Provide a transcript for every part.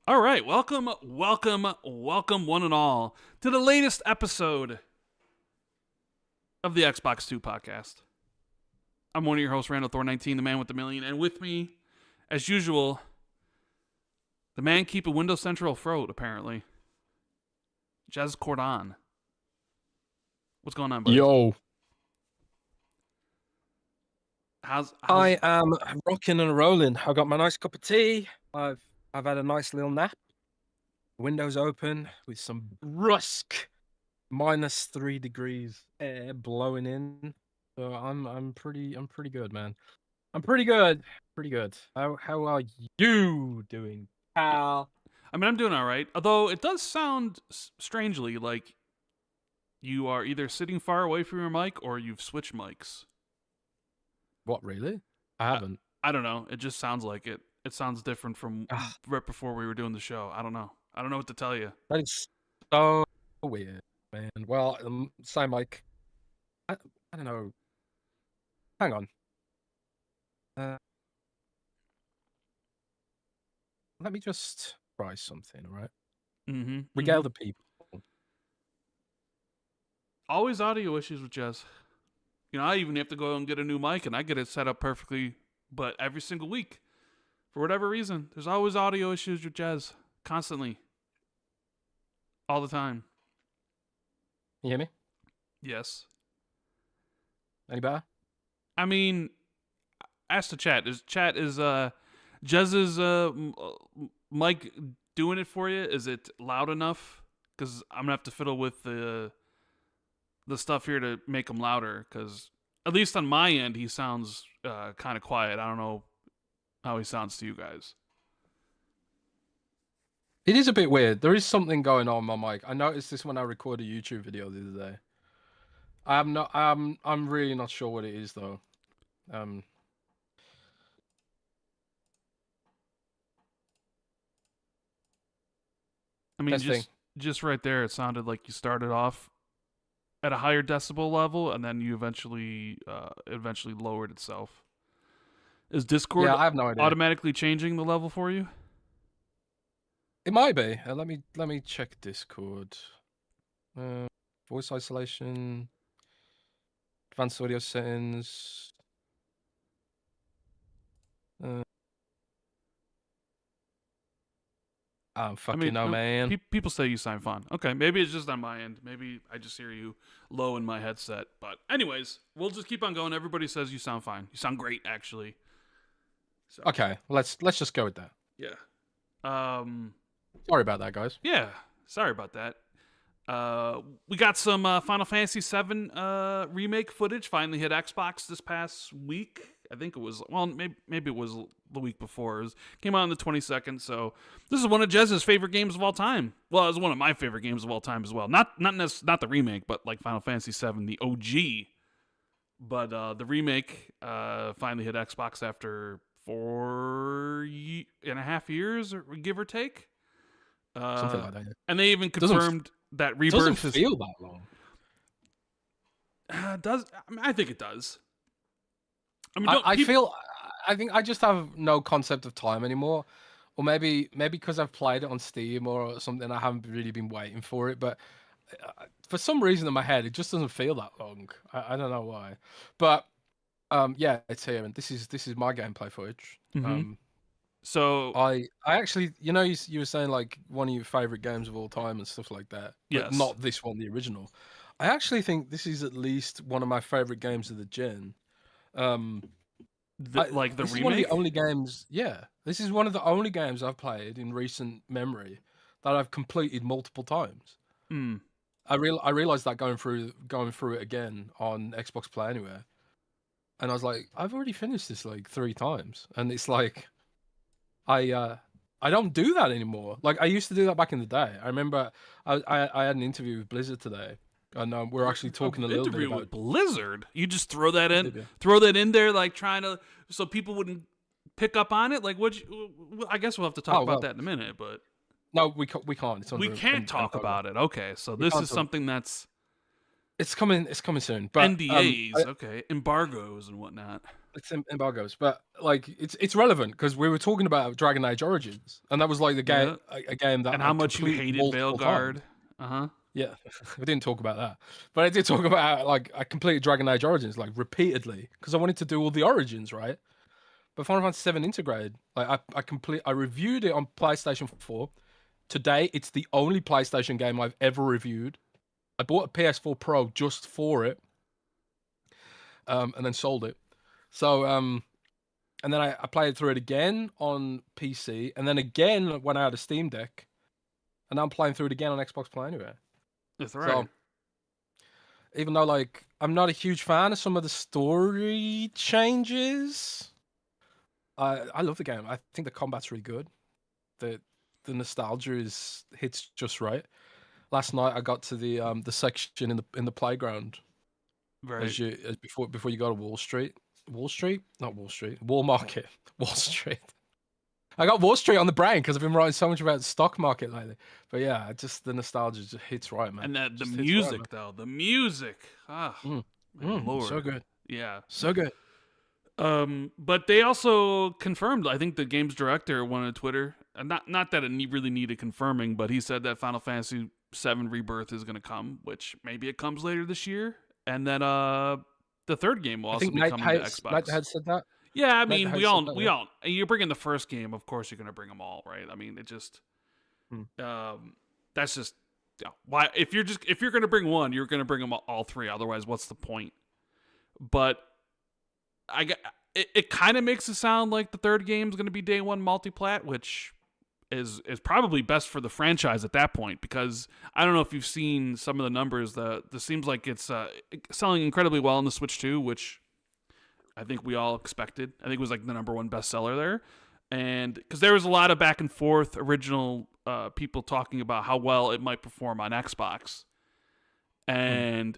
All right, welcome, one and all, to the latest episode of the Xbox 2 podcast. I'm one of your hosts, Randall Thor19, the man with the million, and with me, as usual, the man keeping Windows Central afloat, apparently, Jez Cordon. What's going on, buddy? Yo. How's I am rocking and rolling. I got my nice cup of tea. I've had a nice little nap. Windows open with some brusque -3 degrees air blowing in. So I'm pretty good, man. I'm pretty good. Pretty good. How are you doing, pal? I mean, I'm doing all right. Although it does sound strangely like you are either sitting far away from your mic or you've switched mics. What, really? I haven't. I don't know. It just sounds like it. It sounds different from right before we were doing the show. I don't know. I don't know what to tell you. That is so weird, man. Well, same like I don't know. Hang on. Let me just try something, all right? Regale the people. Always audio issues with Jez. You know, I even have to go and get a new mic, and I get it set up perfectly, but every single week, for whatever reason, there's always audio issues with Jez. Constantly. All the time. You hear me? Yes. Any better? I mean, ask the chat. Is Jez's mic doing it for you? Is it loud enough? Because I'm going to have to fiddle with the stuff here to make him louder, because at least on my end, he sounds kind of quiet. I don't know how he sounds to you guys. It is a bit weird. There is something going on my mic. I noticed this when I recorded a YouTube video the other day. I'm really not sure what it is though. I mean, just right there, it sounded like you started off at a higher decibel level, and then you eventually lowered itself. Is Discord I have no idea. Automatically changing the level for you? It might be. Let me check Discord. Voice isolation, advanced audio settings. I don't fucking know, man. People say you sound fine. Okay, maybe it's just on my end. Maybe I just hear you low in my headset. But anyways, we'll just keep on going. Everybody says you sound fine. You sound great, actually. So. Okay, let's just go with that. Yeah. Sorry about that, guys. Yeah, sorry about that. We got some Final Fantasy VII remake footage. Finally hit Xbox this past week. I think it was, well, maybe it was the week before. It came out on the 22nd, so this is one of Jez's favorite games of all time. Well, it was one of my favorite games of all time as well. Not the remake, but like Final Fantasy VII, the OG. But the remake finally hit Xbox after 4.5 years, or give or take. Something like that. Yeah. And they even confirmed that Rebirth doesn't feel that long. I think it does. I mean, I think I just have no concept of time anymore, or maybe because I've played it on Steam or something, I haven't really been waiting for it. But for some reason in my head, it just doesn't feel that long. I don't know why, but yeah, it's here, and this is my gameplay footage. So I actually, you know, you were saying like one of your favorite games of all time and stuff like that. Yes. But not this one, the original. I actually think this is at least one of my favorite games of the gen. This remake? Is one of the only games. Yeah, this is one of the only games I've played in recent memory that I've completed multiple times. I realized that going through it again on Xbox Play Anywhere, and I was like, I've already finished this like 3 times, and it's like, I don't do that anymore. Like I used to do that back in the day. I remember I had an interview with Blizzard today. And we're actually talking a little bit about with Blizzard. You just throw that in there, like trying to, so people wouldn't pick up on it. Like, I guess we'll have to talk about that in a minute. But no, we can't. We can't talk about it. Okay, so this is something that's it's coming soon. But NDAs, okay, embargoes and whatnot. It's embargoes, but like it's relevant because we were talking about Dragon Age Origins, and that was like the game Yeah. a game that And how I much you completed hated multiple times. Veilguard. Uh-huh. Yeah, we didn't talk about that, but I did talk about like I completed Dragon Age Origins like repeatedly because I wanted to do all the Origins, right? But Final Fantasy VII Integrated, like I reviewed it on PlayStation 4. Today, it's the only PlayStation game I've ever reviewed. I bought a PS4 Pro just for it, and then sold it. So and then I played through it again on PC, and then again when I had a Steam Deck, and now I'm playing through it again on Xbox Play Anywhere. That's right. So even though like I'm not a huge fan of some of the story changes, I love the game. I think the combat's really good. The nostalgia hits just right. Last night I got to the section in the playground Right. as before you go to Wall Street. Wall Street? Not Wall Street. Wall Market. Wall Street. I got Wall Street on the brain because I've been writing so much about the stock market lately. But yeah, just the nostalgia just hits right, man. And that the Just hits right, music man. though, the music. Ah, my lord. So good. Yeah. So good. But they also confirmed. I think the game's director went on Twitter. Not that it really needed confirming, but he said that Final Fantasy VII Rebirth is going to come, which maybe it comes later this year, and then the third game will also be coming to Xbox. Nate had said that. Yeah, I Nate mean, had we said all that, we yeah. all. You bring in the first game, of course you're going to bring them all, right? I mean, it just that's just why if you're going to bring one, you're going to bring them all three. Otherwise, what's the point? But it kind of makes it sound like the third game is going to be day one multiplat, which is probably best for the franchise at that point, because I don't know if you've seen some of the numbers. This seems like it's selling incredibly well on the Switch 2, which I think we all expected. I think it was like the #1 bestseller there, and because there was a lot of back and forth original people talking about how well it might perform on Xbox, and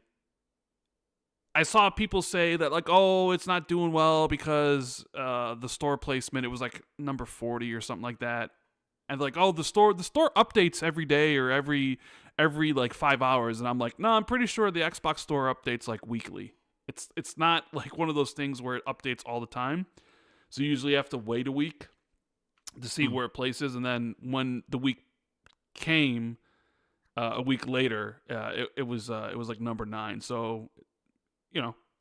I saw people say that like, oh, it's not doing well because the store placement, it was like number 40 or something like that, and like, oh, the store updates every day or every like 5 hours, and I'm like, no, I'm pretty sure the Xbox store updates like weekly. It's not like one of those things where it updates all the time, so you usually have to wait a week to see where it places, and then when the week came a week later, it was like number 9. So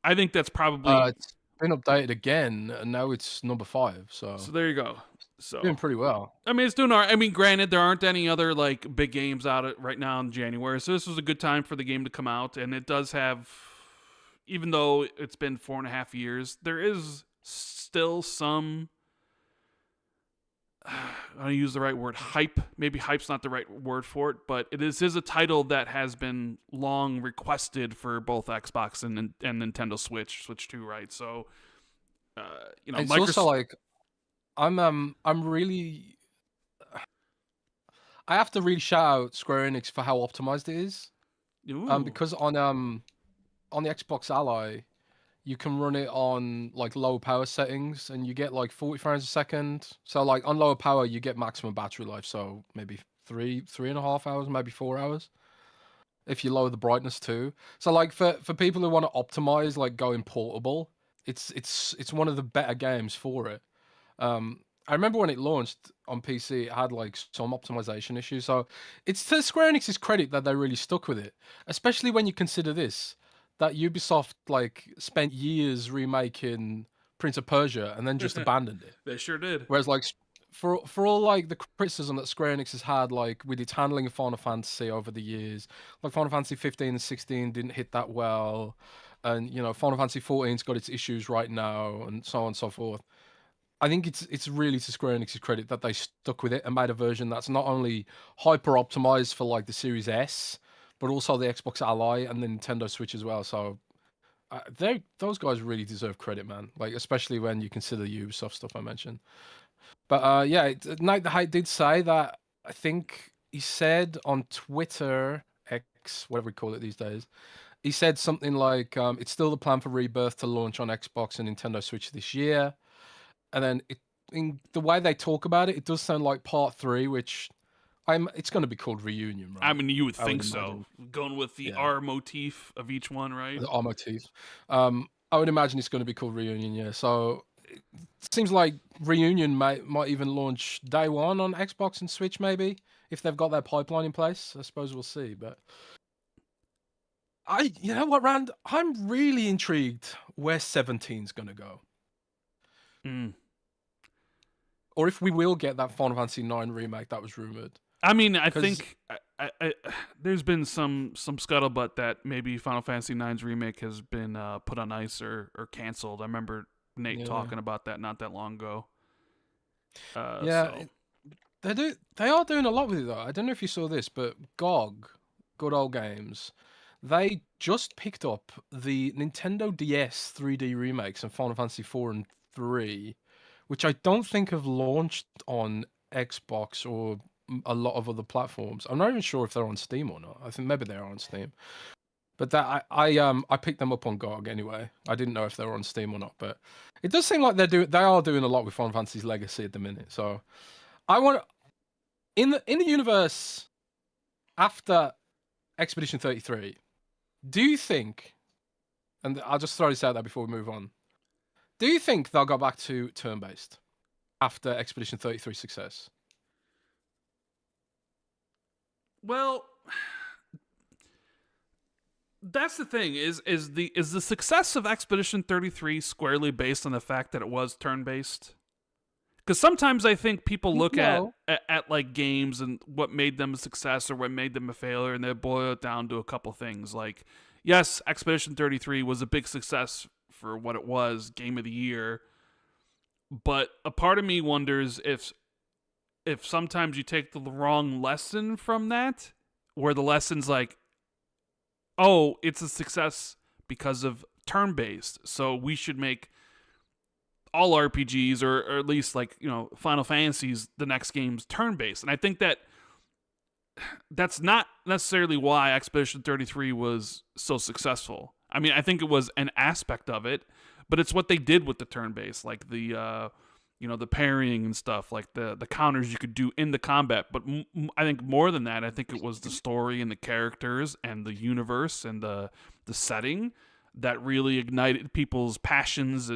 I think that's probably It's been updated again, and now it's number 5. So there you go. So doing pretty well. I mean, it's doing all right. I mean, granted, there aren't any other like big games out right now in January, so this was a good time for the game to come out. And it does have, even though it's been 4.5 years, there is still some. I don't use the right word, hype. Maybe hype's not the right word for it, but it is a title that has been long requested for both Xbox and Nintendo Switch 2, right? So, It's also like I'm really I have to really shout out Square Enix for how optimized it is. Because on the Xbox Ally, you can run it on like low power settings, and you get like 40 frames a second. So like on lower power, you get maximum battery life. So maybe 3.5 hours, maybe 4 hours, if you lower the brightness too. So like for people who want to optimize, like going portable, it's one of the better games for it. I remember when it launched on PC, it had like some optimization issues. So it's to Square Enix's credit that they really stuck with it, especially when you consider this, that Ubisoft like spent years remaking Prince of Persia and then just abandoned it. They sure did. Whereas like for all like the criticism that Square Enix has had like with its handling of Final Fantasy over the years, like Final Fantasy 15 and 16 didn't hit that well, and Final Fantasy 14's got its issues right now, and so on and so forth. I think it's really to Square Enix's credit that they stuck with it and made a version that's not only hyper optimized for like the Series S, but also the Xbox Ally and the Nintendo Switch as well. So those guys really deserve credit, man. Like especially when you consider the Ubisoft stuff I mentioned. But yeah, Night the Height did say that. I think he said on Twitter, X, whatever we call it these days. He said something like, "It's still the plan for Rebirth to launch on Xbox and Nintendo Switch this year." And then in the way they talk about it, it does sound like Part 3, which it's going to be called Reunion, right? I mean, you would think so. imagine. Going with the R motif of each one, right? The R motif. I would imagine it's going to be called Reunion, yeah. So it seems like Reunion might even launch day one on Xbox and Switch, maybe, if they've got their pipeline in place. I suppose we'll see. But you know what, Rand? I'm really intrigued where 17's going to go. Or if we will get that Final Fantasy 9 remake that was rumored. I mean, I think there's been some scuttlebutt that maybe Final Fantasy 9's remake has been put on ice or canceled. I remember Nate talking about that not that long ago. They are doing a lot with it though. I don't know if you saw this, but GOG, Good Old Games, they just picked up the Nintendo DS 3D remakes and Final Fantasy 4 and 3, which I don't think have launched on Xbox or a lot of other platforms. I'm not even sure if they're on Steam or not. I think maybe they are on Steam. But that I picked them up on GOG anyway. I didn't know if they were on Steam or not, but it does seem like they are doing a lot with Final Fantasy's legacy at the minute. So I want in the universe after Expedition 33. Do you think? And I'll just throw this out there before we move on. Do you think they'll go back to turn-based after Expedition 33 success? Well, that's the thing. Is the success of Expedition 33 squarely based on the fact that it was turn-based? Because sometimes I think people look at like games and what made them a success or what made them a failure, and they boil it down to a couple things. Like, yes, Expedition 33 was a big success for what it was, Game of the Year. But a part of me wonders if sometimes you take the wrong lesson from that, where the lesson's like, oh, it's a success because of turn-based, so we should make all RPGs, or at least like, you know, Final Fantasy's the next game's turn-based. And I think that's not necessarily why Expedition 33 was so successful. I mean, I think it was an aspect of it, but it's what they did with the turn-based, like the the parrying and stuff, like the counters you could do in the combat. But I think more than that, I think it was the story and the characters and the universe and the setting that really ignited people's passions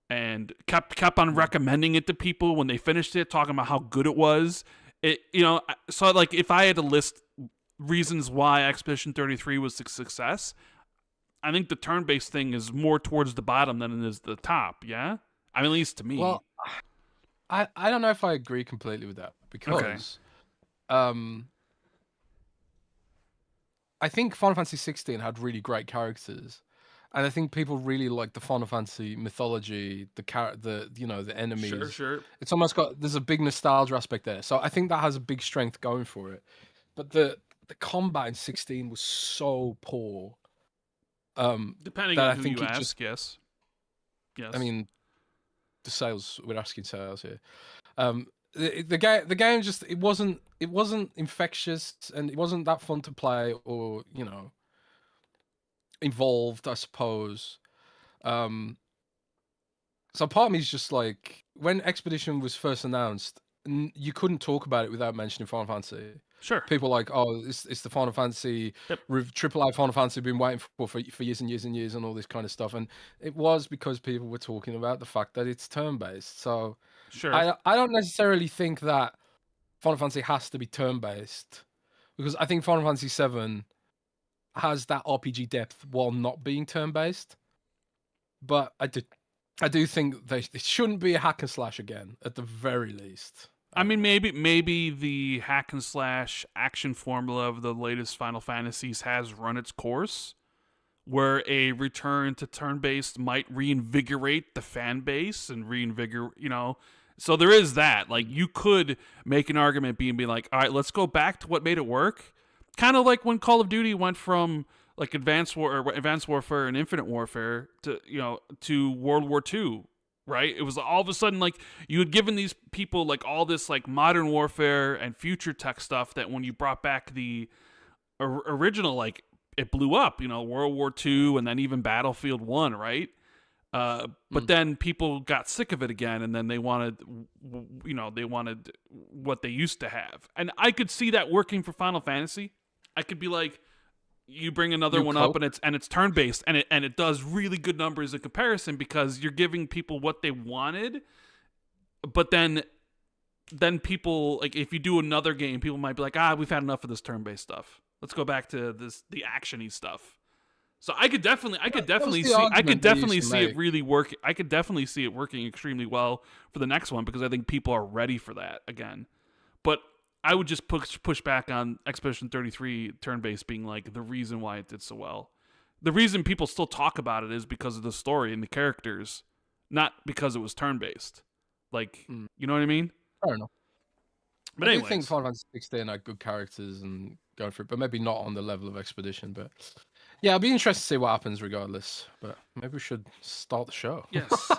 and kept on recommending it to people when they finished it, talking about how good it was. So like if I had to list reasons why Expedition 33 was a success, I think the turn-based thing is more towards the bottom than it is the top. Yeah, I mean, at least to me. Well, I don't know if I agree completely with that, because I think Final Fantasy 16 had really great characters, and I think people really like the Final Fantasy mythology, the enemies. Sure. It's almost there's a big nostalgia aspect there, so I think that has a big strength going for it. But the combat in 16 was so poor. Depending on who you ask, yes. I mean, the sales, we're asking sales here. The game just it wasn't infectious, and it wasn't that fun to play, or involved, I suppose. So part of me is just like, when Expedition was first announced, you couldn't talk about it without mentioning Final Fantasy. Sure. People like, oh, it's the Final Fantasy, Triple A Final Fantasy been waiting for years and years and years, and all this kind of stuff. And it was because people were talking about the fact that it's turn-based. So sure, I don't necessarily think that Final Fantasy has to be turn-based, because I think Final Fantasy 7 has that RPG depth while not being turn-based. But I do think it shouldn't be a hack and slash again, at the very least. I mean, maybe the hack and slash action formula of the latest Final Fantasies has run its course, where a return to turn-based might reinvigorate the fan base and So there is that. Like, you could make an argument being like, all right, let's go back to what made it work. Kind of like when Call of Duty went from like Advanced Warfare and Infinite Warfare to World War II. Right? It was all of a sudden like you had given these people like all this like modern warfare and future tech stuff that when you brought back the original, like, it blew up, World War II and then even Battlefield 1, right? But then people got sick of it again, and then they wanted what they used to have. And I could see that working for Final Fantasy. I could be like, you bring another one up and it's turn based and it does really good numbers in comparison because you're giving people what they wanted, but then people, like, if you do another game, people might be like, we've had enough of this turn based stuff. Let's go back to the actiony stuff. So I could definitely see it really work. I could definitely see it working extremely well for the next one because I think people are ready for that again. But I would just push back on Expedition 33 turn-based being like the reason why it did so well. The reason people still talk about it is because of the story and the characters, not because it was turn-based. Like, you know what I mean? Fair enough. But I do think Final Fantasy 16 had good characters and going for it, but maybe not on the level of Expedition. But yeah, I'll be interested to see what happens regardless. But maybe we should start the show. Yes.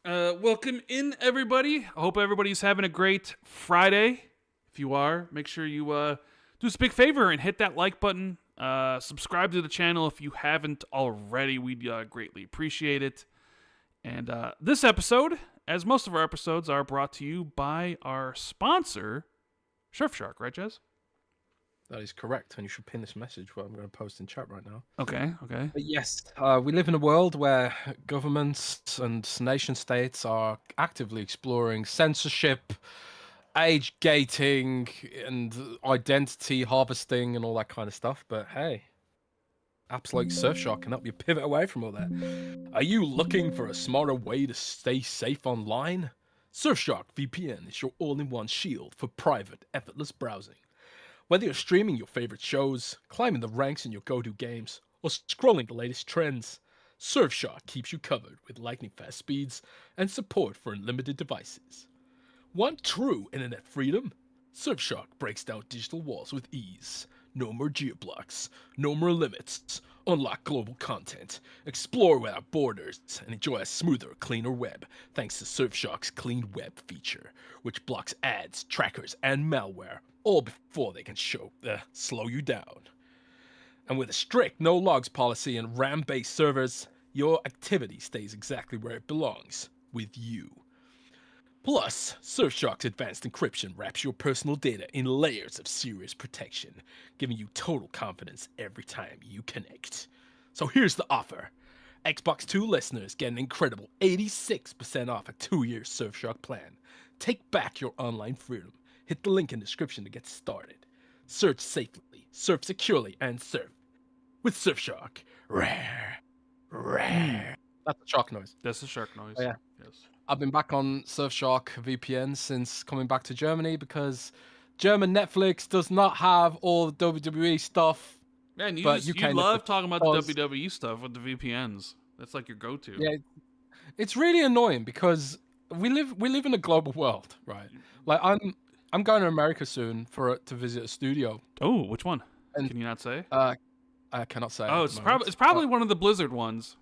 Welcome in, everybody. I hope everybody's having a great Friday. If you are, make sure you do us a big favor and hit that like button. Subscribe to the channel if you haven't already. We'd greatly appreciate it. And this episode, as most of our episodes, are brought to you by our sponsor, Surfshark. Right, Jez? That is correct, and you should pin this message what I'm going to post in chat right now. Okay. But yes, we live in a world where governments and nation states are actively exploring censorship, age gating, and identity harvesting and all that kind of stuff. But hey, apps like Surfshark can help you pivot away from all that. Are you looking for a smarter way to stay safe online? Surfshark VPN is your all-in-one shield for private, effortless browsing. Whether you're streaming your favorite shows, climbing the ranks in your go-to games, or scrolling the latest trends, Surfshark keeps you covered with lightning-fast speeds and support for unlimited devices. Want true internet freedom? Surfshark breaks down digital walls with ease. No more geo-blocks, no more limits. Unlock global content, explore without borders, and enjoy a smoother, cleaner web thanks to Surfshark's Clean Web feature, which blocks ads, trackers, and malware, all before they can slow you down. And with a strict no-logs policy and RAM-based servers, your activity stays exactly where it belongs, with you. Plus, Surfshark's advanced encryption wraps your personal data in layers of serious protection, giving you total confidence every time you connect. So here's the offer. Xbox 2 listeners get an incredible 86% off a 2-year Surfshark plan. Take back your online freedom. Hit the link in the description to get started. Search safely, surf securely, and surf with Surfshark. Rare. That's a shark noise. That's a shark noise. Oh, yeah. Yes. I've been back on Surfshark VPN since coming back to Germany because German Netflix does not have all the WWE stuff. Man, you love talking about the WWE stuff with the VPNs. That's like your go-to. Yeah, it's really annoying because we live in a global world, right? Like I'm going to America soon to visit a studio. Oh, which one? And, can you not say? I cannot say. Oh, it's probably one of the Blizzard ones.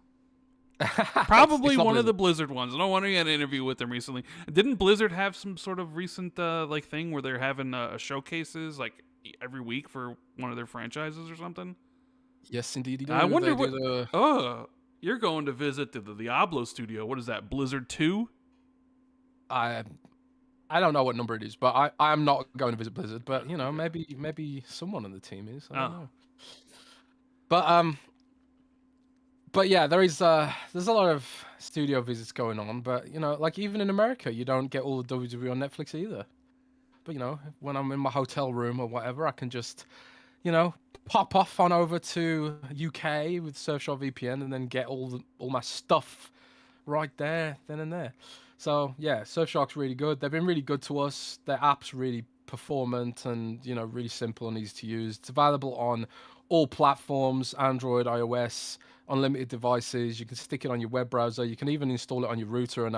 Probably one of the Blizzard ones. No wonder you had an interview with them recently. Didn't Blizzard have some sort of recent like thing where they're having showcases like every week for one of their franchises or something? Yes, indeed. I wonder what. Oh, you're going to visit the Diablo studio. What is that? Blizzard 2? I don't know what number it is, but I'm not going to visit Blizzard. But you know, maybe someone on the team is. I don't know. But yeah, there's a lot of studio visits going on. But you know, like even in America, you don't get all the WWE on Netflix either. But you know, when I'm in my hotel room or whatever, I can just, you know, pop off on over to UK with Surfshark VPN and then get all my stuff right there, then and there. So yeah, Surfshark's really good. They've been really good to us. Their app's really performant and, you know, really simple and easy to use. It's available on all platforms, Android, iOS, unlimited devices. You can stick it on your web browser. You can even install it on your router and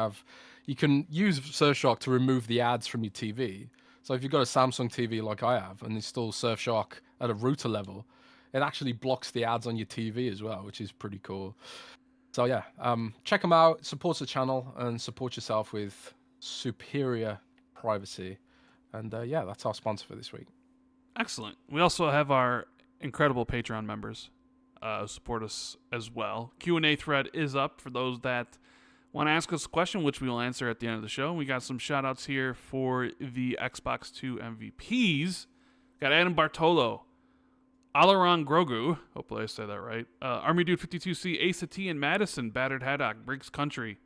you can use Surfshark to remove the ads from your TV. So if you've got a Samsung TV like I have and install Surfshark at a router level, it actually blocks the ads on your TV as well, which is pretty cool. So yeah, check them out, support the channel, and support yourself with superior privacy. And yeah, that's our sponsor for this week. Excellent. We also have our incredible Patreon members support us as well. Q&A thread is up for those that want to ask us a question, which we will answer at the end of the show. We got some shout-outs here for the Xbox 2 MVPs. Got Adam Bartolo. Alaron Grogu, hopefully I say that right. Army Dude 52C, Ace of T and Madison, Battered Haddock, Briggs Country,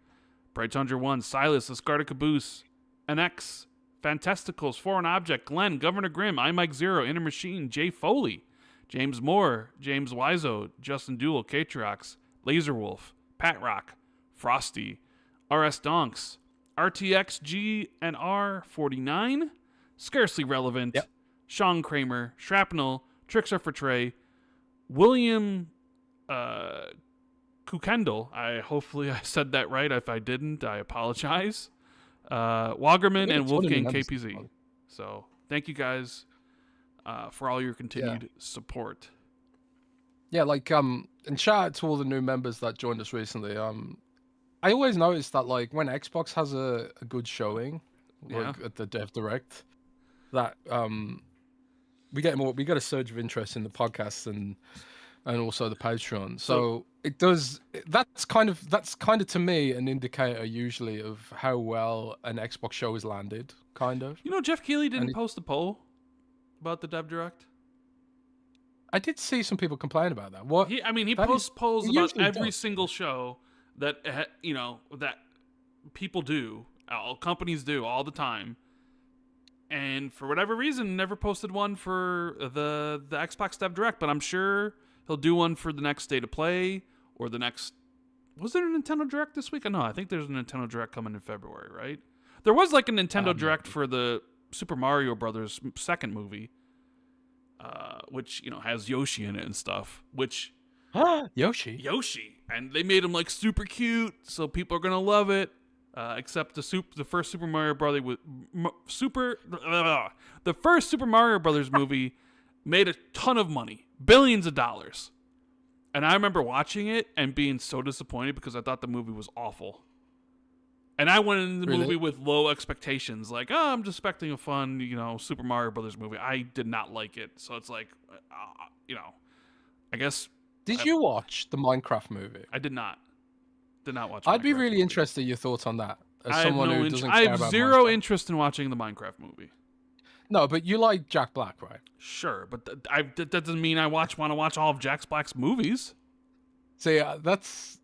Bright Challenger 1, Silas, Escarda Caboose, NX, Fantasticals, Foreign Object, Glenn, Governor Grimm, I Mike Zero, Inner Machine, Jay Foley, James Moore, James Wiseau, Justin Dooley, Katrox, Laserwolf, Pat Rock, Frosty, RS Donks, RTXG and R49, Scarcely Relevant, Yep. Sean Kramer, Shrapnel, Tricks Are for Trey, William Kukendall. Hopefully I said that right. If I didn't, I apologize. Wagerman and Wolfgang KPZ. So thank you guys for all your continued support. Yeah, like and shout out to all the new members that joined us recently. I always notice that like when Xbox has a good showing, like at the Dev Direct, that we get a surge of interest in the podcast and also the Patreon. So it does. That's kind of to me an indicator usually of how well an Xbox show is landed. Kind of. You know, Jeff Keighley didn't post a poll about the Dev Direct. I did see some people complain about that. What? He posts polls about every single show that that people do, companies do all the time. And for whatever reason, never posted one for the Xbox Dev Direct. But I'm sure he'll do one for the next State of Play or the next. Was there a Nintendo Direct this week? No, I think there's a Nintendo Direct coming in February, right? There was like a Nintendo Direct for the Super Mario Brothers second movie, which has Yoshi in it and stuff. Which Yoshi, and they made him like super cute, so people are gonna love it. Except the first Super Mario Brothers the first Super Mario Brothers movie made a ton of money, billions of dollars. And I remember watching it and being so disappointed because I thought the movie was awful. And I went into the movie with low expectations, like, oh, I'm just expecting a fun, Super Mario Brothers movie. I did not like it, so it's like, I guess. Did you watch the Minecraft movie? I did not. Did not watch. I'd be really interested in your thoughts on that. As someone who doesn't care I about have zero Minecraft. interest in watching the Minecraft movie. No, but you like Jack Black, right? Sure, but that doesn't mean I want to watch all of Jack Black's movies. See, that's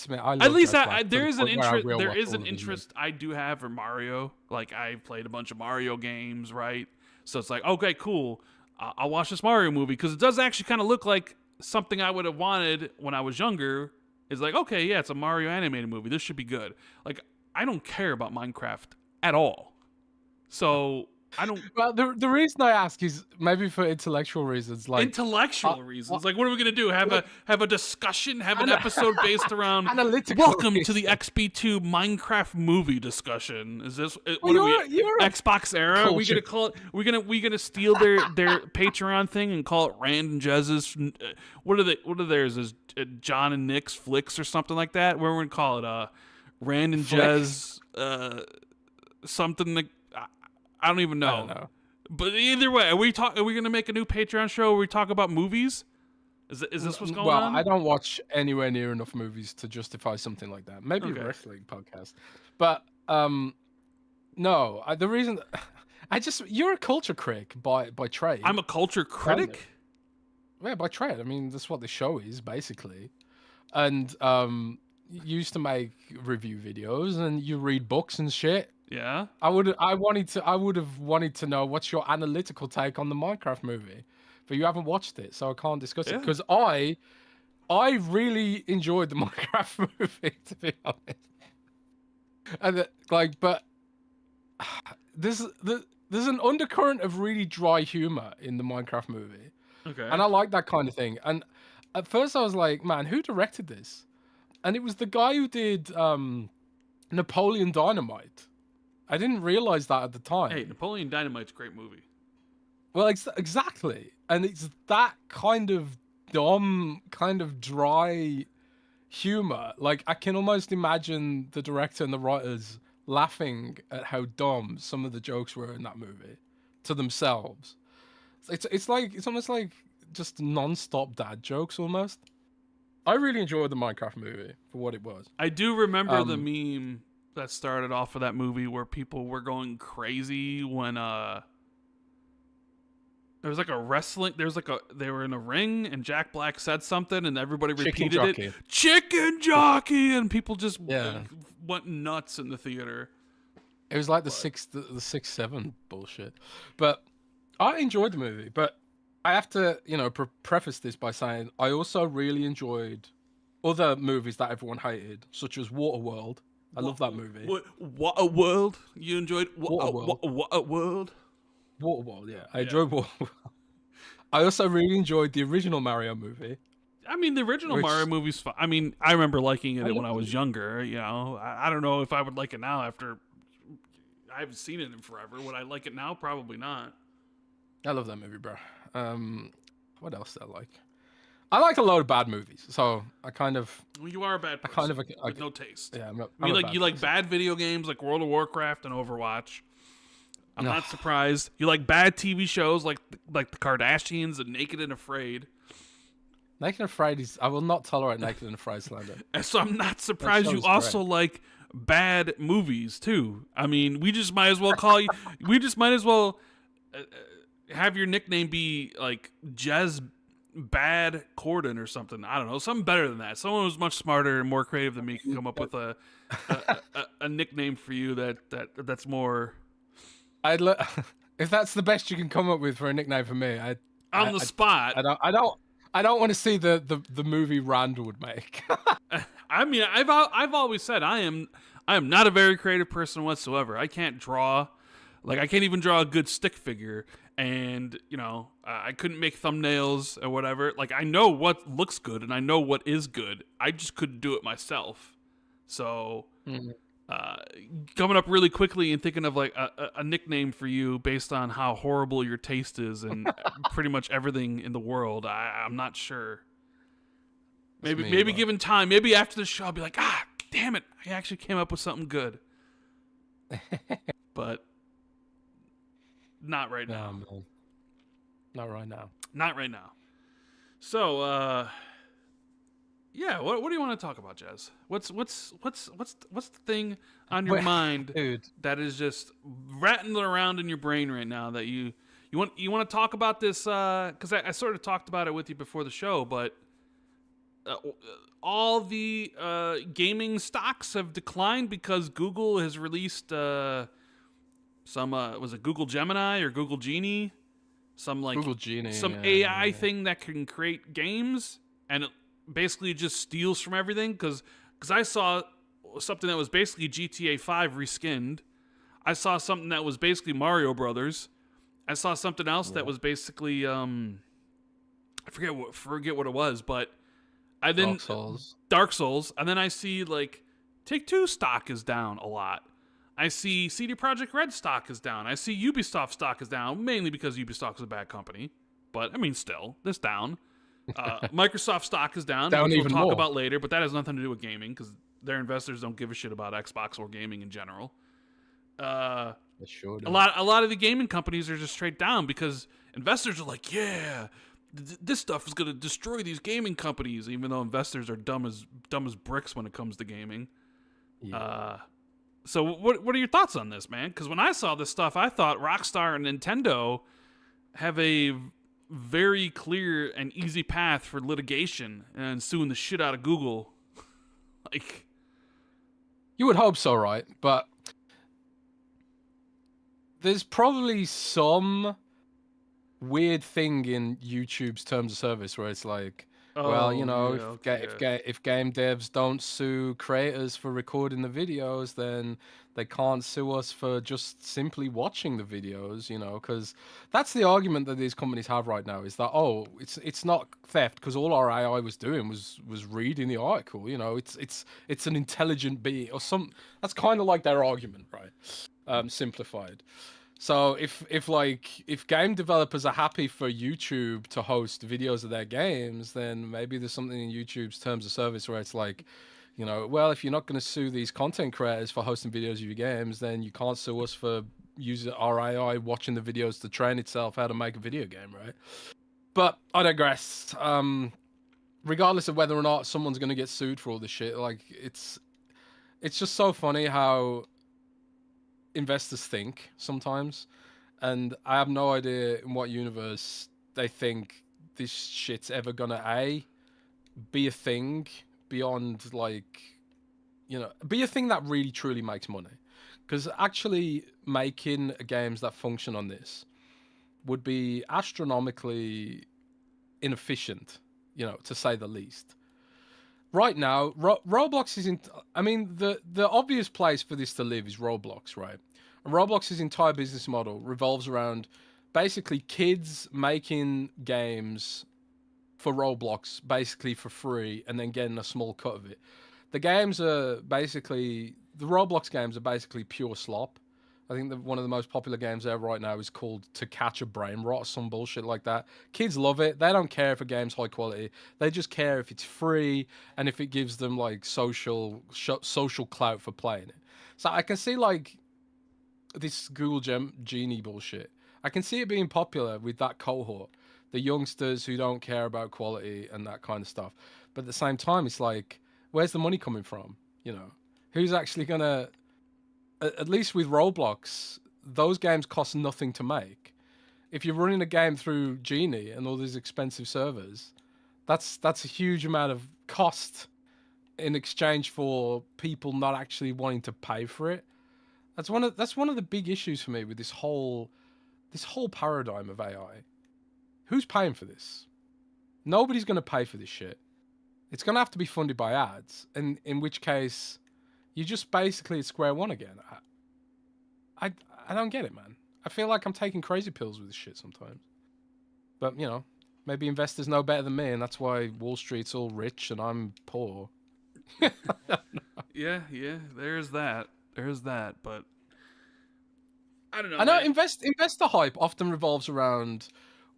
me. I love At least Jack Black, there is an interest. There is all an of interest I do have for Mario. Like I've played a bunch of Mario games, right? So it's like, okay, cool. I'll watch this Mario movie because it does actually kind of look like something I would have wanted when I was younger. Is like, okay, yeah, it's a Mario animated movie. This should be good. Like, I don't care about Minecraft at all. So I don't. Well, the reason I ask is maybe for intellectual reasons. Like reasons. Like, what are we gonna do? Have a discussion? Have an episode based around analytical. Welcome to the XB2 Minecraft movie discussion. Is this what are we? Xbox era? Are we gonna call it? We gonna steal their Patreon thing and call it Rand Jez's? What are theirs? Is John and Nick's Flicks or something like that? Where we're gonna call it? Rand and Jez. Something like. I don't even know. I don't know. But either way, are we gonna make a new Patreon show where we talk about movies? Is this what's going on? Well, I don't watch anywhere near enough movies to justify something like that. Maybe a wrestling podcast. But no, the reason you're a culture critic by trade. I'm a culture critic? Yeah, by trade. I mean, that's what the show is basically. And you used to make review videos and you read books and shit. Yeah. I would have wanted to know what's your analytical take on the Minecraft movie, but you haven't watched it, so I can't discuss it because I really enjoyed the Minecraft movie, to be honest. And but there's an undercurrent of really dry humor in the Minecraft movie. Okay. And I like that kind of thing. And at first I was like, man, who directed this? And it was the guy who did Napoleon Dynamite. I didn't realize that at the time. Hey, Napoleon Dynamite's a great movie. Well, exactly. And it's that kind of dumb, kind of dry humor. Like, I can almost imagine the director and the writers laughing at how dumb some of the jokes were in that movie to themselves. It's almost like just non-stop dad jokes almost. I really enjoyed the Minecraft movie for what it was. I do remember the meme that started off of that movie where people were going crazy when There was like a wrestling. They were in a ring, and Jack Black said something, and everybody Chicken repeated jockey. it. Chicken jockey, and people just Yeah. went nuts in the theater. It was like the 6-7 bullshit. But I enjoyed the movie. But I have to, preface this by saying I also really enjoyed other movies that everyone hated, such as Waterworld. I love that movie. What a world! You enjoyed Waterworld. What a world! Waterworld, yeah. I enjoyed Waterworld. I also really enjoyed the original Mario movie. I mean, the original Mario movie's fun. I mean, I remember liking it when I was younger. I don't know if I would like it now after I haven't seen it in forever. Would I like it now? Probably not. I love that movie, bro. What else do I like? I like a lot of bad movies, so I kind of. Well, you are a bad person. I kind of with no taste. Yeah, you like bad video games like World of Warcraft and Overwatch. I'm not surprised. You like bad TV shows like the Kardashians and Naked and Afraid. Naked and Afraid is. I will not tolerate Naked and Afraid slander. And so I'm not surprised you also like bad movies too. I mean, we just might as well call you. We just might as well have your nickname be like Jez Bad Corden or something. I don't know, something better than that. Someone who's much smarter and more creative than me can come up with a nickname for you that's more. If that's the best you can come up with for a nickname for me, on the spot. I don't want to see the movie Rand would make. I mean, I've always said I am not a very creative person whatsoever. I can't draw, like I can't even draw a good stick figure, and I couldn't make thumbnails or whatever. Like I know what looks good and I know what is good. I just couldn't do it myself. So coming up really quickly and thinking of like a nickname for you based on how horrible your taste is and pretty much everything in the world, I'm not sure. Maybe given time, maybe after the show, I'll be like, damn it, I actually came up with something good. But not right now. Man. Not right now. Not right now. So, yeah, what do you want to talk about, Jez? What's the thing on your mind, dude, that is just rattling around in your brain right now that you want to talk about this? Because I sort of talked about it with you before the show, but all the gaming stocks have declined because Google has released some was it Google Gemini or Google Genie, some Google Genie, AI thing that can create games, and it basically just steals from everything. Because I saw something that was basically GTA 5 reskinned. I saw something that was basically Mario Brothers. I saw something else that was basically I forget what it was, but I then Dark Souls, and then I see like Take-Two stock is down a lot. I see CD Projekt Red stock is down. I see Ubisoft stock is down, mainly because Ubisoft is a bad company. But, I mean, still, it's down. Microsoft stock is down, which we'll talk about later, but that has nothing to do with gaming, because their investors don't give a shit about Xbox or gaming in general. A lot of the gaming companies are just straight down, because investors are like, yeah, this stuff is going to destroy these gaming companies, even though investors are dumb as bricks when it comes to gaming. Yeah. So what are your thoughts on this, man? Because when I saw this stuff, I thought Rockstar and Nintendo have a very clear and easy path for litigation and suing the shit out of Google. Like, you would hope so, right? But there's probably some weird thing in YouTube's terms of service where it's like, if game devs don't sue creators for recording the videos, then they can't sue us for just simply watching the videos, because that's the argument that these companies have right now, is that, it's not theft because all our AI was doing was reading the article, it's an intelligent being or some. That's kind of like their argument, right? Simplified. So if game developers are happy for YouTube to host videos of their games, then maybe there's something in YouTube's terms of service where it's like, well, if you're not going to sue these content creators for hosting videos of your games, then you can't sue us for using our AI watching the videos to train itself how to make a video game, right? But I digress. Regardless of whether or not someone's going to get sued for all this shit, like it's just so funny how investors think sometimes, and I have no idea in what universe they think this shit's ever gonna be a thing beyond like, be a thing that really truly makes money. Because actually making games that function on this would be astronomically inefficient, to say the least. Right now, Roblox is in. I mean, the obvious place for this to live is Roblox, right? And Roblox's entire business model revolves around basically kids making games for Roblox, basically for free, and then getting a small cut of it. The Roblox games are basically pure slop. I think that one of the most popular games there right now is called To Catch a Brain Rot or some bullshit like that. Kids love it. They don't care if a game's high quality. They just care if it's free and if it gives them like social clout for playing it. So I can see like this Google Genie bullshit. I can see it being popular with that cohort, the youngsters who don't care about quality and that kind of stuff. But at the same time, it's like, where's the money coming from? Who's actually gonna? At least with Roblox, those games cost nothing to make. If you're running a game through Genie and all these expensive servers, that's a huge amount of cost in exchange for people not actually wanting to pay for it. That's one of the big issues for me with this whole paradigm of AI. Who's paying for this? Nobody's going to pay for this shit. It's going to have to be funded by ads, and in which case you're just basically at square one again. I don't get it, man. I feel like I'm taking crazy pills with this shit sometimes. But, maybe investors know better than me, and that's why Wall Street's all rich and I'm poor. Yeah, there's that. But I don't know. I know investor hype often revolves around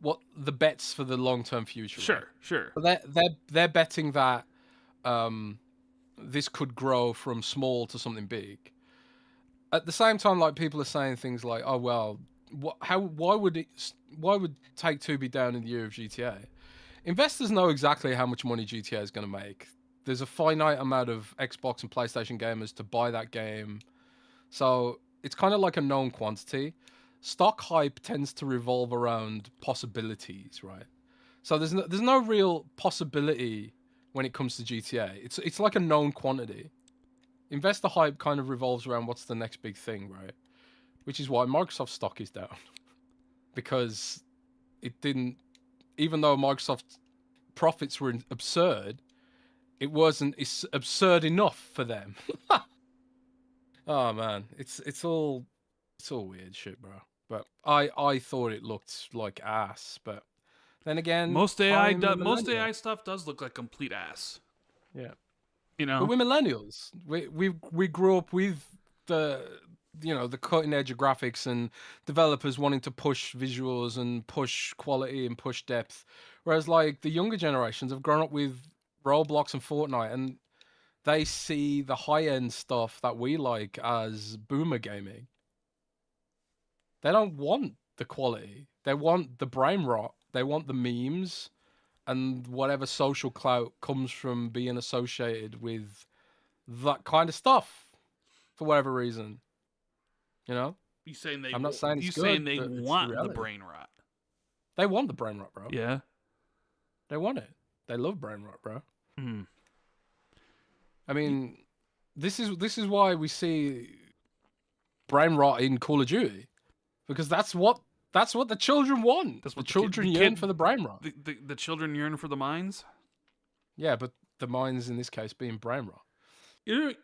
what the bets for the long-term future. Sure. They're betting that this could grow from small to something big. At the same time, like people are saying things like, "Oh well, why would Take-Two be down in the year of GTA?" Investors know exactly how much money GTA is going to make. There's a finite amount of Xbox and PlayStation gamers to buy that game, so it's kind of like a known quantity. Stock hype tends to revolve around possibilities, right? So there's no real possibility when it comes to GTA. It's like a known quantity. Investor hype kind of revolves around what's the next big thing, right? Which is why Microsoft stock is down. Because it didn't, even though Microsoft's profits were absurd, it wasn't absurd enough for them. Oh man, it's all weird shit, bro. But I thought it looked like ass, but then again, most AI stuff does look like complete ass. Yeah. But we're millennials. We grew up with the cutting edge of graphics and developers wanting to push visuals and push quality and push depth, whereas like the younger generations have grown up with Roblox and Fortnite, and they see the high end stuff that we like as boomer gaming. They don't want the quality. They want the brain rot. They want the memes and whatever social clout comes from being associated with that kind of stuff for whatever reason. You saying they? I'm not saying it's you good, saying they but want it's the brain rot? They want the brain rot, bro. Yeah, they want it. They love brain rot, bro. Mm. I mean, this is why we see brain rot in Call of Duty, because that's what the children want. That's what the children yearn for, the brain rot. The children yearn for the minds. Yeah, but the minds in this case being brain rot.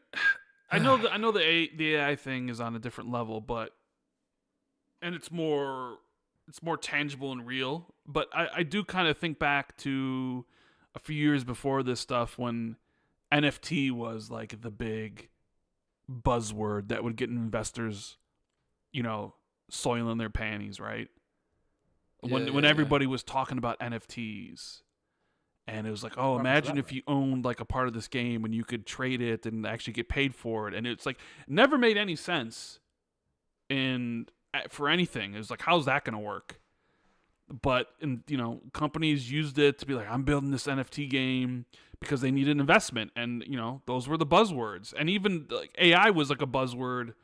I know the AI thing is on a different level, and it's more tangible and real. But I do kind of think back to a few years before this stuff when NFT was like the big buzzword that would get investors, soiling their panties, right? When everybody was talking about NFTs. And it was like, oh, imagine if you owned like a part of this game and you could trade it and actually get paid for it. And it's like, never made any sense for anything. It was like, how's that going to work? But, companies used it to be like, I'm building this NFT game because they needed investment. And, those were the buzzwords. And even like AI was like a buzzword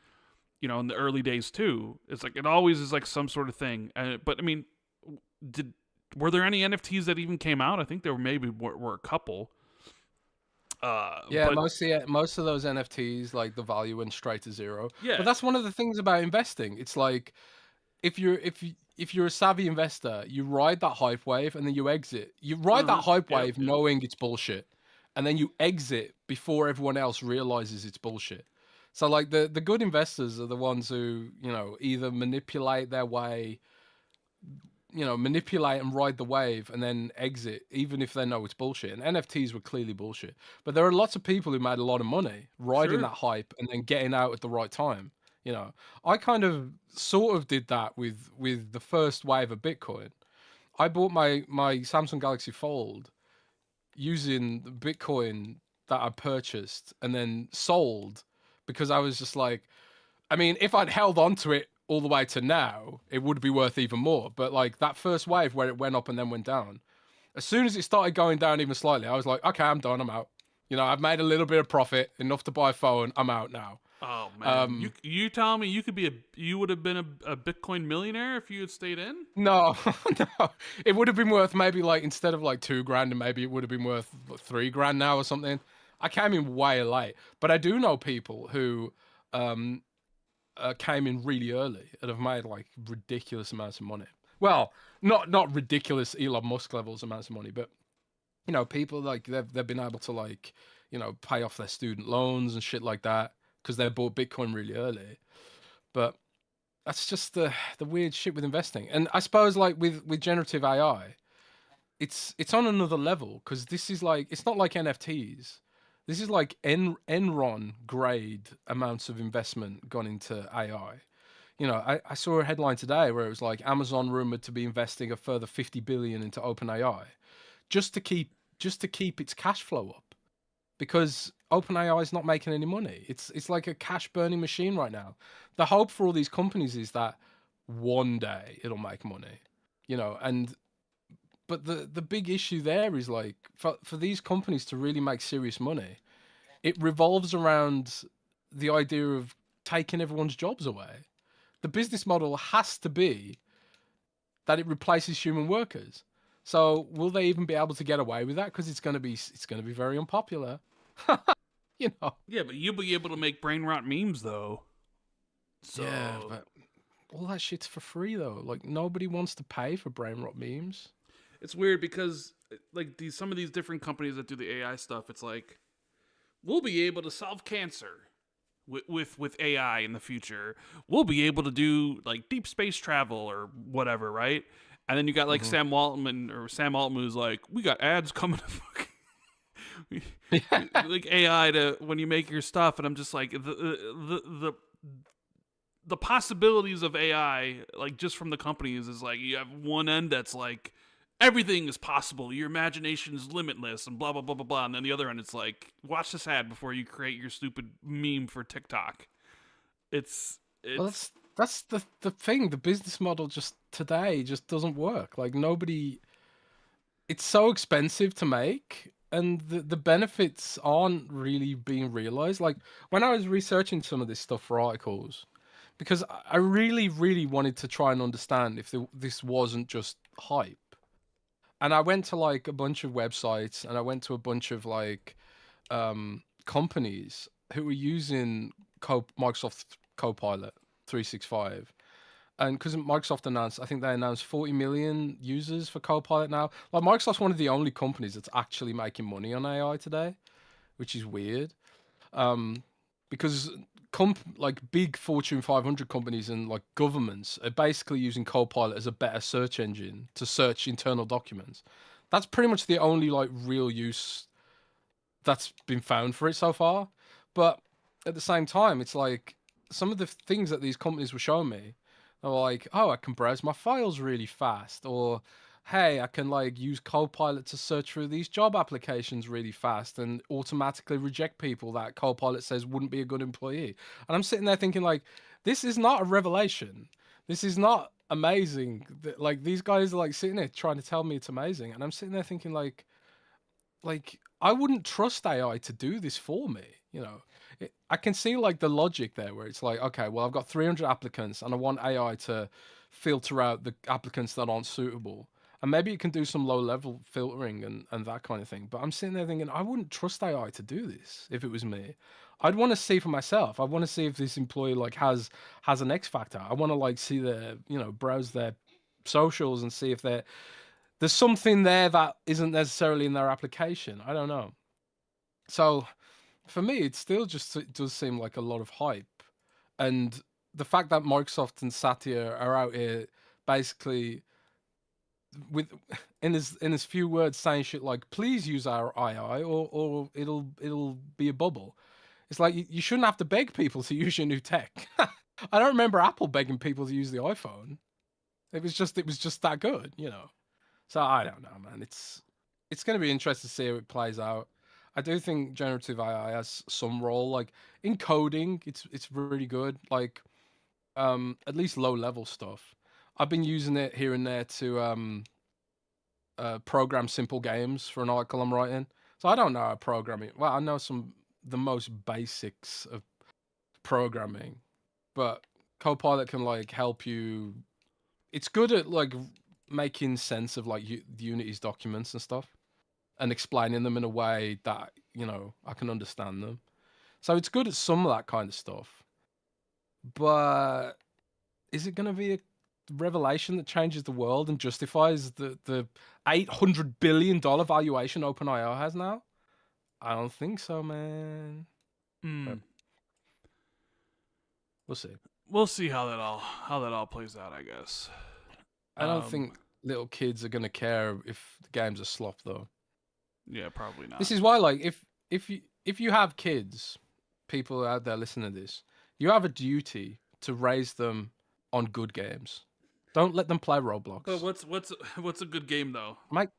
you know, in the early days too. It's like it always is like some sort of thing. But I mean, were there any NFTs that even came out? I think there were a couple. Yeah, But most of those NFTs, like the value went straight to zero. yeah, But that's one of the things about investing. It's like if you're a savvy investor, you ride that hype wave and then you exit. You ride that hype yep, wave yep. knowing it's bullshit, and then you exit before everyone else realizes it's bullshit. So like the good investors are the ones who, either manipulate their way, manipulate and ride the wave and then exit, even if they know it's bullshit. And NFTs were clearly bullshit. But there are lots of people who made a lot of money riding Sure. that hype and then getting out at the right time. I kind of sort of did that with the first wave of Bitcoin. I bought my Samsung Galaxy Fold using the Bitcoin that I purchased and then sold because I was just like, I mean, if I'd held on to it all the way to now, it would be worth even more. But like that first wave where it went up and then went down, as soon as it started going down even slightly, I was like, okay, I'm done. I'm out. I've made a little bit of profit, enough to buy a phone. I'm out now. Oh man, you telling me you would have been a Bitcoin millionaire if you had stayed in? No, no, it would have been worth maybe like instead of like $2,000, and maybe it would have been worth $3,000 now or something. I came in way late, but I do know people who came in really early and have made like ridiculous amounts of money. Well, not ridiculous Elon Musk levels amounts of money, but people like they've been able to like pay off their student loans and shit like that because they bought Bitcoin really early. But that's just the weird shit with investing. And I suppose like with generative AI, it's on another level because this is like it's not like NFTs. This is like Enron grade amounts of investment gone into AI. I saw a headline today where it was like Amazon rumored to be investing a further 50 billion into OpenAI just to keep its cash flow up because OpenAI is not making any money. It's like a cash burning machine right now. The hope for all these companies is that one day it'll make money, and but the big issue there is like for these companies to really make serious money, it revolves around the idea of taking everyone's jobs away. The business model has to be that it replaces human workers. So will they even be able to get away with that? Because it's going to be very unpopular. Yeah, but you'll be able to make brain rot memes though. So Yeah, but all that shit's for free though. Like nobody wants to pay for brain rot memes. it's weird because like some of these different companies that do the AI stuff, it's like we'll be able to solve cancer with AI in the future. We'll be able to do like deep space travel or whatever, right? And then you got like Sam Altman who's like, we got ads coming to like AI to when you make your stuff, and I'm just like the possibilities of AI, like just from the companies, is like you have one end that's like everything is possible, your imagination is limitless, and blah blah blah blah blah, and then the other end it's like watch this ad before you create your stupid meme for TikTok. It's Well, that's the thing. The business model just today just doesn't work. Like nobody, it's so expensive to make, and the benefits aren't really being realized. Like when I was researching some of this stuff for articles, because I really, really wanted to try and understand if this wasn't just hype. And I went to like a bunch of websites and I went to a bunch of like companies who were using Microsoft Copilot 365. And because Microsoft announced, I think they announced 40 million users for Copilot now. Like Microsoft's one of the only companies that's actually making money on AI today, which is weird. Because like big Fortune 500 companies and like governments are basically using Copilot as a better search engine to search internal documents. That's pretty much the only like real use that's been found for it so far. But at the same time, it's like some of the things that these companies were showing me are like, oh, I can browse my files really fast, or hey, I can like use Copilot to search through these job applications really fast and automatically reject people that Copilot says wouldn't be a good employee. And I'm sitting there thinking like, this is not a revelation. This is not amazing. Like these guys are like sitting there trying to tell me it's amazing, and I'm sitting there thinking like I wouldn't trust AI to do this for me. I can see like the logic there, where it's like, okay, well, I've got 300 applicants, and I want AI to filter out the applicants that aren't suitable, and maybe it can do some low-level filtering and that kind of thing. But I'm sitting there thinking, I wouldn't trust AI to do this if it was me. I'd want to see for myself. I want to see if this employee like has an X factor. I want to like see their, browse their socials and see if there's something there that isn't necessarily in their application. I don't know. So for me, it does seem like a lot of hype, and the fact that Microsoft and Satya are out here basically with in his few words saying shit like, please use our AI or it'll be a bubble. It's like you shouldn't have to beg people to use your new tech. I don't remember Apple begging people to use the iPhone. It was just that good, So I don't know, man. It's going to be interesting to see how it plays out. I do think generative AI has some role, like in coding. It's really good, like at least low level stuff. I've been using it here and there to program simple games for an article I'm writing. So I don't know how programming. Well, I know the most basics of programming, but Copilot can like help you. It's good at like making sense of like Unity's documents and stuff, and explaining them in a way that I can understand them. So it's good at some of that kind of stuff. But is it going to be a revelation that changes the world and justifies the $800 billion valuation OpenAI has now? I don't think so, man. But we'll see. We'll see how that all plays out, I guess. I don't think little kids are going to care if the game's a slop, though. Yeah, probably not. This is why, like, if you have kids, people out there listening to this, you have a duty to raise them on good games. Don't let them play Roblox. But what's a good game though, Mike?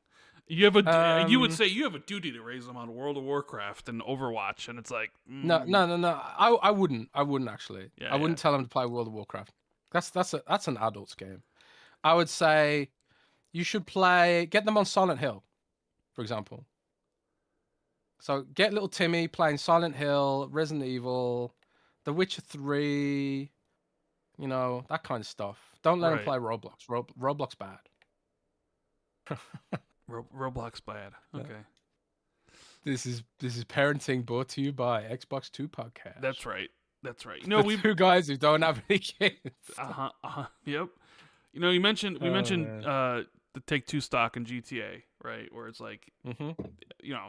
You have a you would say you have a duty to raise them on World of Warcraft and Overwatch, and it's like No. I wouldn't actually. Yeah, I wouldn't tell them to play World of Warcraft. That's an adult's game. I would say you should get them on Silent Hill, for example. So get little Timmy playing Silent Hill, Resident Evil, The Witcher 3, that kind of stuff. Don't let him play Roblox. Roblox bad. Roblox bad. Okay. This is parenting brought to you by Xbox 2 Podcast. That's right. We two guys who don't have any kids. Yep. We mentioned the Take-Two stock in GTA, right? Where it's like,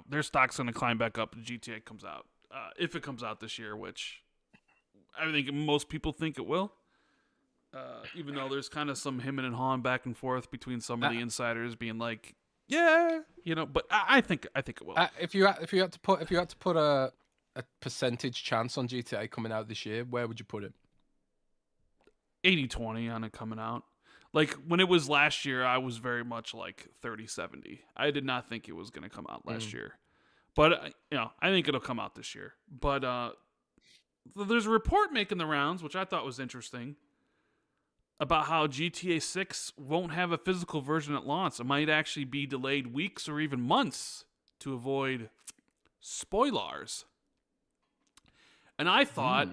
their stock's going to climb back up when GTA comes out. If it comes out this year, which I think most people think it will. Even though there's kind of some hemming and hawing back and forth between some of the insiders being like, yeah, but I think it will. If you had to put a percentage chance on GTA coming out this year, where would you put it? 80-20 on it coming out. Like when it was last year, I was very much like 30-70. I did not think it was going to come out last year, but I think it'll come out this year. But there's a report making the rounds, which I thought was interesting, about how GTA 6 won't have a physical version at launch. It might actually be delayed weeks or even months to avoid spoilers. And I thought,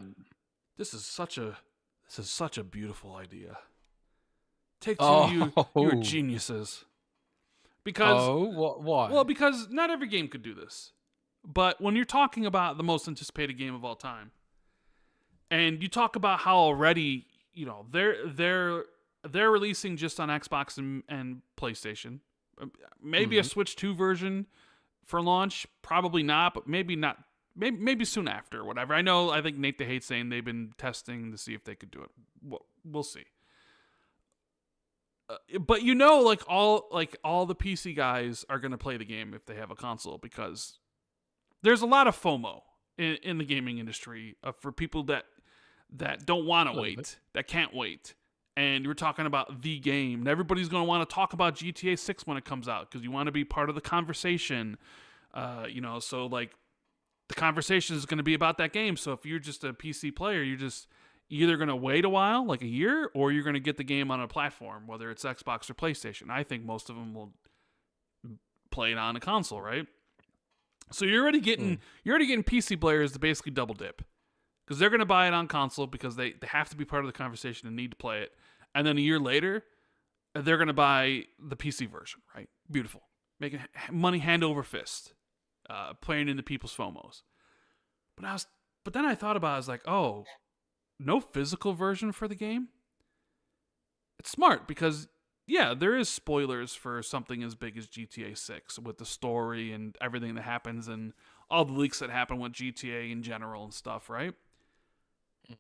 this is such a beautiful idea. Take-Two, you're geniuses. Because why? Well, because not every game could do this. But when you're talking about the most anticipated game of all time, and you talk about how already they're releasing just on Xbox and PlayStation. Maybe a Switch 2 version for launch. Probably not, but maybe not. Maybe soon after, whatever. I think Nate the Hate's saying they've been testing to see if they could do it. We'll see. But all the PC guys are going to play the game if they have a console, because there's a lot of FOMO in the gaming industry for people that don't want to wait, that can't wait. And you're talking about the game, and everybody's going to want to talk about GTA 6 when it comes out because you want to be part of the conversation. So like the conversation is going to be about that game. So if you're just a PC player, you're just either going to wait a while, like a year, or you're going to get the game on a platform, whether it's Xbox or PlayStation. I think most of them will play it on a console, right? So you're already getting PC players to basically double dip. because they're going to buy it on console because they have to be part of the conversation and need to play it. And then a year later, they're going to buy the PC version, right? Beautiful. Making money hand over fist, playing into people's FOMOs. But then I thought about it, I was like, oh, no physical version for the game? It's smart because, yeah, there is spoilers for something as big as GTA 6 with the story and everything that happens and all the leaks that happen with GTA in general and stuff, right?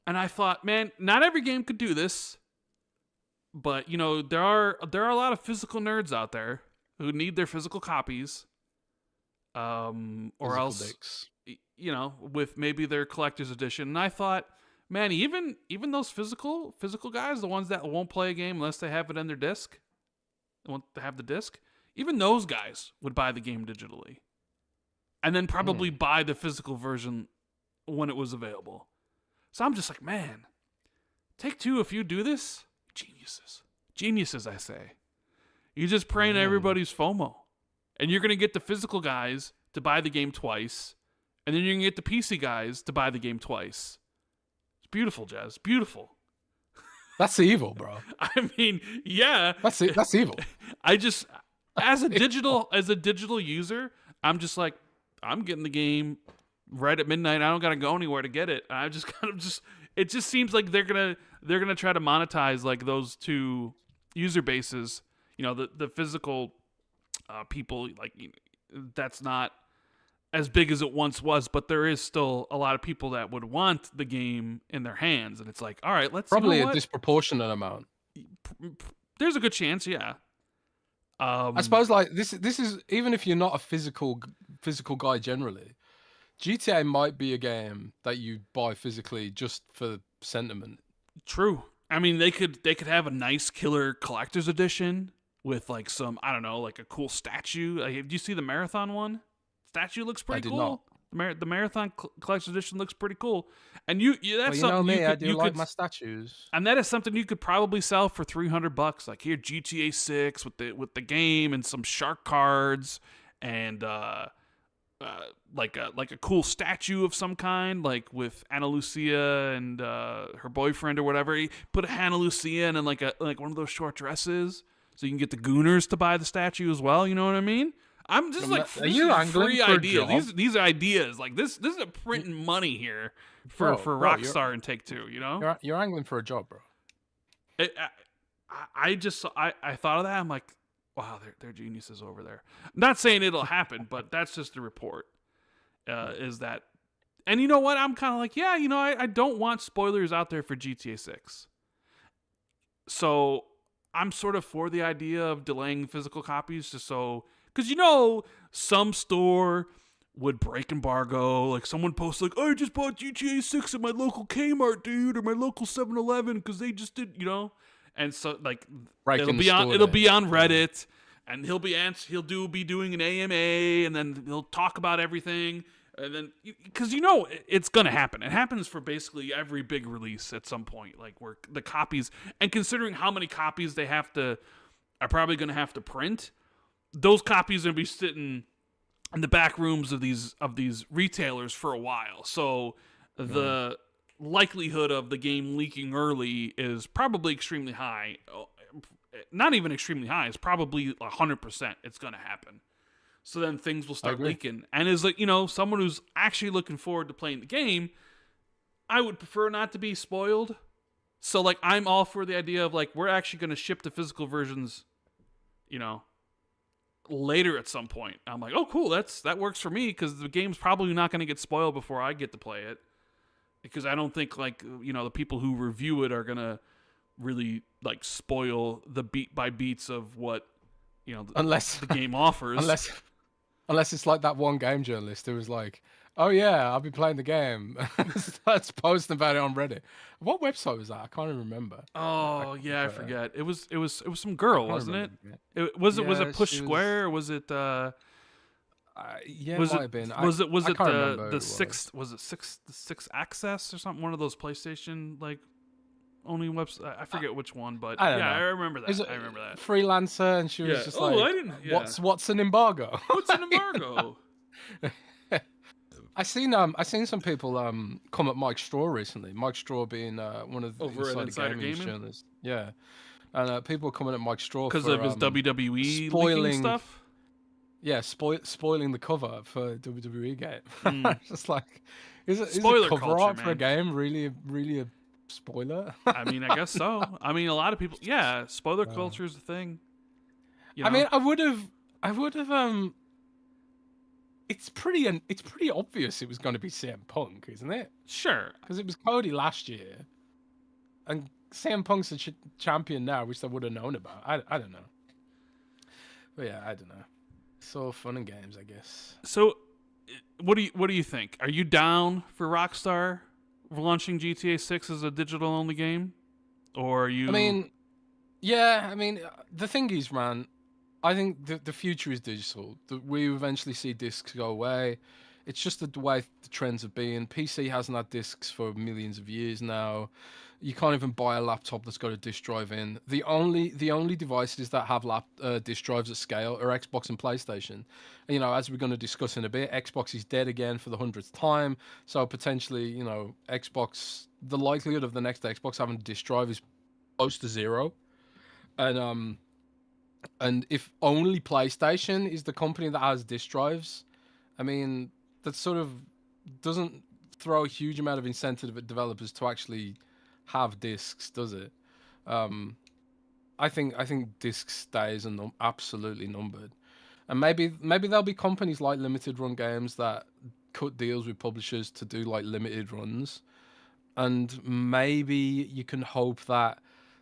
And I thought, man, not every game could do this, but you know, there are a lot of physical nerds out there who need their physical copies, or Physical else, dicks. you know, with maybe their collector's edition. And I thought, man, even those physical guys, the ones that won't play a game unless they have it on their disc, want to have the disc, even those guys would buy the game digitally, and then probably buy the physical version when it was available. So I'm just like, man, Take-Two, if you do this, geniuses, I say. You just preying on everybody's FOMO, and you're gonna get the physical guys to buy the game twice, and then you're gonna get the PC guys to buy the game twice. It's beautiful, Jez. Beautiful. That's evil, bro. I mean, yeah. That's evil. I just, as a digital user, I'm just like, I'm getting the game right at midnight. I don't gotta go anywhere to get it. I just kind of just, it just seems like they're gonna try to monetize like those two user bases. You know, the physical people, like, that's not as big as it once was, but there is still a lot of people that would want the game in their hands, and it's like, all right, let's Probably you know a disproportionate amount. There's a good chance, yeah. I suppose like this is, even if you're not a physical guy generally, GTA might be a game that you buy physically just for sentiment. True. I mean, they could have a nice killer collector's edition with like some, I don't know, like a cool statue. Like, did you see the Marathon one? Statue looks pretty cool. Not. The Marathon collector's edition looks pretty cool. And that's well, you something know me, you could, I do like my statues. And that is something you could probably sell for $300. Like, here, GTA 6 with the game and some shark cards and like a cool statue of some kind, like with Ana Lucia and her boyfriend or whatever. He put Ana Lucia in like one of those short dresses, so you can get the Gooners to buy the statue as well. You know what I mean? I'm just like, are you angling free for a ideas. job? These are ideas. Like this is a printing money here for Rockstar and Take-Two. You know, you're angling for a job, bro. I thought of that. I'm like, wow, they're geniuses over there. I'm not saying it'll happen, but that's just a report. Is that, and you know what? I'm kind of like, yeah, you know, I don't want spoilers out there for GTA 6. So I'm sort of for the idea of delaying physical copies just so. Because, you know, some store would break embargo. Like, someone posts, like, I just bought GTA 6 at my local Kmart, dude, or my local 7-Eleven, because they just did, you know? And so, like, it'll be on Reddit, and he'll be doing an AMA, and then he'll talk about everything. And then, because, you know, it's going to happen. It happens for basically every big release at some point. Like, where the copies, and considering how many copies they are probably going to have to print, those copies are going to be sitting in the back rooms of these retailers for a while. So the likelihood of the game leaking early is probably extremely high. Not even extremely high. It's probably 100% it's going to happen. So then things will start leaking. And as like, you know, someone who's actually looking forward to playing the game, I would prefer not to be spoiled. So like, I'm all for the idea of like, we're actually going to ship the physical versions, you know, later at some point. I'm like, oh cool, that works for me, because the game's probably not going to get spoiled before I get to play it, because I don't think, like, you know, the people who review it are going to really like spoil the beat by beats of what, you know, the game offers. Unless it's like that one game journalist who was like, oh yeah, I'll be playing the game. Starts posting about it on Reddit. What website was that? I can't even remember. Oh yeah, I forget. It was some girl, wasn't it? Was it Push Square? Or was it? Yeah, it might have been. Was it the sixth? Was it six Access or something? One of those PlayStation like only website. I forget which one, but I remember that. I remember that. Freelancer, and she was just like, "What's an embargo? What's an embargo?" I seen some people come at Mike Straw recently. Mike Straw being one of the Over at Insider gaming Gaming journalists. Yeah, and people were coming at Mike Straw because for of his WWE leaking spoiling. stuff. Yeah, spoiling the cover for WWE game. Mm. Just like, is a Spoiler cover culture, art for a man. game really a spoiler? I mean, I guess so. I mean, a lot of people. Yeah, spoiler culture is a thing. You know? I mean, I would have. It's pretty obvious it was going to be CM Punk, isn't it? Sure. Because it was Cody last year, and CM Punk's a champion now, which I would have known about. I don't know. But yeah, I don't know. It's all fun and games, I guess. So, what do you think? Are you down for Rockstar launching GTA 6 as a digital only game, or are you? I mean, yeah. I mean, the thing is, man, I think the future is digital. We eventually see discs go away. It's just the way the trends have been. PC hasn't had discs for millions of years now. You can't even buy a laptop that's got a disc drive in. The only devices that have disc drives at scale are Xbox and PlayStation. And, as we're going to discuss in a bit, Xbox is dead again for the 100th time. So potentially, Xbox, the likelihood of the next Xbox having a disc drive is close to zero. And if only PlayStation is the company that has disc drives, I mean, that sort of doesn't throw a huge amount of incentive at developers to actually have discs, does it? I think discs days are absolutely numbered, and maybe there'll be companies like Limited Run Games that cut deals with publishers to do like limited runs, and maybe you can hope that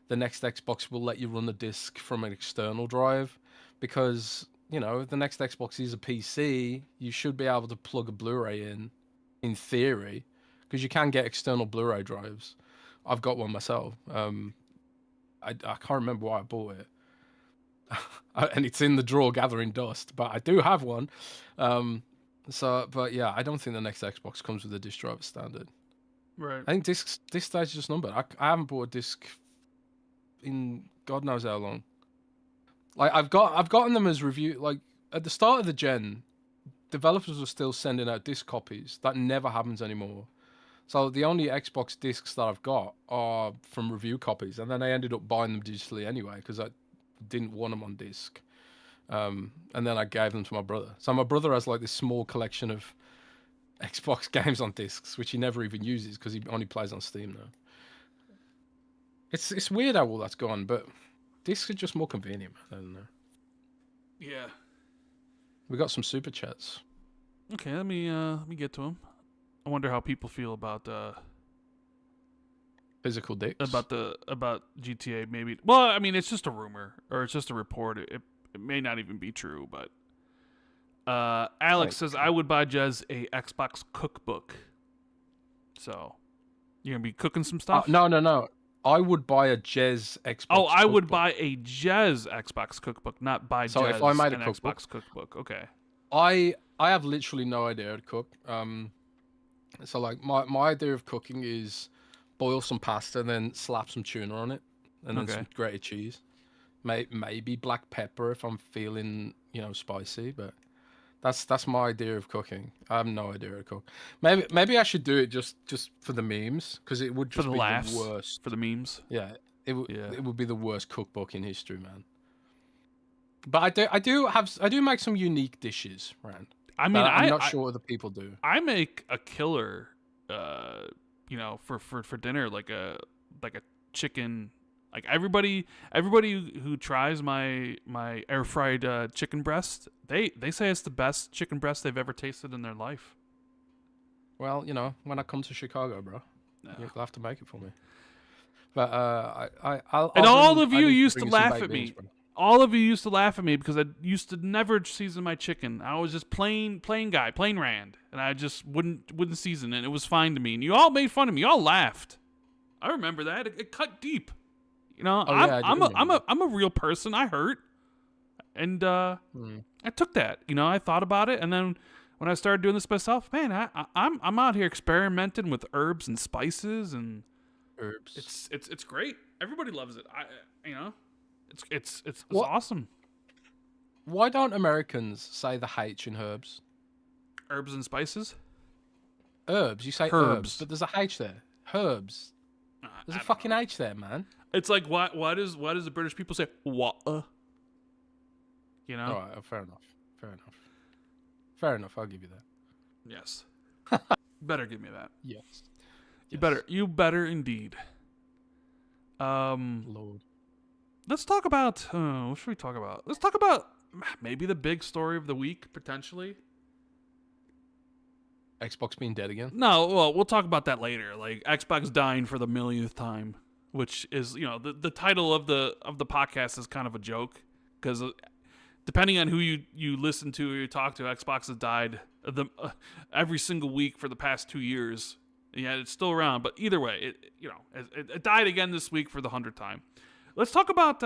the next Xbox will let you run the disc from an external drive, because if the next Xbox is a PC, you should be able to plug a Blu-ray in theory, because you can get external Blu-ray drives. I've got one myself. I can't remember why I bought it, and it's in the drawer gathering dust. But I do have one. But yeah, I don't think the next Xbox comes with a disc drive standard. Right. I think disc days are just numbered. I haven't bought a disc in God knows how long. Like I've gotten them as review. Like at the start of the gen, developers were still sending out disc copies. That never happens anymore. So the only Xbox discs that I've got are from review copies, and then I ended up buying them digitally anyway because I didn't want them on disc. And then I gave them to my brother. So my brother has like this small collection of Xbox games on discs, which he never even uses because he only plays on Steam now. It's weird how all that's gone, but discs are just more convenient. I don't know. Yeah. We got some super chats. Okay, let me get to them. I wonder how people feel about physical dicks. About GTA. Maybe. Well, I mean, it's just a rumor or it's just a report. It may not even be true. But Alex says I would buy Jez a Xbox cookbook. So you're gonna be cooking some stuff? No. I would buy a Jez Xbox. Oh, I cookbook. would buy a Jez Xbox cookbook, not buy so Jez if I made an cookbook, Xbox cookbook. Okay. I have literally no idea how to cook. So like my idea of cooking is boil some pasta and then slap some tuna on it, and then some grated cheese, maybe black pepper if I'm feeling spicy. But that's my idea of cooking. I have no idea how to cook. Maybe I should do it just for the memes, because it would just be the worst for the memes. Yeah, it would be the worst cookbook in history, man. But I do make some unique dishes, Rand. I mean, I'm not sure other people do. I make a killer, for dinner, like a chicken. Like everybody who tries my air fried chicken breast, they say it's the best chicken breast they've ever tasted in their life. Well, when I come to Chicago, bro, you'll have to make it for me. But I'll and all of you used to laugh at me. Bro. All of you used to laugh at me because I used to never season my chicken. I was just plain guy, plain Rand, and I just wouldn't season it. And it was fine to me, and you all made fun of me. You all laughed. I remember that. It cut deep. I'm a real person. I hurt, and I took that. I thought about it, and then when I started doing this myself, man, I'm out here experimenting with herbs and spices and herbs. It's great. Everybody loves it. It's awesome. Why don't Americans say the H in herbs? Herbs and spices? Herbs. You say herbs, but there's a H there. Herbs. There's a fucking H there, man. It's like why does the British people say water? You know? All right, fair enough. I'll give you that. Yes. Better give me that. Yes. You better indeed. Lord. Let's talk about what should we talk about? Let's talk about maybe the big story of the week, potentially. Xbox being dead again? No, well, we'll talk about that later. Like Xbox dying for the millionth time, which is, the title of the podcast is kind of a joke because depending on who you listen to or you talk to, Xbox has died every single week for the past 2 years. Yeah, it's still around, but either way, it died again this week for the 100th time. Let's talk about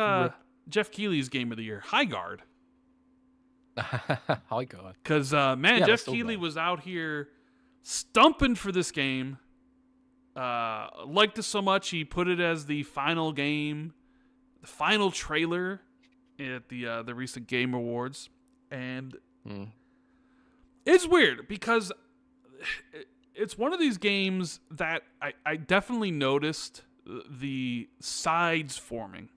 Jeff Keighley's game of the year, Highguard. Highguard. Because Jeff Keighley was out here stumping for this game. Liked it so much he put it as the final game, the final trailer at the recent Game Awards, and it's weird because it's one of these games that I definitely noticed the sides forming,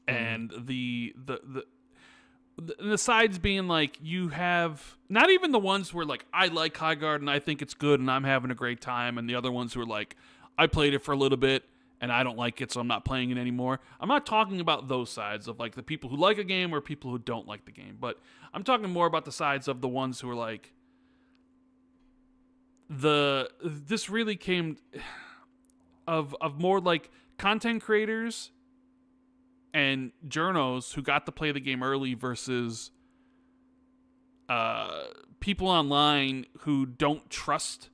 and the sides being like, you have not even the ones where like I like Highguard and I think it's good and I'm having a great time, and the other ones who are like I played it for a little bit and I don't like it so I'm not playing it anymore. I'm not talking about those sides of like the people who like a game or people who don't like the game, but I'm talking more about the sides of the ones who are like this really came of more like content creators and journos who got to play the game early versus people online who don't trust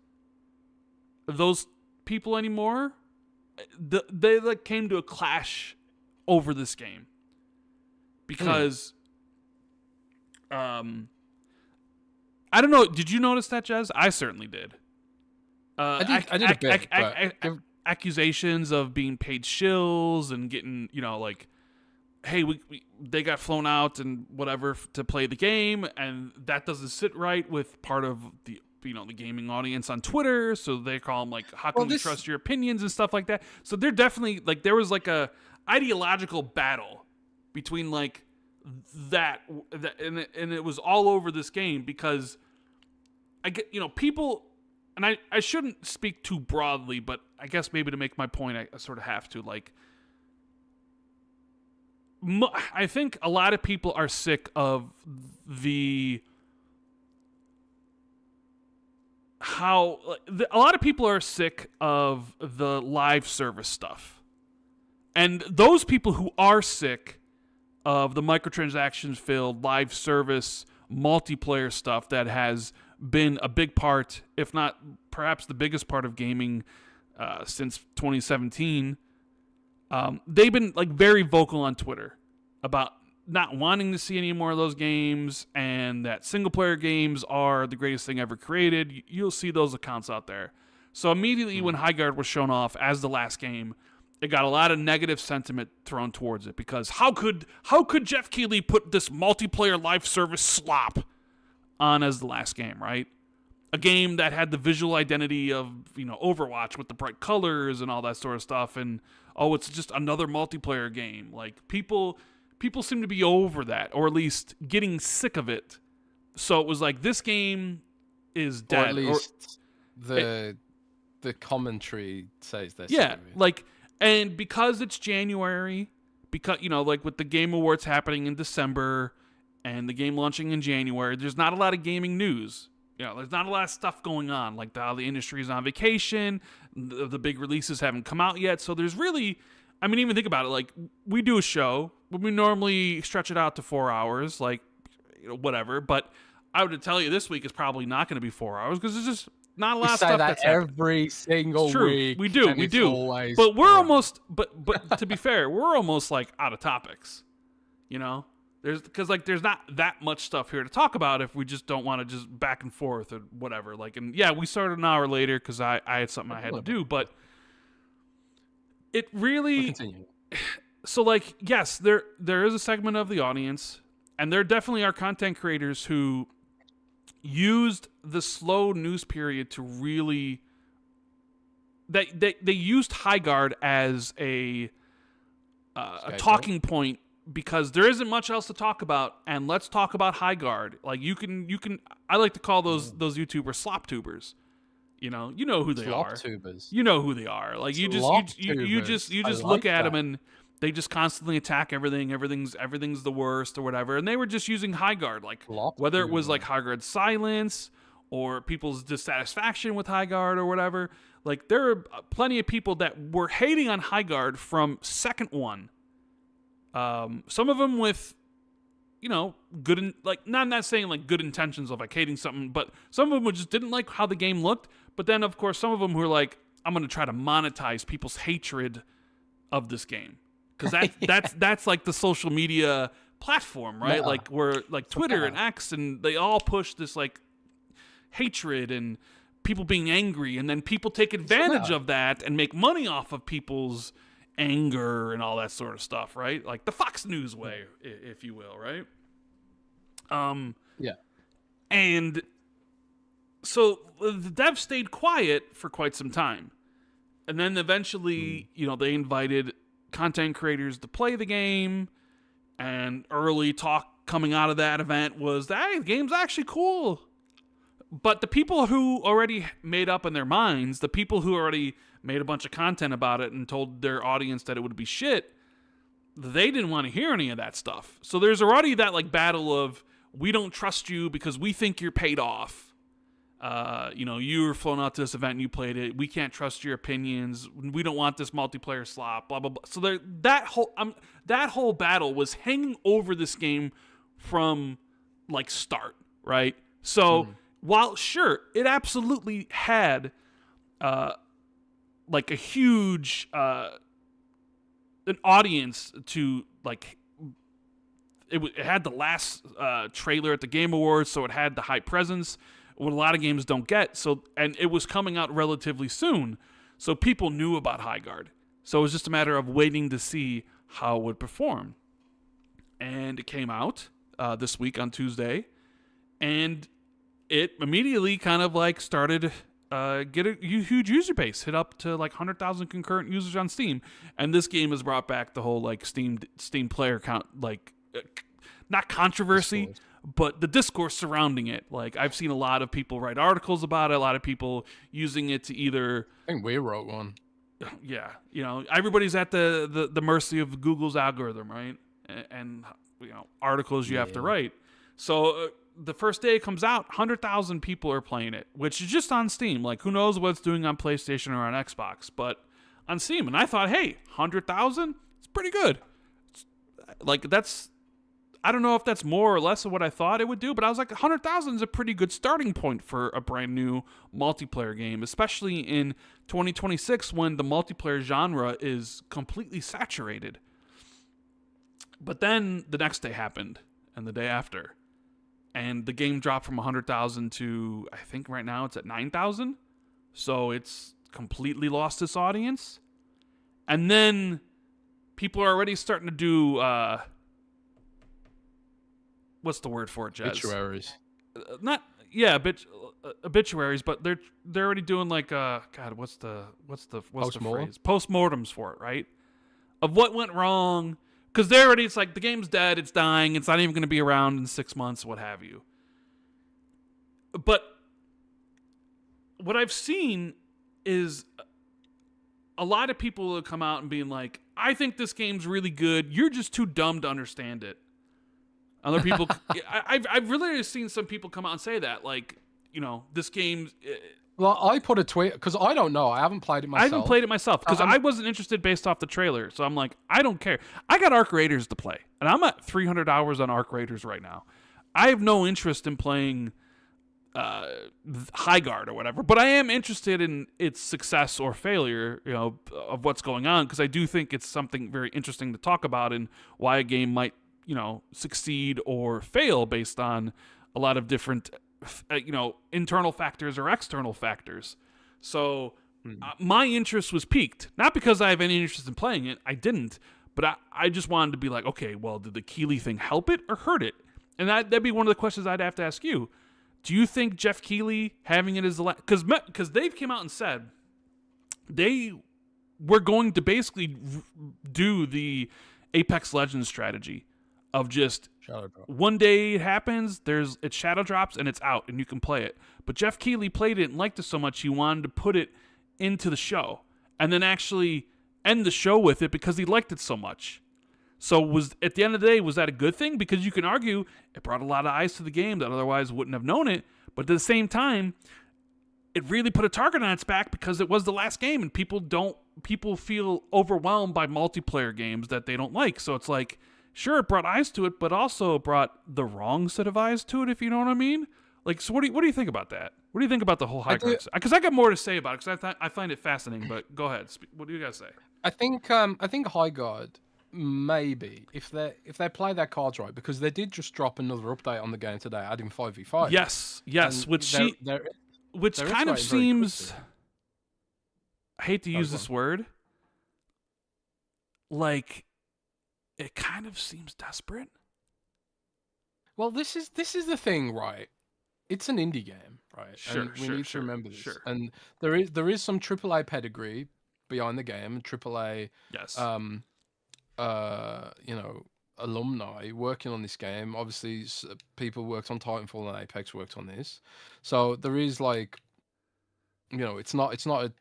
those people anymore. They like came to a clash over this game because I don't know. Did you notice that, Jez? I certainly did. I did a bit. Accusations of being paid shills and getting, like, hey, they got flown out and whatever to play the game, and that doesn't sit right with part of the the gaming audience on Twitter. So they call them like, how can we trust your opinions and stuff like that. So they're definitely like there was like a ideological battle between like that and it was all over this game because I get people. And I shouldn't speak too broadly, but I guess maybe to make my point, I sort of have to. Like, I think a lot of people are sick of a lot of people are sick of the live service stuff. And those people who are sick of the microtransactions filled live service multiplayer stuff that has been a big part, if not perhaps the biggest part of gaming since 2017. They've been like very vocal on Twitter about not wanting to see any more of those games and that single player games are the greatest thing ever created. You'll see those accounts out there. So immediately when Highguard was shown off as the last game, it got a lot of negative sentiment thrown towards it because how could Jeff Keighley put this multiplayer live service slop on as the last game, right? A game that had the visual identity of, Overwatch with the bright colors and all that sort of stuff, and it's just another multiplayer game. Like people seem to be over that, or at least getting sick of it. So it was like this game is dead. Or at least the commentary says this. Yeah, and because it's January, because like with the Game Awards happening in December and the game launching in January, there's not a lot of gaming news. There's not a lot of stuff going on. Like the industry is on vacation, the big releases haven't come out yet. So there's really, even think about it. Like we do a show, we normally stretch it out to 4 hours, like whatever. But I would tell you this week is probably not going to be 4 hours because there's just not a lot of stuff that's every single week. We do. But we're almost. But to be fair, we're almost like out of topics. There's not that much stuff here to talk about if we just don't want to just back and forth or whatever. We started an hour later because I had something I had to do, but it really. So yes, there is a segment of the audience, and there definitely are content creators who, used the slow news period to really they used Highguard as a talking point, because there isn't much else to talk about, and let's talk about Highguard. Like you can I like to call those YouTubers slop tubers. You know who they Slop are. tubers. You know who they are. Like you just look at them and they just constantly attack everything. Everything's the worst or whatever. And they were just using Highguard, like whether it was like Highguard silence or people's dissatisfaction with Highguard or whatever. Like there are plenty of people that were hating on Highguard from second one. Some of them with, good, not saying like good intentions of like hating something, but some of them just didn't like how the game looked. But then of course some of them were like, I'm going to try to monetize people's hatred of this game. Cause that's like the social media platform, right? Yeah. Like where like Twitter and X, and they all push this like hatred and people being angry, and then people take advantage of that and make money off of people's anger and all that sort of stuff, right? Like the Fox News way, if you will, right? Yeah. And so the devs stayed quiet for quite some time. And then eventually, they invited content creators to play the game, and early talk coming out of that event was that, hey, the game's actually cool. But the people who already made up in their minds, the people who already made a bunch of content about it and told their audience that it would be shit, they didn't want to hear any of that stuff. So there's already that like battle of, we don't trust you because we think you're paid off. You were flown out to this event and you played it. We can't trust your opinions. We don't want this multiplayer slop, blah, blah, blah. So that whole battle was hanging over this game from like start, right? So while sure, it absolutely had like a huge an audience to like, it had the last trailer at the Game Awards, so it had the high presence, what a lot of games don't get. So, and it was coming out relatively soon, so people knew about Highguard. So it was just a matter of waiting to see how it would perform. And it came out this week on Tuesday, and it immediately kind of like started get a huge user base, hit up to like 100,000 concurrent users on Steam. And this game has brought back the whole like Steam player count, like not controversy, but the discourse surrounding it. Like I've seen a lot of people write articles about it, a lot of people using it to either, I think we wrote one. Yeah, everybody's at the mercy of Google's algorithm, right? And articles you have to write. So the first day it comes out, 100,000 people are playing it, which is just on Steam. Like, who knows what it's doing on PlayStation or on Xbox, but on Steam. And I thought, hey, 100,000? It's pretty good. I don't know if that's more or less of what I thought it would do, but I was like, 100,000 is a pretty good starting point for a brand new multiplayer game, especially in 2026 when the multiplayer genre is completely saturated. But then the next day happened, and the day after. And the game dropped from 100,000 to, I think right now it's at 9,000. So it's completely lost its audience. And then people are already starting to do, what's the word for it, Jez? Obituaries. Obituaries, but they're already doing like, what's the phrase? Postmortems for it, right? Of what went wrong. Because it's like the game's dead, it's dying, it's not even going to be around in 6 months, what have you. But what I've seen is a lot of people have come out and being like, I think this game's really good, you're just too dumb to understand it. Other people, I've really seen some people come out and say that, like, this game... Well, I put a tweet, because I don't know. I haven't played it myself. I haven't played it myself, because I wasn't interested based off the trailer. So I'm like, I don't care. I got Arc Raiders to play, and I'm at 300 hours on Arc Raiders right now. I have no interest in playing Highguard or whatever, but I am interested in its success or failure, of what's going on, because I do think it's something very interesting to talk about and why a game might, succeed or fail based on a lot of different... internal factors or external factors. So my interest was piqued, not because I have any interest in playing it. I didn't, but I just wanted to be like, okay, well, did the Keeley thing help it or hurt it? And that'd be one of the questions I'd have to ask you. Do you think Jeff Keighley having it as the last... Because they've came out and said they were going to basically do the Apex Legends strategy of just Shadow drop. one day it happens, it shadow drops, and it's out, and you can play it. But Jeff Keighley played it and liked it so much he wanted to put it into the show and then actually end the show with it because he liked it so much. So at the end of the day, was that a good thing? Because you can argue it brought a lot of eyes to the game that otherwise wouldn't have known it. But at the same time, it really put a target on its back because it was the last game, and people feel overwhelmed by multiplayer games that they don't like. So it's like, sure, it brought eyes to it, but also brought the wrong set of eyes to it, if you know what I mean. Like, so what do you think about that? What do you think about the whole Highguard? Because I got more to say about it because I find it fascinating. But go ahead. What do you guys say? I think Highguard, maybe if they play their cards right, because they did just drop another update on the game today, adding 5v5. Yes, And which they're kind of iterating very seems. quickly. I hate to use go this word. Like, it kind of seems desperate. Well, this is the thing, right? It's an indie game, right? Sure, and we need to remember this. sure. And there is some AAA pedigree behind the game, and AAA Yes. alumni working on this game. Obviously, people worked on Titanfall and Apex worked on this, so there is like, it's not a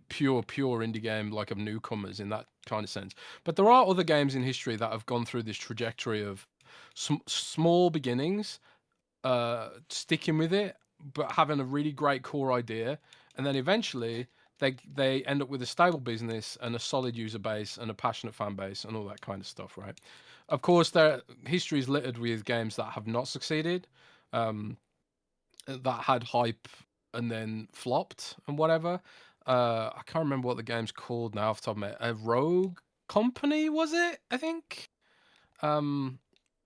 pure indie game like of newcomers in that kind of sense. But there are other games in history that have gone through this trajectory of small beginnings, sticking with it, but having a really great core idea, and then eventually they end up with a stable business and a solid user base and a passionate fan base and all that kind of stuff, right? Of course, their history is littered with games that have not succeeded, that had hype and then flopped and whatever. I can't remember what the game's called now off the top of my head. A Rogue Company, was it? I think.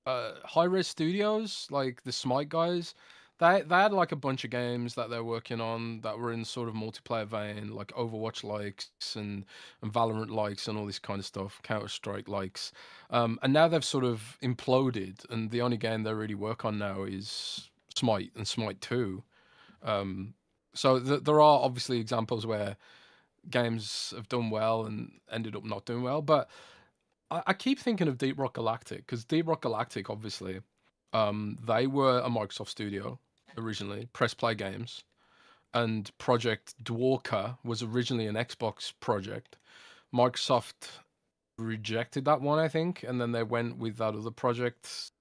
High-Res Studios, like the Smite guys, they had like a bunch of games that they're working on that were in sort of multiplayer vein, like Overwatch likes and Valorant likes and all this kind of stuff, Counter-Strike likes. And now they've sort of imploded, and the only game they really work on now is Smite and Smite 2. So there are obviously examples where games have done well and ended up not doing well, but I keep thinking of Deep Rock Galactic, because Deep Rock Galactic, obviously, they were a Microsoft studio originally, Press Play Games, and Project Dwarka was originally an Xbox project. Microsoft rejected that one, I think, and then they went with that other project.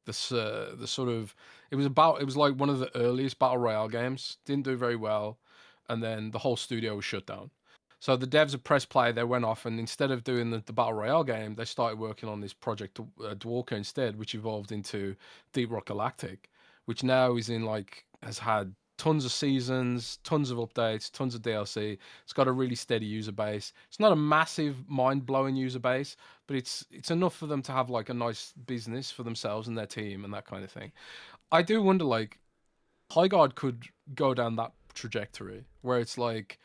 The sort of it was like one of the earliest battle royale games. Didn't do very well, and then the whole studio was shut down. So the devs of Press Play, they went off, and instead of doing the battle royale game, they started working on this Project Dwarka instead, which evolved into Deep Rock Galactic, which now has had tons of seasons, tons of updates, tons of DLC. It's got a really steady user base. It's not a massive, mind-blowing user base, but it's enough for them to have like a nice business for themselves and their team and that kind of thing. I do wonder, like, Highguard could go down that trajectory where it's like,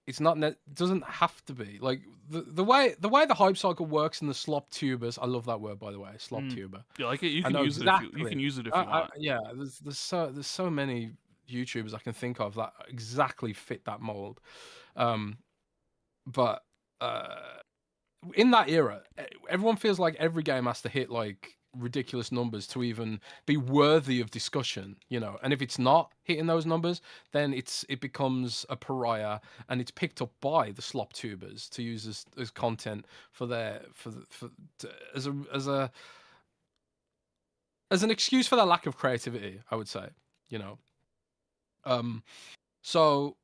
it's not. It doesn't have to be like the way the hype cycle works in the slop tubers. I love that word, by the way, slop tuber. You like it? You I can know use exactly. it. You can use it if you want. Yeah, there's so many YouTubers I can think of that exactly fit that mold. But in that era, everyone feels like every game has to hit like ridiculous numbers to even be worthy of discussion, and if it's not hitting those numbers, then it becomes a pariah, and it's picked up by the slop tubers to use as content as an excuse for their lack of creativity, I would say. So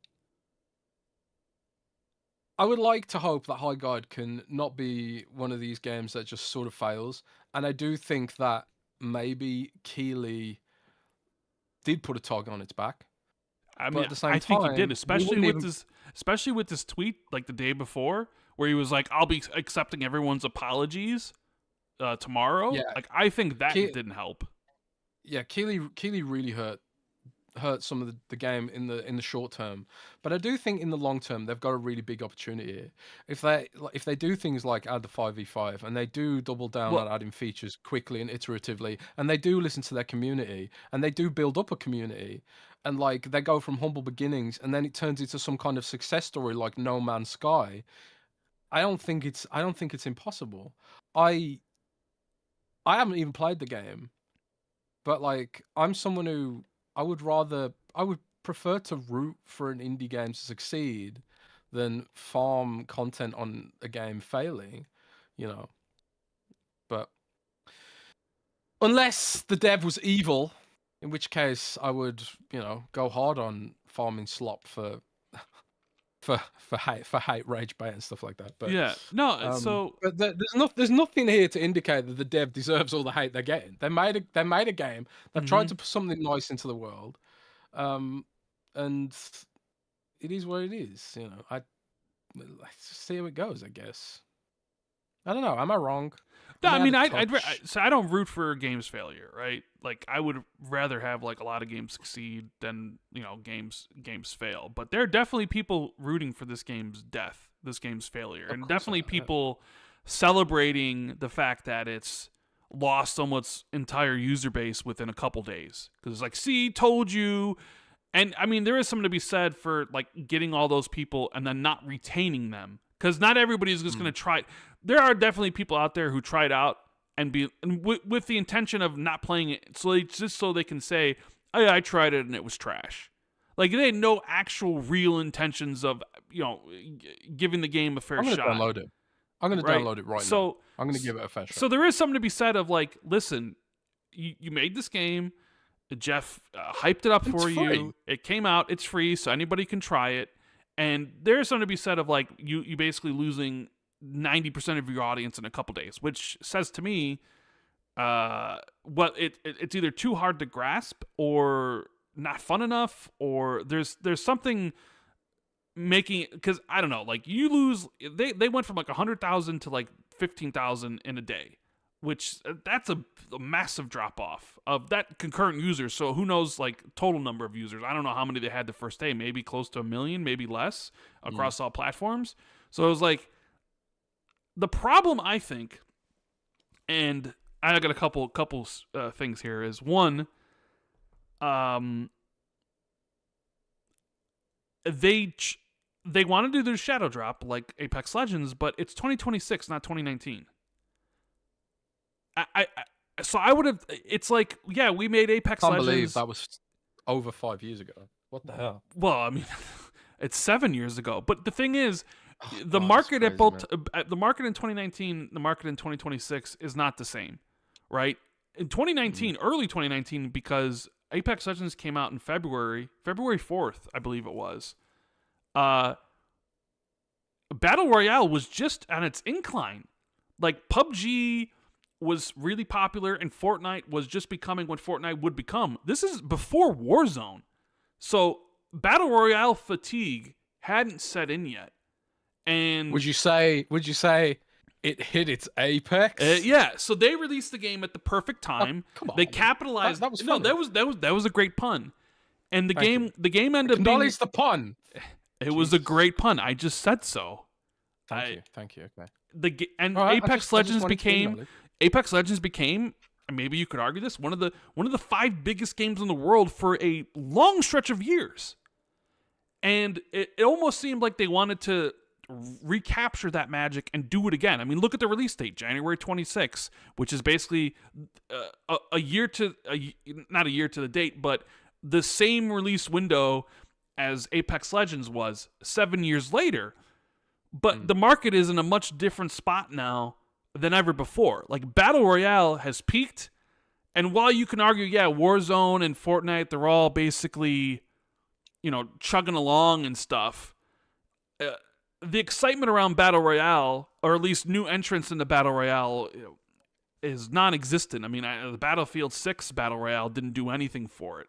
I would like to hope that Highguard can not be one of these games that just sort of fails. And I do think that maybe Keighley did put a target on its back. I mean, I think he did, especially with this tweet like the day before, where he was like, "I'll be accepting everyone's apologies tomorrow." Yeah. Like, I think that didn't help. Yeah, Keighley really hurt hurt some of the game in the short term. But I do think in the long term they've got a really big opportunity here. If they do things like add the 5v5 and they do double down on adding features quickly and iteratively, and they do listen to their community and they do build up a community, and like they go from humble beginnings and then it turns into some kind of success story like No Man's Sky, I don't think it's impossible. I haven't even played the game, but like I'm someone who I would prefer to root for an indie game to succeed than farm content on a game failing, you know. But unless the dev was evil, in which case I would, you know, go hard on farming slop for hate rage bait and stuff like that. But yeah, no. So but there's nothing here to indicate that the dev deserves all the hate they're getting. They made a game. They've tried to put something nice into the world, and it is what it is. You know, let's just see how it goes. I guess. I don't know. Am I wrong? No, I mean, so I don't root for games failure, right? Like, I would rather have like a lot of games succeed than, you know, games fail. But there are definitely people rooting for this game's death, this game's failure, and definitely people celebrating the fact that it's lost almost entire user base within a couple days. Because it's like, see, told you. And I mean, there is something to be said for like getting all those people and then not retaining them. Because not everybody is just going to try. There are definitely people out there who try it out and with the intention of not playing it, so they can say, "Oh, yeah, I tried it and it was trash." Like they had no actual real intentions of, you know, giving the game a fair shot. I'm going to download it right now. I'm going to give it a fair shot. So there is something to be said of like, listen, you made this game, Jeff hyped it up for you. It came out, it's free, so anybody can try it. And there's something to be said of like you basically losing 90% of your audience in a couple days, which says to me, it's either too hard to grasp or not fun enough, or there's something making, because I don't know, like you lose. They went from like 100,000 to like 15,000 in a day, which that's a massive drop off of that concurrent users. So who knows, like total number of users. I don't know how many they had the first day, maybe close to 1 million, maybe less across all platforms. So it was like the problem, I think, and I got a couple things here is one, they want to do their shadow drop like Apex Legends, but it's 2026, not 2019. So I would have. It's like, yeah, we made Apex Legends. I can't believe that was over 5 years ago. What the hell? Well, I mean, it's 7 years ago. But the thing is, the market at both the market in 2019, the market in 2026 is not the same, right? In 2019, early 2019, because Apex Legends came out in February 4th, I believe it was. Battle Royale was just on its incline. Like PUBG was really popular and Fortnite was just becoming what Fortnite would become. This is before Warzone. So Battle Royale fatigue hadn't set in yet. And would you say it hit its apex? Yeah, so they released the game at the perfect time. Come on. They capitalized. That was no, that was a great pun. And the game ended up being the pun. It was a great pun. I just said so. Thank you. Okay. Apex Legends became, maybe you could argue this, one of the 5 biggest games in the world for a long stretch of years. And it almost seemed like they wanted to recapture that magic and do it again. I mean, look at the release date, January 26th, which is basically not a year to the date, but the same release window as Apex Legends was 7 years later. But the market is in a much different spot now than ever before. Like, Battle Royale has peaked, and while you can argue, yeah, Warzone and Fortnite, they're all basically, you know, chugging along and stuff, the excitement around Battle Royale, or at least new entrants into Battle Royale, is non-existent. I mean, the Battlefield 6 Battle Royale didn't do anything for it.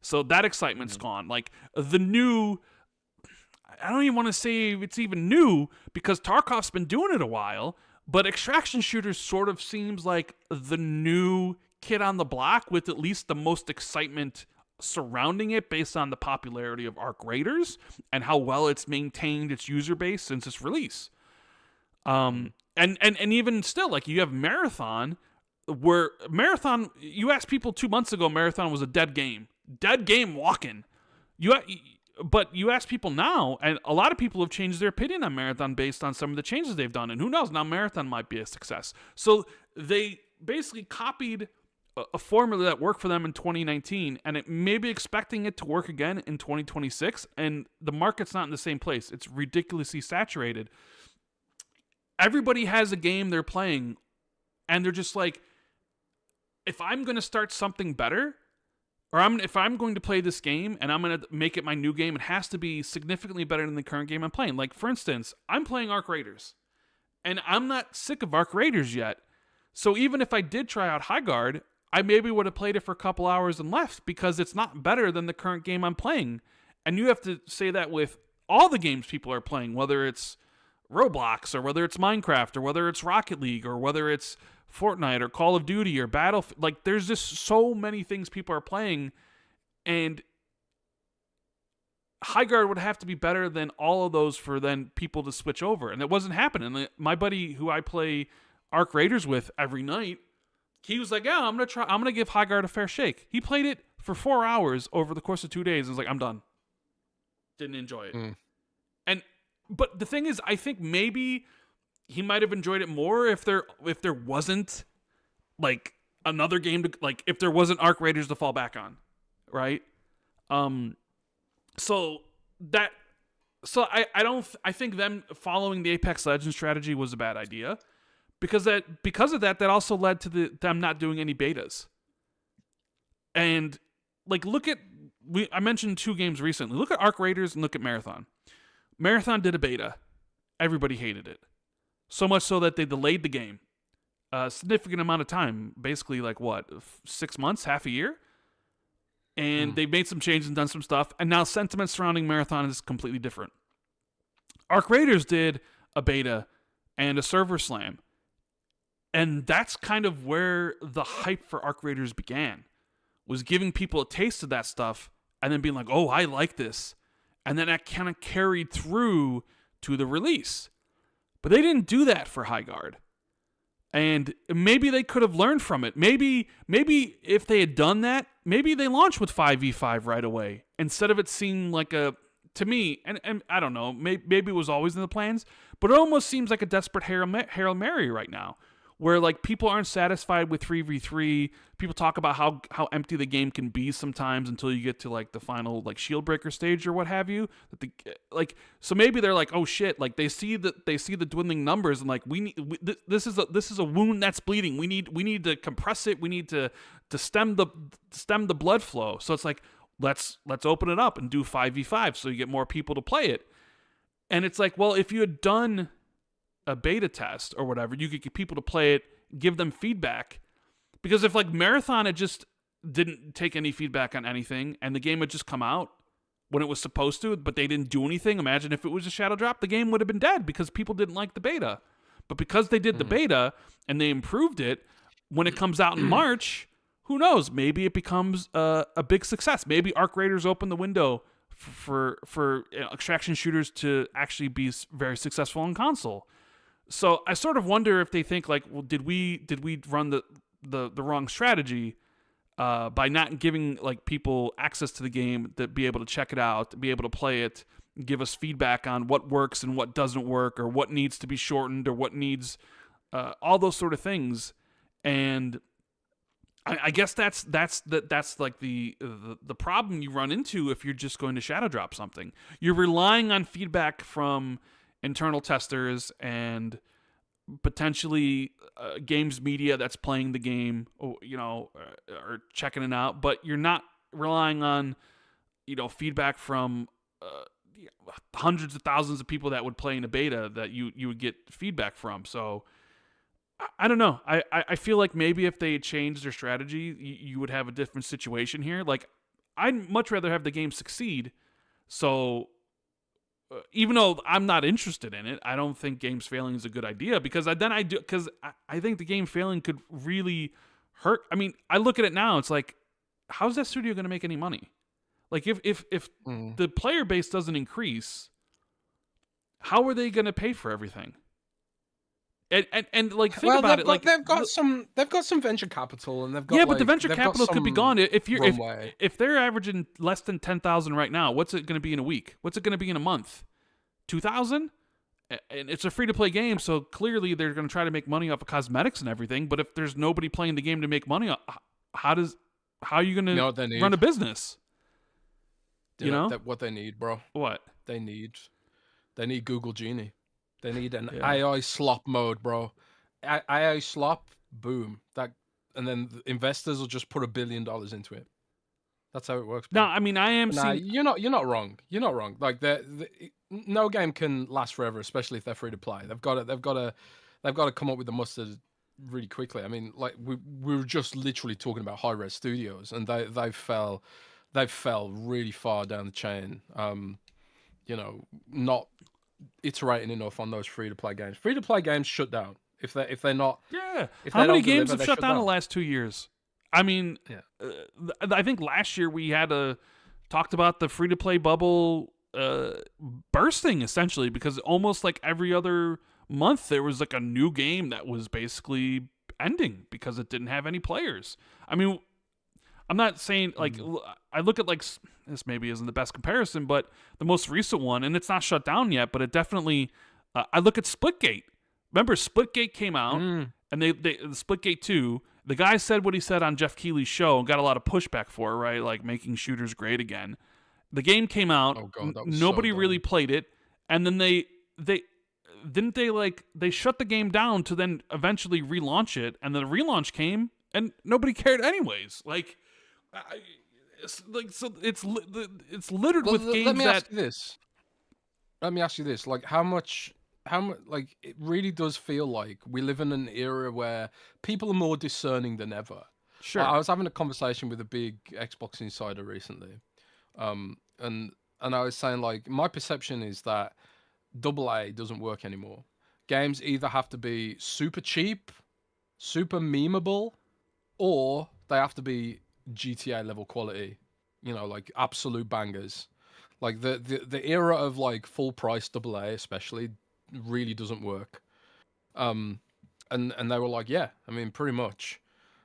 So that excitement's gone. Like, the new... I don't even want to say it's even new, because Tarkov's been doing it a while, but extraction shooters sort of seems like the new kid on the block with at least the most excitement surrounding it based on the popularity of Arc Raiders and how well it's maintained its user base since its release. And even still, like, you have Marathon, where Marathon, you asked people 2 months ago, Marathon was a dead game walking. But you ask people now, and a lot of people have changed their opinion on Marathon based on some of the changes they've done. And who knows, now Marathon might be a success. So they basically copied a formula that worked for them in 2019, and it may be expecting it to work again in 2026. And the market's not in the same place. It's ridiculously saturated. Everybody has a game they're playing, and they're just like, if I'm going to start something better, or if I'm going to play this game and I'm going to make it my new game, it has to be significantly better than the current game I'm playing. Like, for instance, I'm playing Arc Raiders, and I'm not sick of Arc Raiders yet. So even if I did try out Highguard, I maybe would have played it for a couple hours and left because it's not better than the current game I'm playing. And you have to say that with all the games people are playing, whether it's Roblox or whether it's Minecraft or whether it's Rocket League or whether it's Fortnite or Call of Duty or Battlefield. Like, there's just so many things people are playing, and Highguard would have to be better than all of those for then people to switch over, and it wasn't happening. My buddy who I play Arc Raiders with every night, he was like, "Yeah, I'm gonna give Highguard a fair shake." He played it for 4 hours over the course of 2 days, and was like, "I'm done." Didn't enjoy it. But the thing is, I think maybe he might have enjoyed it more if there wasn't like another game to, like, if there wasn't Arc Raiders to fall back on, right? So I think them following the Apex Legends strategy was a bad idea, because of that also led to them not doing any betas. And like, I mentioned 2 games recently. Look at Arc Raiders and look at Marathon. Marathon did a beta. Everybody hated it. So much so that they delayed the game a significant amount of time, basically like 6 months, half a year. And they made some changes and done some stuff, and now sentiment surrounding Marathon is completely different. Arc Raiders did a beta and a server slam, and that's kind of where the hype for Arc Raiders began, was giving people a taste of that stuff and then being like, oh, I like this. And then that kind of carried through to the release. But they didn't do that for Highguard. And maybe they could have learned from it. Maybe if they had done that, maybe they launched with 5v5 right away, instead of it seeming like to me, and I don't know, maybe it was always in the plans, but it almost seems like a desperate Hail Mary right now, where like people aren't satisfied with 3v3. People talk about how empty the game can be sometimes until you get to like the final like shield breaker stage or what have you. So maybe they're like, oh shit, like they see the dwindling numbers, and like this is a wound that's bleeding. We need to compress it. We need to stem the blood flow. So it's like, let's open it up and do 5v5 so you get more people to play it. And it's like, well, if you had done a beta test or whatever, you could get people to play it, give them feedback. Because if like Marathon had just didn't take any feedback on anything and the game had just come out when it was supposed to, but they didn't do anything, imagine if it was a shadow drop, the game would have been dead because people didn't like the beta. But because they did the beta and they improved it, when it comes out in March, who knows, maybe it becomes a big success. Maybe Arc Raiders open the window for extraction shooters to actually be very successful on console. So I sort of wonder if they think like, well, did we run the wrong strategy by not giving like people access to the game to be able to check it out, to be able to play it, give us feedback on what works and what doesn't work, or what needs to be shortened, or what needs all those sort of things. And I guess that's like the problem you run into if you're just going to shadow drop something. You're relying on feedback from internal testers and potentially games media that's playing the game, or checking it out, but you're not relying on feedback from hundreds of thousands of people that would play in a beta that you would get feedback from. So I don't know. I feel like maybe if they changed their strategy, you would have a different situation here. Like, I'd much rather have the game succeed. So even though I'm not interested in it, I don't think games failing is a good idea, because I think the game failing could really hurt. I mean, I look at it now, it's like how's that studio going to make any money? Like if the player base doesn't increase, how are they going to pay for everything? And like think about it, like they've got some venture capital, and they've got but the venture capital could be gone if they're averaging less than 10,000 right now. What's it going to be in a week? What's it going to be in a month? 2,000? And it's a free-to-play game, so clearly they're going to try to make money off of cosmetics and everything. But if there's nobody playing the game to make money, how are you going to run a business? You know what they need, bro. What they need Google Genie. They need an AI slop mode, bro. AI slop, boom. And then the investors will just put $1 billion into it. That's how it works. No, I mean I am. You're not wrong. You're not wrong. Like no game can last forever, especially if they're free to play. They've got to come up with the mustard really quickly. I mean, like we were just literally talking about high-res studios, and they fell really far down the chain. Not iterating enough on those free-to-play games. Free-to-play games shut down if they're not. Yeah. How many games have shut down the last 2 years? I mean, I think last year we had talked about the free-to-play bubble bursting essentially, because almost like every other month there was like a new game that was basically ending because it didn't have any players. I mean, I'm not saying like I look at like this maybe isn't the best comparison, but the most recent one, and it's not shut down yet, but it definitely I look at Splitgate. Remember Splitgate came out and they Splitgate 2, the guy said what he said on Jeff Keighley's show and got a lot of pushback for it, right? Like making shooters great again. The game came out, nobody really played it, and then they shut the game down to then eventually relaunch it, and the relaunch came and nobody cared anyways. Like it's littered with games let me ask you this. Like how much like it really does feel like we live in an era where people are more discerning than ever. Sure. I was having a conversation with a big Xbox insider recently. And I was saying, like, my perception is that AA doesn't work anymore. Games either have to be super cheap, super memeable, or they have to be GTA level quality. Like absolute bangers. Like the era of like full price AA especially really doesn't work. And they were like, yeah, I mean pretty much.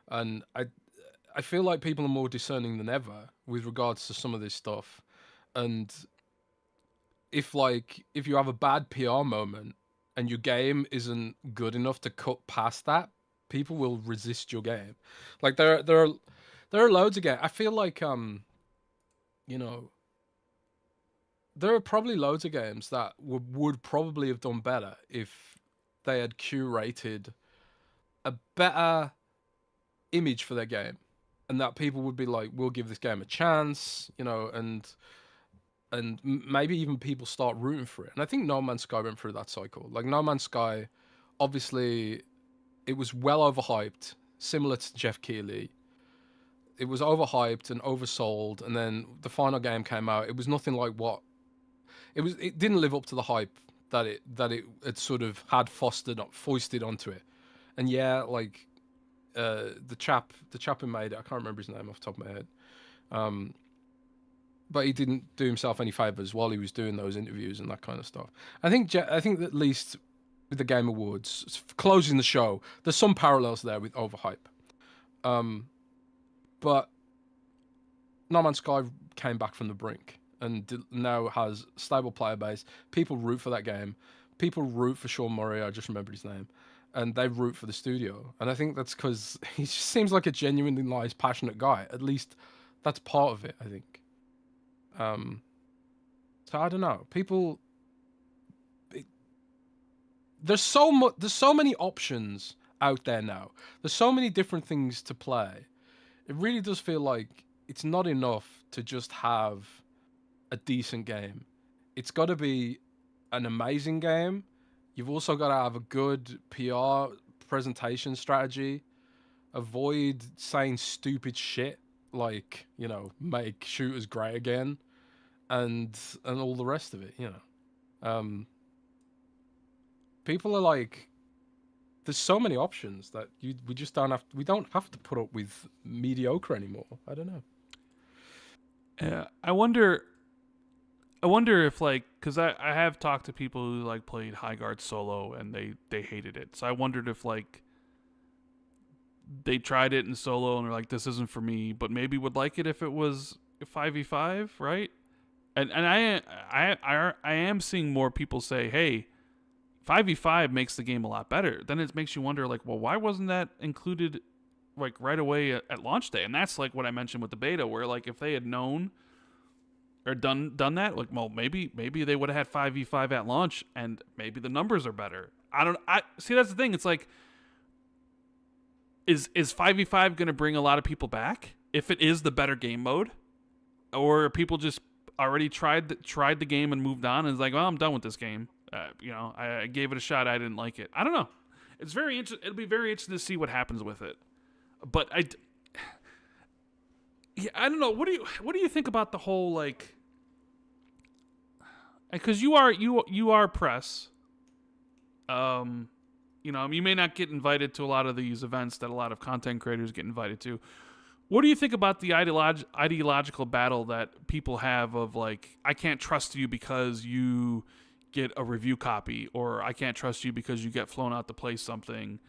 And I feel like people are more discerning than ever with regards to some of this stuff. And if you have a bad PR moment and your game isn't good enough to cut past that, people will resist your game. Like there are loads of games. I feel like there are probably loads of games that would probably have done better if they had curated a better image for their game, and that people would be like, we'll give this game a chance, and maybe even people start rooting for it. And I think No Man's Sky went through that cycle. Like No Man's Sky, obviously it was well overhyped, similar to Jeff Keighley. It was overhyped and oversold, and then the final game came out. It was nothing like what it didn't live up to the hype that it had sort of had foisted onto it. And yeah, like the chap who made it, I can't remember his name off the top of my head. But he didn't do himself any favors while he was doing those interviews and that kind of stuff. I think at least with the Game Awards, closing the show, there's some parallels there with overhype. But No Man's Sky came back from the brink and now has stable player base. People root for that game. People root for Sean Murray. I just remembered his name. And they root for the studio. And I think that's because he just seems like a genuinely nice, passionate guy. At least that's part of it, I think. So I don't know. There's so many options out there now. There's so many different things to play. It really does feel like it's not enough to just have a decent game. It's got to be an amazing game. You've also got to have a good PR presentation strategy. Avoid saying stupid shit like, make shooters great again, and all the rest of it, People are like, there's so many options that we don't have to put up with mediocre anymore. I don't know. I wonder. I wonder if like, because I have talked to people who like played Highguard solo and they hated it. So I wondered if like they tried it in solo and they're like, this isn't for me, but maybe would like it if it was 5v5, right? And I am seeing more people say, hey, 5v5 makes the game a lot better. Then it makes you wonder, like, well, why wasn't that included like right away at launch day? And that's like what I mentioned with the beta, where like if they had known or done that, like, well, maybe they would have had 5v5 at launch, and maybe the numbers are better. I see, that's the thing. It's like, is 5v5 going to bring a lot of people back if it is the better game mode, or people just already tried the game and moved on and is like, well, I'm done with this game. I gave it a shot. I didn't like it. I don't know. It's very interesting. It'll be very interesting to see what happens with it. But I don't know. What do you think about the whole, like, because you are press. You may not get invited to a lot of these events that a lot of content creators get invited to. What do you think about the ideological battle that people have of, like, I can't trust you because you get a review copy, or I can't trust you because you get flown out to play something,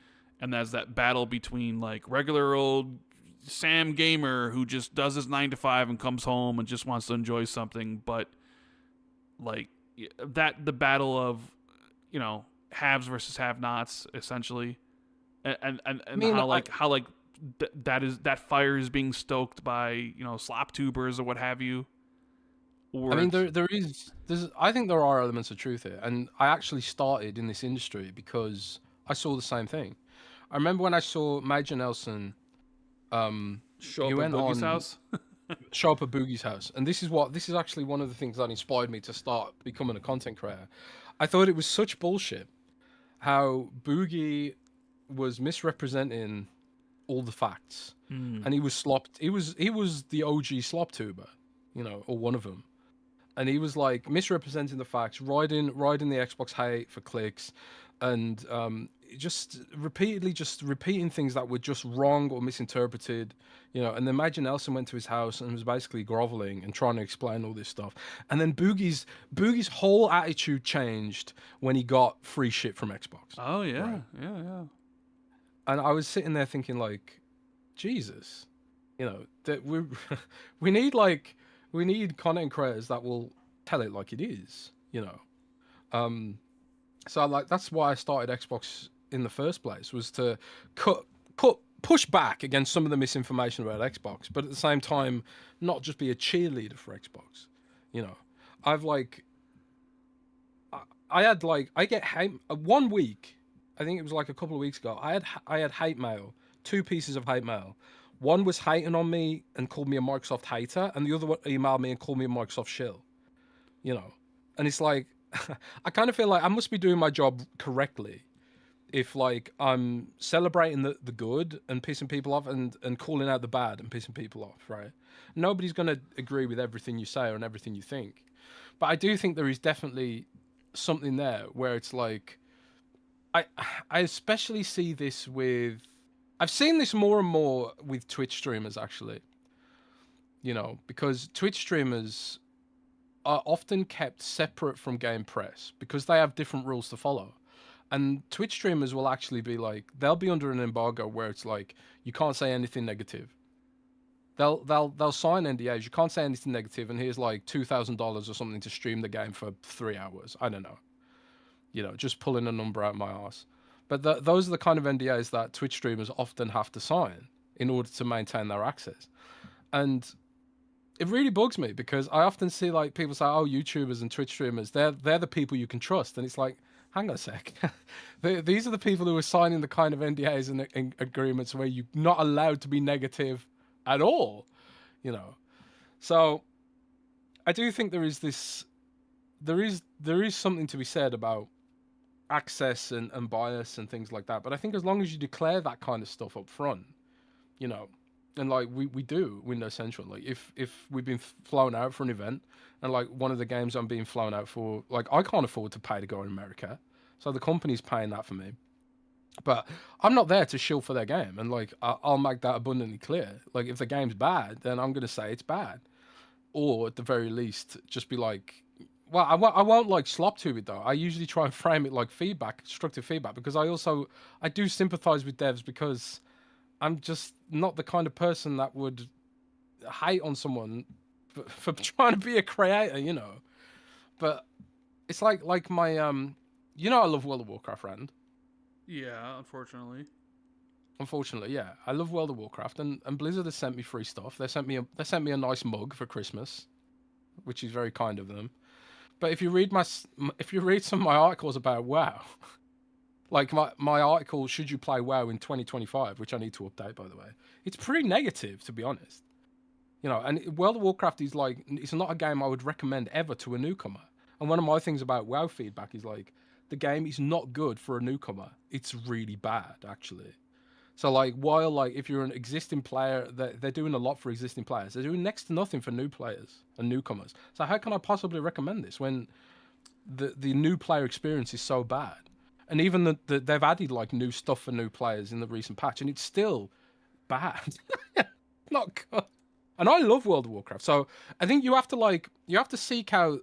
and there's that battle between like regular old Sam Gamer who just does his 9 to 5 and comes home and just wants to enjoy something, but like the battle of, haves versus have-nots, essentially, and I mean, that fire is being stoked by slop tubers or what have you. Or I mean, there's I think there are elements of truth here, and I actually started in this industry because I saw the same thing. I remember when I saw Major Nelson, show he up at went Boogie's on house. show up at Boogie's house, and this is actually one of the things that inspired me to start becoming a content creator. I thought it was such bullshit how Boogie was misrepresenting all the facts, and he was slopped. He was the OG slop tuber, or one of them, and he was like misrepresenting the facts, riding the Xbox hate for clicks, and just repeating things that were just wrong or misinterpreted, And then Major Nelson went to his house and was basically groveling and trying to explain all this stuff. And then Boogie's whole attitude changed when he got free shit from Xbox. Oh yeah, right? yeah. And I was sitting there thinking, like, Jesus, that we need content creators that will tell it like it is, So like that's why I started Xbox in the first place, was to push back against some of the misinformation about Xbox, but at the same time not just be a cheerleader for Xbox. I've like I get hate 1 week. I think it was like a couple of weeks ago. I had hate mail, 2 pieces of hate mail. One was hating on me and called me a Microsoft hater, and the other one emailed me and called me a Microsoft shill. And it's like, I kind of feel like I must be doing my job correctly if like I'm celebrating the good and pissing people off, and calling out the bad and pissing people off, right? Nobody's going to agree with everything you say and everything you think. But I do think there is definitely something there where it's like, I especially see this with, I've seen this more and more with Twitch streamers, actually. Because Twitch streamers are often kept separate from game press because they have different rules to follow. And Twitch streamers will actually be like, they'll be under an embargo where it's like, you can't say anything negative. They'll sign NDAs. You can't say anything negative, and here's like $2,000 or something to stream the game for 3 hours. I don't know. Just pulling a number out of my ass. But those are the kind of NDAs that Twitch streamers often have to sign in order to maintain their access. And it really bugs me because I often see like people say, oh, YouTubers and Twitch streamers, they're the people you can trust. And it's like, hang on a sec. These are the people who are signing the kind of NDAs and agreements where you're not allowed to be negative at all, So I do think there is something to be said about access and bias and things like that. But I think as long as you declare that kind of stuff up front, and like we do Windows Central, like if we've been flown out for an event, and like one of the games I'm being flown out for, like I can't afford to pay to go in America, so the company's paying that for me. But I'm not there to shill for their game, and like I'll make that abundantly clear. Like if the game's bad, then I'm gonna say it's bad. or at the very least, just be like, well, I won't like slop to it though. I usually try and frame it like feedback, constructive feedback, because I do sympathize with devs because I'm just not the kind of person that would hate on someone for trying to be a creator, you know. But it's like my you know, I love World of Warcraft, Rand. Yeah, unfortunately. Unfortunately, yeah, I love World of Warcraft, and Blizzard has sent me free stuff. They sent me a nice mug for Christmas, which is very kind of them. But if you read some of my articles about WoW, like my article, should you play WoW in 2025, which I need to update by the way, it's pretty negative to be honest. You know, and World of Warcraft is like, it's not a game I would recommend ever to a newcomer. And one of my things about WoW feedback is like, the game is not good for a newcomer. It's really bad actually. So like, while like if you're an existing player, they're doing a lot for existing players. They're doing next to nothing for new players and newcomers. So how can I possibly recommend this when the new player experience is so bad? And even they've added like new stuff for new players in the recent patch, and it's still bad. Not good. And I love World of Warcraft. So I think you have to seek out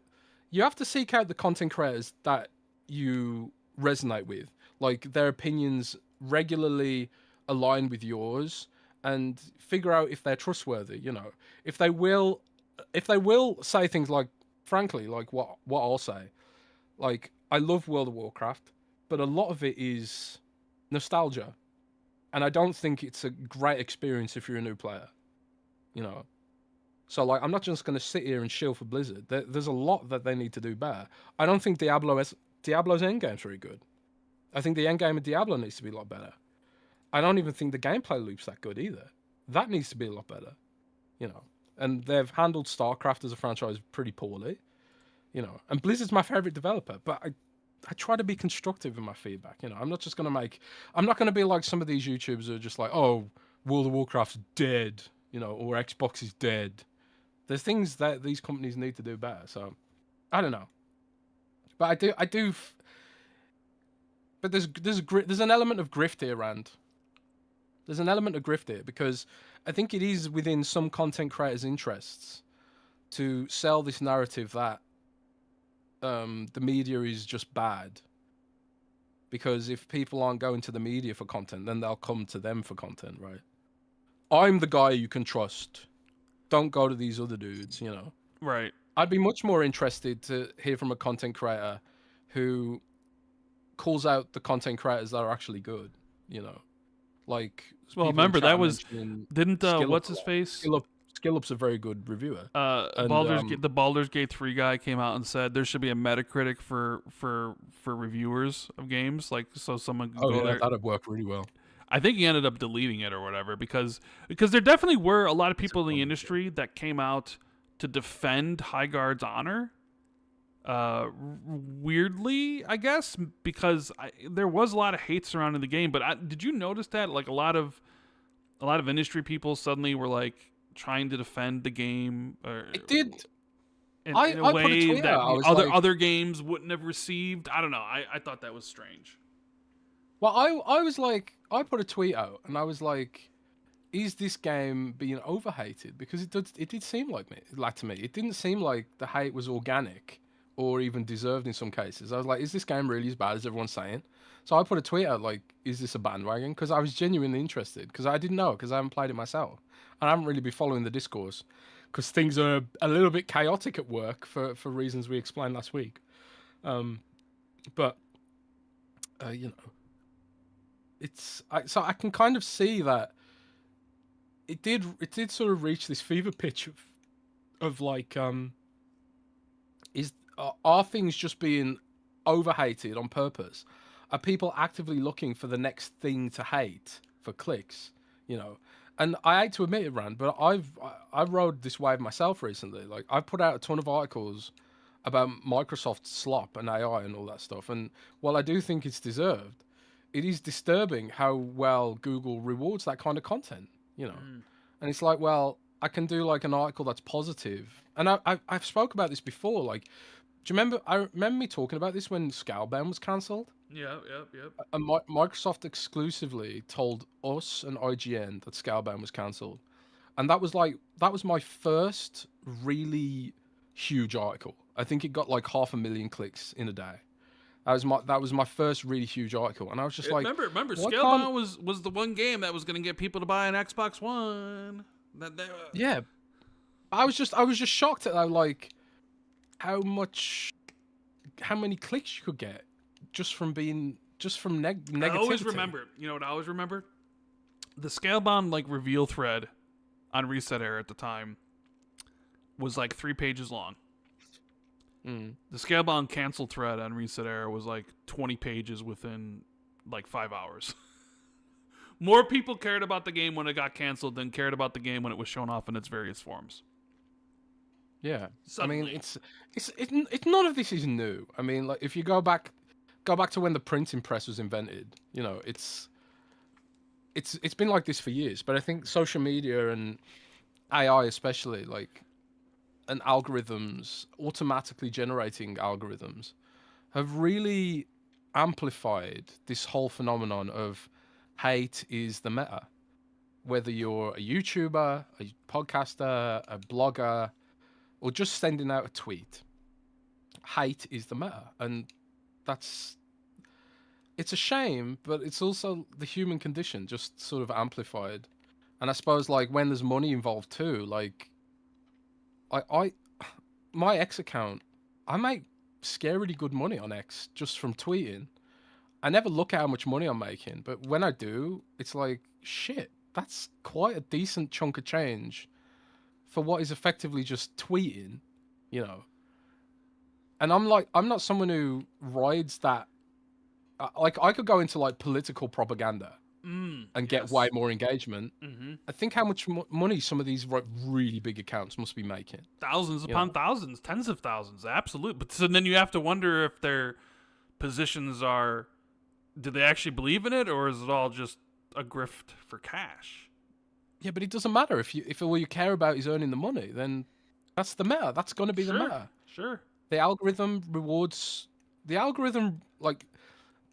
the content creators that you resonate with, like their opinions regularly align with yours, and figure out if they're trustworthy. You know, if they will say things like, frankly, like what I'll say, like, I love World of Warcraft, but a lot of it is nostalgia, and I don't think it's a great experience if you're a new player. You know, so like, I'm not just going to sit here and shill for Blizzard. There's a lot that they need to do better. I don't think Diablo's endgame's very good. I think the endgame of Diablo needs to be a lot better. I don't even think the gameplay loop's that good either. That needs to be a lot better, you know. And they've handled StarCraft as a franchise pretty poorly, you know. And Blizzard's my favorite developer, but I try to be constructive in my feedback, you know. I'm not going to be like some of these YouTubers who are just like, oh, World of Warcraft's dead, you know, or Xbox is dead. There's things that these companies need to do better. So I don't know, but I do. But there's an element of grift here, Rand. There's an element of grift here because I think it is within some content creators' interests to sell this narrative that the media is just bad. Because if people aren't going to the media for content, then they'll come to them for content, right? I'm the guy you can trust. Don't go to these other dudes, you know? Right. I'd be much more interested to hear from a content creator who calls out the content creators that are actually good, you know? Like, well, remember that was didn't what's his face? Skillup's a very good reviewer. The Baldur's Gate 3 guy came out and said there should be a Metacritic for reviewers of games, like so someone could go there. That'd work really well. I think he ended up deleting it or whatever because there definitely were a lot of people in the industry that came out to defend Highguard's honor. Weirdly, I guess, because there was a lot of hate surrounding the game. But did you notice that like a lot of industry people suddenly were like trying to defend the game? It did. In a way that other games wouldn't have received. I don't know. I thought that was strange. Well, I was like, I put a tweet out and I was like, is this game being overhated? Because it did seem like to me. It didn't seem like the hate was organic or even deserved in some cases. I was like, is this game really as bad as everyone's saying? So I put a tweet out like, is this a bandwagon? Because I was genuinely interested, because I didn't know, because I haven't played it myself. And I haven't really been following the discourse, because things are a little bit chaotic at work for reasons we explained last week. But, you know, so I can kind of see that it did sort of reach this fever pitch of like, are things just being overhated on purpose? Are people actively looking for the next thing to hate for clicks? You know, and I hate to admit it, Rand, but I rode this wave myself recently. Like, I've put out a ton of articles about Microsoft's slop and AI and all that stuff. And while I do think it's deserved, it is disturbing how well Google rewards that kind of content. You know, and it's like, well, I can do like an article that's positive, and I've spoke about this before. Like, do you remember? I remember me talking about this when Scalebound was cancelled. Yeah. And Microsoft exclusively told us and IGN that Scalebound was cancelled, and that was my first really huge article. I think it got like 500,000 clicks in a day. That was my first really huge article, and I was just like, remember, why can't... Scalebound was the one game that was going to get people to buy an Xbox One. Yeah, I was just shocked at like how many clicks you could get just from negativity. I always remember. You know what I always remember? The Scalebound like reveal thread on Reset Era at the time was like 3 pages long. The Scalebound cancel thread on Reset Era was like 20 pages within like 5 hours. More people cared about the game when it got canceled than cared about the game when it was shown off in its various forms. Yeah, Suddenly. I mean, it's none of this is new. I mean, like if you go back to when the printing press was invented, you know, it's been like this for years. But I think social media and AI especially, like, and algorithms, automatically generating algorithms, have really amplified this whole phenomenon of hate is the meta. Whether you're a YouTuber, a podcaster, a blogger, or just sending out a tweet, hate is the meta. And it's a shame, but it's also the human condition just sort of amplified. And I suppose like when there's money involved too, like my X account, I make scarily good money on X just from tweeting. I never look at how much money I'm making, but when I do, it's like, shit, that's quite a decent chunk of change for what is effectively just tweeting, you know. And I'm not someone who rides that. Like, I could go into like political propaganda and get way more engagement. I think how much money some of these really big accounts must be making. Thousands upon thousands, tens of thousands, absolutely. But so then you have to wonder if their positions are, do they actually believe in it, or is it all just a grift for cash? Yeah, but it doesn't matter if all you care about is earning the money. Then that's the meta. That's going to be the meta. Sure. The algorithm rewards the algorithm. Like,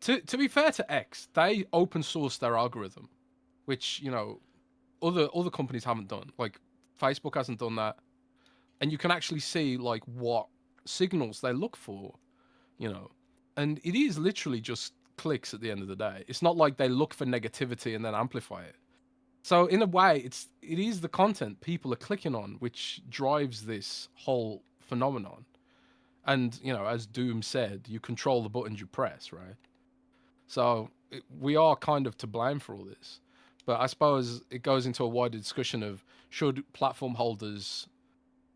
to be fair to X, they open source their algorithm, which, you know, other companies haven't done. Like Facebook hasn't done that, and you can actually see like what signals they look for, you know, and it is literally just clicks at the end of the day. It's not like they look for negativity and then amplify it. So in a way, it is the content people are clicking on which drives this whole phenomenon. And, you know, as Doom said, you control the buttons you press, right? So we are kind of to blame for all this. But I suppose it goes into a wider discussion of, should platform holders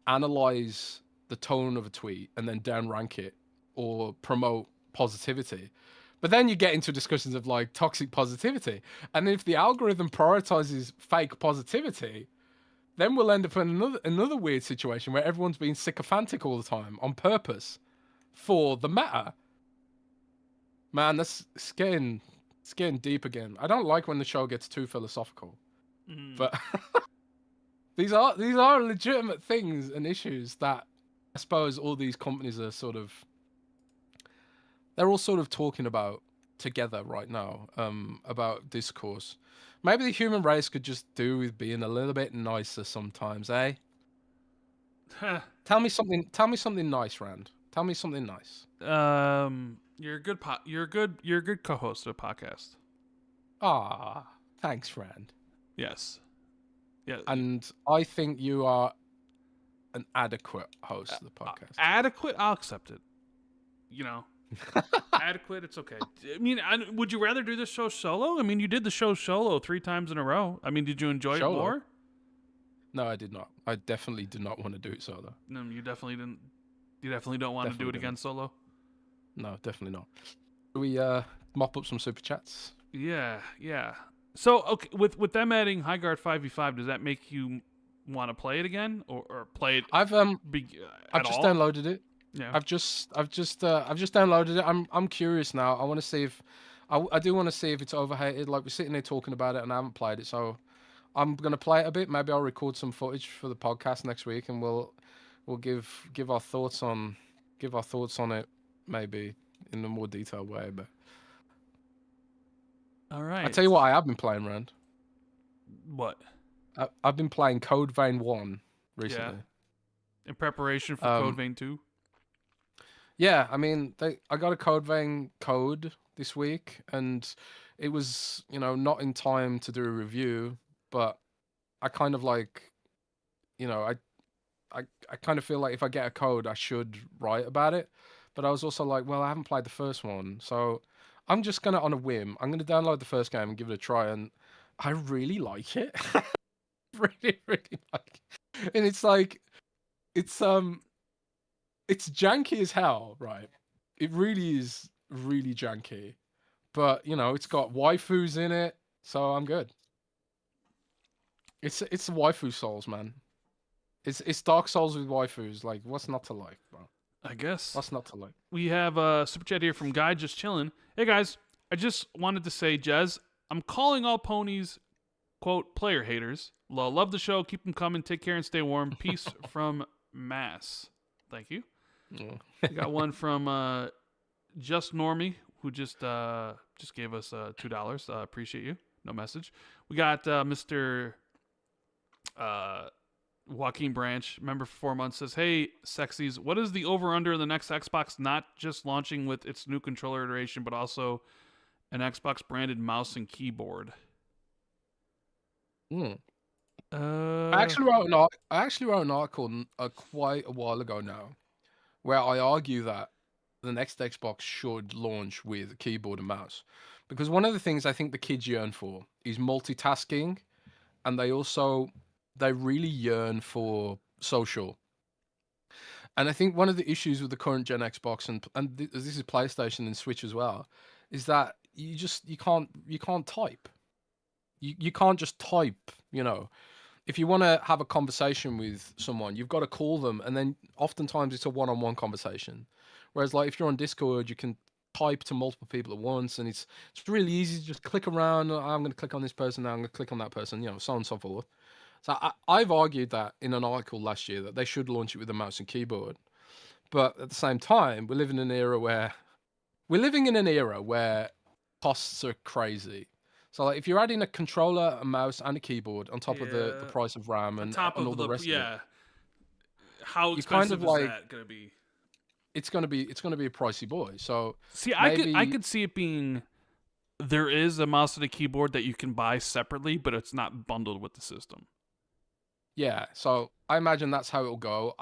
analyze the tone of a tweet and then downrank it or promote positivity? But then you get into discussions of like toxic positivity. And if the algorithm prioritizes fake positivity, then we'll end up in another weird situation where everyone's being sycophantic all the time on purpose for the meta. Man, it's getting deep again. I don't like when the show gets too philosophical. But these are legitimate things and issues that I suppose all these companies are they're all sort of talking about together right now, about discourse. Maybe the human race could just do with being a little bit nicer sometimes, eh? Tell me something nice, Rand. Tell me something nice. You're a good co-host of a podcast. Ah, thanks, Rand. Yes. Yeah. And I think you are an adequate host of the podcast. Adequate? I'll accept it. You know. Adequate, it's okay. I mean, would you rather do this show solo? I mean, you did the show solo 3 times in a row. I mean, did you enjoy it more? No, I did not. I definitely did not want to do it solo. No, you definitely didn't. You definitely don't want to do it again solo? No, definitely not. Do we mop up some super chats? Yeah. So, okay, with them adding Highguard 5v5, does that make you want to play it again or play it? I've just downloaded it. Yeah. I've just downloaded it. I'm curious now. I want to see if I do want to see if it's overhated. Like, we're sitting there talking about it, and I haven't played it, so I'm gonna play it a bit. Maybe I'll record some footage for the podcast next week, and we'll give our thoughts on it, maybe in a more detailed way. But all right, I tell you what, I have been playing, Rand. What? I've been playing Code Vein 1 recently. in preparation for Code Vein 2. Yeah, I mean, I got a Code Vein code this week, and it was, not in time to do a review, but I kind of like, I kind of feel like if I get a code, I should write about it. But I was also like, well, I haven't played the first one, so I'm just gonna, on a whim, I'm gonna download the first game and give it a try, and I really like it. Really, really like it. And it's like, it's janky as hell, right? It really is really janky. But, it's got waifus in it, so I'm good. It's waifu Souls, man. It's Dark Souls with waifus. Like, what's not to like, bro? I guess. What's not to like? We have a super chat here from Guy just chilling. Hey guys, I just wanted to say, Jez, I'm calling all ponies, quote, player haters. Love the show. Keep them coming. Take care and stay warm. Peace from Mass. Thank you. We got one from Just Normie, who just gave us $2. Appreciate you. No message. We got Mr. Joaquin Branch, member for 4 months, says, hey, sexies, what is the over-under in the next Xbox not just launching with its new controller iteration, but also an Xbox-branded mouse and keyboard? I actually wrote an article quite a while ago now, where I argue that the next Xbox should launch with a keyboard and mouse, because one of the things I think the kids yearn for is multitasking, and they really yearn for social. And I think one of the issues with the current gen Xbox and this is PlayStation and Switch as well, is that you can't type. You can't just type, If you want to have a conversation with someone, you've got to call them, and then oftentimes it's a one-on-one conversation. Whereas, like, if you're on Discord, you can type to multiple people at once, and it's really easy to just click around. I'm going to click on this person now, I'm going to click on that person, so on and so forth. So I've argued that in an article last year that they should launch it with a mouse and keyboard. But at the same time, we're living in an era where costs are crazy. So, like, if you're adding a controller, a mouse, and a keyboard on top of the price of RAM and all the rest of it, how expensive is that going to be? It's going to be a pricey boy. So, see, I could see it being, there is a mouse and a keyboard that you can buy separately, but it's not bundled with the system. Yeah, so I imagine that's how it'll go.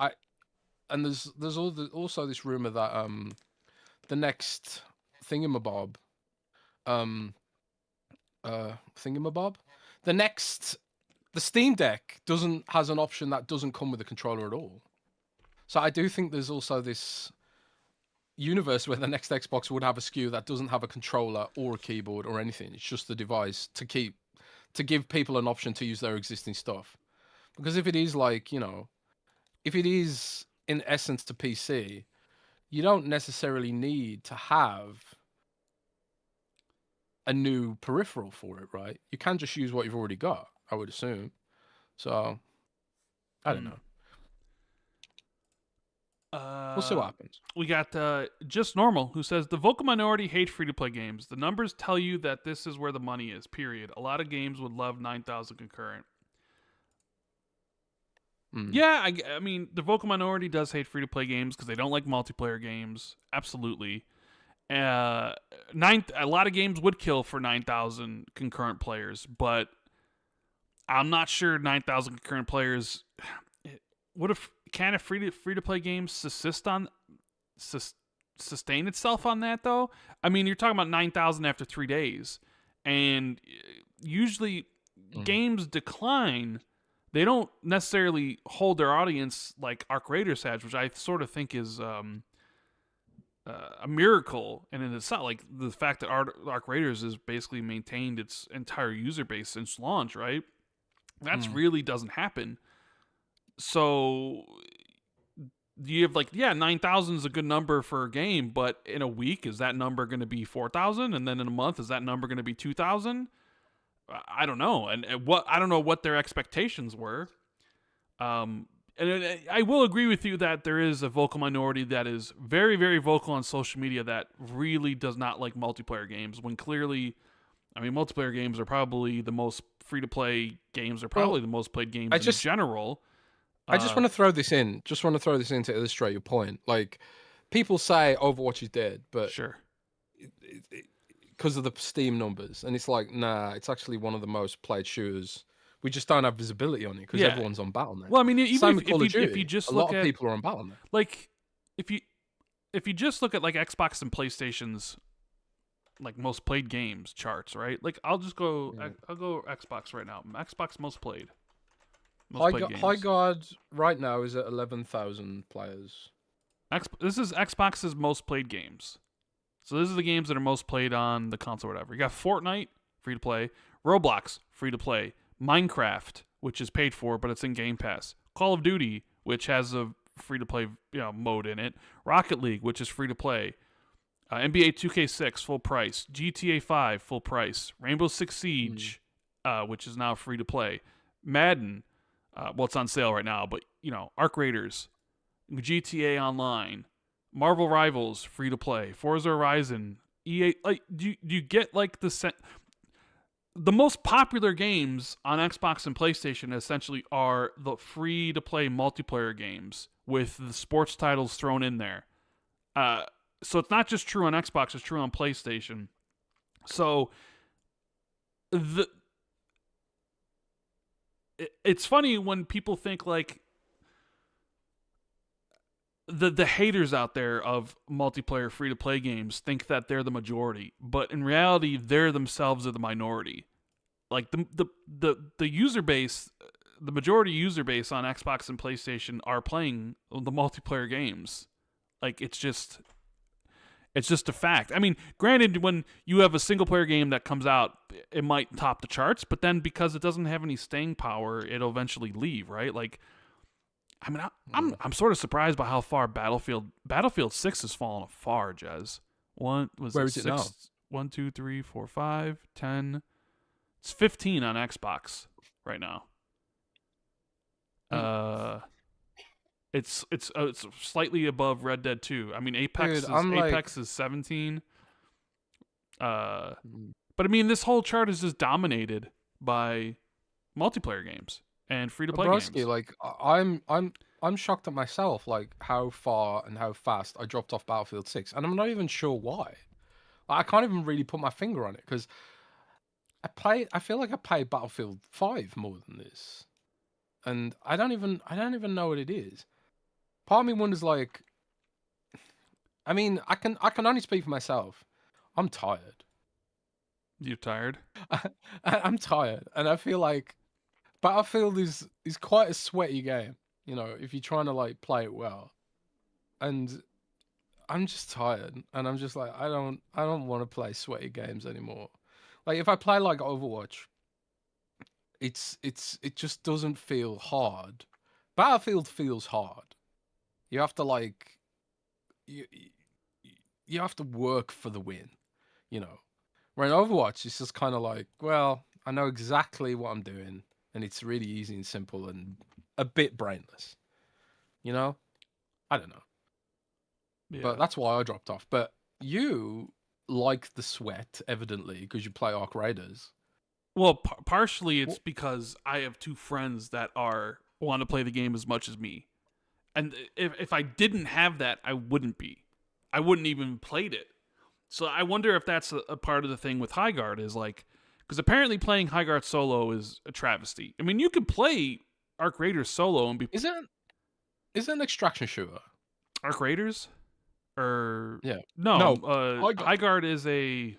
And there's also this rumor that the next thingamabob, the Steam Deck has an option that doesn't come with a controller at all. So I do think there's also this universe where the next Xbox would have a SKU that doesn't have a controller or a keyboard or anything. It's just the device to give people an option to use their existing stuff. Because if it is like, if it is in essence a PC, you don't necessarily need to have a new peripheral for it, right? You can just use what you've already got, I would assume. So, I don't know. We'll see what happens. We got Just Normal, who says, the vocal minority hate free-to-play games. The numbers tell you that this is where the money is, period. A lot of games would love 9,000 concurrent. Yeah, I mean, the vocal minority does hate free-to-play games because they don't like multiplayer games. Absolutely. A lot of games would kill for 9,000 concurrent players, but I'm not sure 9,000 concurrent players. Can a free-to-play game sustain itself on that, though? I mean, you're talking about 9,000 after 3 days, and usually games decline. They don't necessarily hold their audience like Arc Raiders has, which I sort of think is a miracle. And it's not like the fact that Arc Raiders has basically maintained its entire user base since launch, right? That really doesn't happen. So you have 9,000 is a good number for a game, but in a week, is that number going to be 4,000? And then in a month, is that number going to be 2,000? I don't know, and I don't know what their expectations were. And I will agree with you that there is a vocal minority that is very, very vocal on social media that really does not like multiplayer games. When clearly, I mean, multiplayer games are probably the most free-to-play games. Are probably the most played games in general. I just want to throw this in. Just want to throw this in to illustrate your point. Like, people say Overwatch is dead, but Sure. because of the Steam numbers, and it's like, nah, it's actually one of the most played shooters. We just don't have visibility on it because everyone's on Battle.net. Well, I mean, even Same with Call of Duty. if you just a look lot of at people are on Battle.net. like if you just look at like Xbox and PlayStation's like most played games charts, right? Like I'll go Xbox right now. Xbox most played. Highguard right now is at 11,000 players. This is Xbox's most played games. So this is the games that are most played on the console or whatever. You got Fortnite, free to play. Roblox, free to play. Minecraft, which is paid for, but it's in Game Pass. Call of Duty, which has a free to play mode in it. Rocket League, which is free to play. NBA 2K6, full price. GTA 5, full price. Rainbow Six Siege, which is now free to play. Madden, well, it's on sale right now, but Arc Raiders, GTA Online, Marvel Rivals, free to play. Forza Horizon, EA. Like, do you get like the most popular games on Xbox and PlayStation essentially are the free to play multiplayer games with the sports titles thrown in there. So it's not just true on Xbox, it's true on PlayStation. So it's funny when people think like the haters out there of multiplayer free to play games think that they're the majority, but in reality they're themselves are the minority. Like the user base, the majority user base on Xbox and PlayStation are playing the multiplayer games. Like it's just a fact. I mean, granted, when you have a single player game that comes out, it might top the charts, but then because it doesn't have any staying power, it'll eventually leave, right? Like, I mean, I'm sort of surprised by how far Battlefield 6 has fallen far, Jez. Where is it now? 1, 2, 3, 4, 5, 10. It's 15 on Xbox right now. It's slightly above Red Dead 2. I mean, Apex is 17. But I mean, this whole chart is just dominated by multiplayer games and free to play games. Like I'm shocked at myself, like how far and how fast I dropped off Battlefield 6, and I'm not even sure why. I can't even really put my finger on it because I feel like I play Battlefield 5 more than this, and I don't even know what it is. Part of me wonders, like, I mean, I can only speak for myself. I'm tired. You tired? I'm tired, and I feel like Battlefield is quite a sweaty game, if you're trying to like play it well. And I'm just tired, and I'm just like, I don't want to play sweaty games anymore. Like if I play like Overwatch, it just doesn't feel hard. Battlefield feels hard. You have to like you have to work for the win, Where in Overwatch, it's just kind of like, well, I know exactly what I'm doing, and it's really easy and simple and a bit brainless. I don't know. Yeah. But that's why I dropped off. But you like the sweat, evidently, because you play Arc Raiders. Well, partially it's because I have two friends that want to play the game as much as me. And if I didn't have that, I wouldn't even played it. So I wonder if that's a part of the thing with Highguard is like, because apparently playing Highguard solo is a travesty. I mean, you could play Arc Raiders solo and be. Is it an extraction shooter? Arc Raiders? Yeah. No. Highguard is a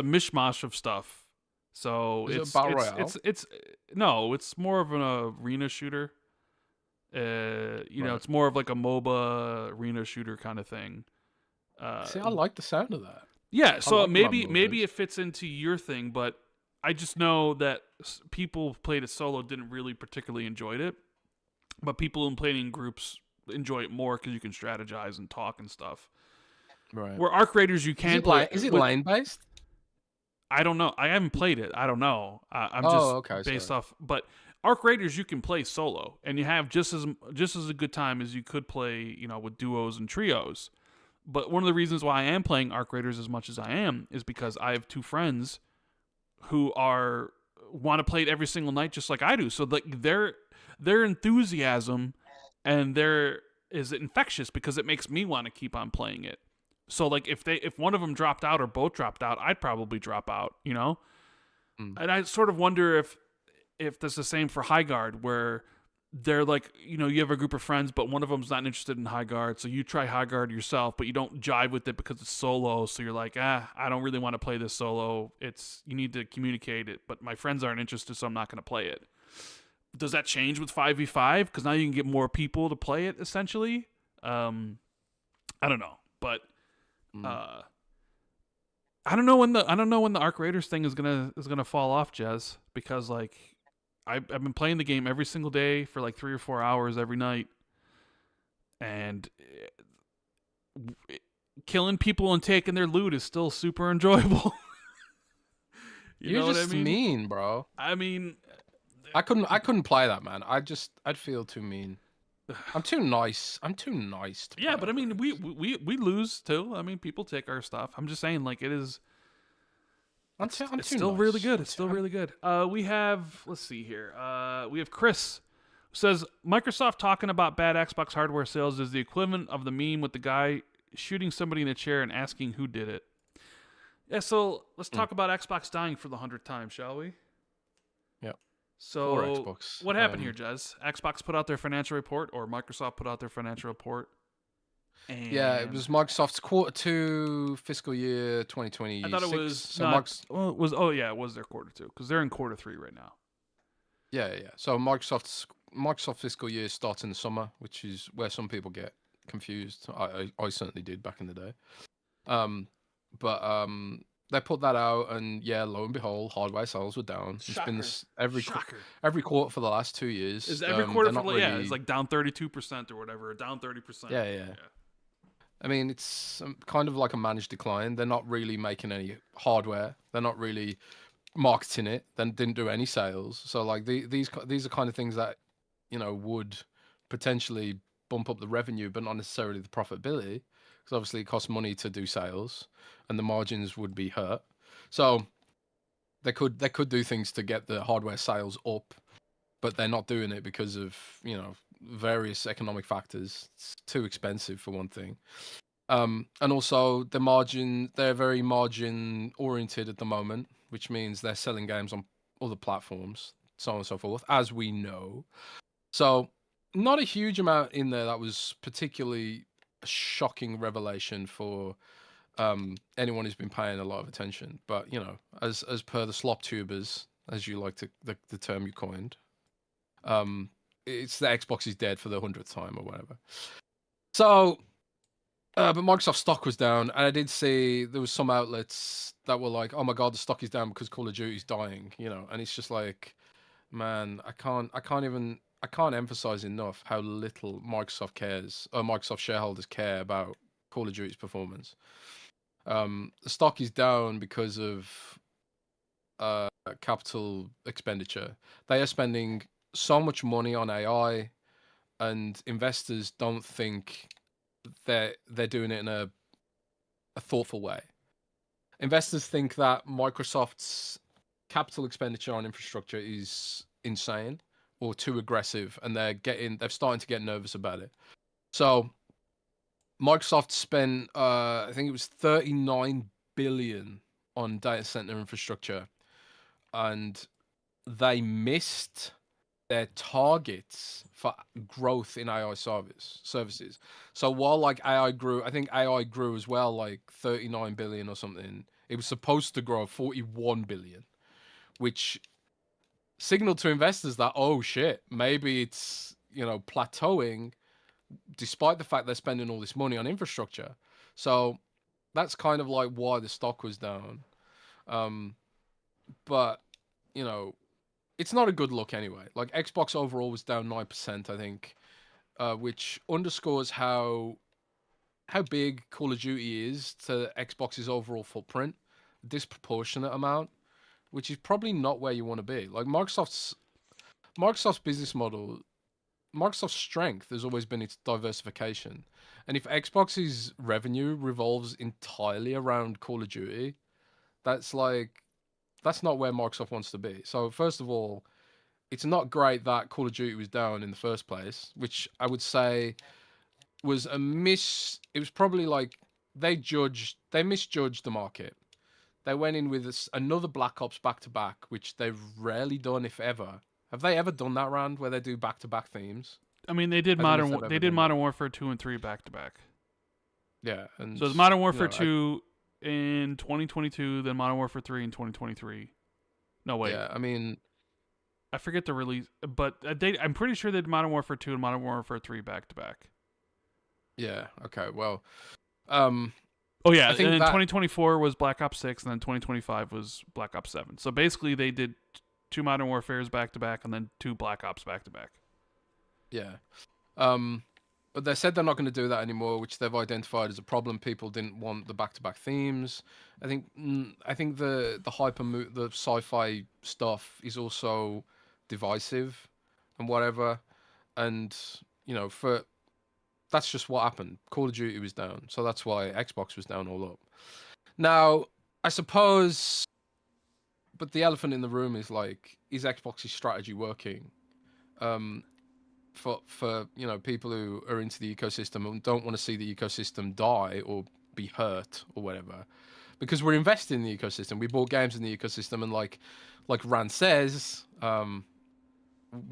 mishmash of stuff. So is it Battle Royale? It's more of an arena shooter. It's more of like a MOBA arena shooter kind of thing. See, I like the sound of that. Yeah, so maybe it fits into your thing, but I just know that people who played it solo didn't really particularly enjoy it, but people who played in groups enjoy it more because you can strategize and talk and stuff. Right. Where Arc Raiders you can play. Is it lane based? I don't know. I haven't played it. I don't know. I'm based off. But Arc Raiders you can play solo, and you have just as a good time as you could play, with duos and trios. But one of the reasons why I am playing Arc Raiders as much as I am is because I have two friends who want to play it every single night just like I do. So like their enthusiasm and their is infectious because it makes me want to keep on playing it. So like if one of them dropped out or both dropped out, I'd probably drop out, you know? And I sort of wonder if that's the same for Highguard, where they're like, you know, you have a group of friends, but one of them's not interested in Highguard, so you try Highguard yourself, but you don't jive with it because it's solo, so you're like, I don't really want to play this solo. You need to communicate it, but my friends aren't interested, so I'm not going to play it. Does that change with 5v5? Because now you can get more people to play it, essentially. I don't know, but I don't know when the Arc Raiders thing is gonna fall off, Jez, because like I've been playing the game every single day for like 3 or 4 hours every night, and killing people and taking their loot is still super enjoyable. You're know just what I mean? mean, bro. I mean, I couldn't play that, man. I'd feel too mean. I'm too nice. I'm too nice. To yeah, but I mean, we lose too. I mean, people take our stuff. I'm just saying, like, it is. It's still nice. really good. It's still really good. We have, let's see here. We have Chris, who says Microsoft talking about bad Xbox hardware sales is the equivalent of the meme with the guy shooting somebody in a chair and asking who did it. Yeah, so let's talk about Xbox dying for the 100th time, shall we? Yep. So Or Xbox. What happened here, Jez? Xbox put out their financial report, or Microsoft put out their financial report. And yeah, it was Microsoft's Q2 fiscal year 2020. I thought it was so not. Well, it was. Oh yeah, it was their Q2 because they're in Q3 right now. Yeah. So Microsoft fiscal year starts in the summer, which is where some people get confused. I certainly did back in the day. But they put that out, and yeah, lo and behold, hardware sales were down. Shocker. It's been this every quarter for the last 2 years. Is every quarter for yeah, it's like down 32% or whatever, or down 30%. Yeah. I mean, it's kind of like a managed decline. They're not really making any hardware. They're not really marketing it. Then didn't do any sales. So like these are kind of things that, you know, would potentially bump up the revenue, but not necessarily the profitability, because obviously it costs money to do sales, and the margins would be hurt. So they could do things to get the hardware sales up, but they're not doing it because of, you know, various economic factors. It's too expensive for one thing. And also they're very margin oriented at the moment, which means they're selling games on other platforms, so on and so forth, as we know. So not a huge amount in there that was particularly a shocking revelation for anyone who's been paying a lot of attention. But, you know, as per the slop tubers, as you like to, the term you coined, it's the Xbox is dead for the 100th time or whatever. So, but Microsoft stock was down, and I did see there was some outlets that were like, "Oh my god, the stock is down because Call of Duty is dying," you know. And it's just like, man, I can't emphasize enough how little Microsoft cares, or Microsoft shareholders care about Call of Duty's performance. The stock is down because of capital expenditure. They are spending so much money on AI, and investors don't think they're doing it in a thoughtful way. Investors think that Microsoft's capital expenditure on infrastructure is insane or too aggressive, and they're starting to get nervous about it. So Microsoft spent I think it was 39 billion on data center infrastructure, and they missed their targets for growth in AI services. So while like AI grew, I think AI grew as well, like 39 billion or something. It was supposed to grow 41 billion, which signaled to investors that, oh shit, maybe it's, you know, plateauing, despite the fact they're spending all this money on infrastructure. So that's kind of like why the stock was down. But, you know, it's not a good look anyway. Like Xbox overall was down 9%, I think, which underscores how big Call of Duty is to Xbox's overall footprint, a disproportionate amount, which is probably not where you want to be. Like Microsoft's business model, Microsoft's strength has always been its diversification. And if Xbox's revenue revolves entirely around Call of Duty, that's not where Microsoft wants to be. So first of all, it's not great that Call of Duty was down in the first place, which I would say was a miss. It was probably like they misjudged the market. They went in with another Black Ops back to back, which they've rarely done, if ever. Have they ever done that, Rand, where they do back to back themes? I mean, they did I don't know if they've ever done Modern Warfare 2 and 3 back to back. Yeah, and So it's Modern Warfare 2 in 2022, then Modern Warfare 3 in 2023. No, wait. Yeah, I mean, I forget the release, but I'm pretty sure they did Modern Warfare 2 and Modern Warfare 3 back to back. Yeah. Okay. Well. Oh yeah, and then 2024 was Black Ops 6, and then 2025 was Black Ops 7. So basically, they did 2 Modern Warfares back to back, and then 2 Black Ops back to back. Yeah. But they said they're not going to do that anymore, which they've identified as a problem. People didn't want the back-to-back themes. I think the the sci-fi stuff is also divisive and whatever. And that's just what happened. Call of Duty was down, so that's why Xbox was down all up. Now, I suppose, but the elephant in the room is like, is Xbox's strategy working? For people who are into the ecosystem and don't want to see the ecosystem die or be hurt or whatever, because we're investing in the ecosystem. We bought games in the ecosystem, and like Rand says, a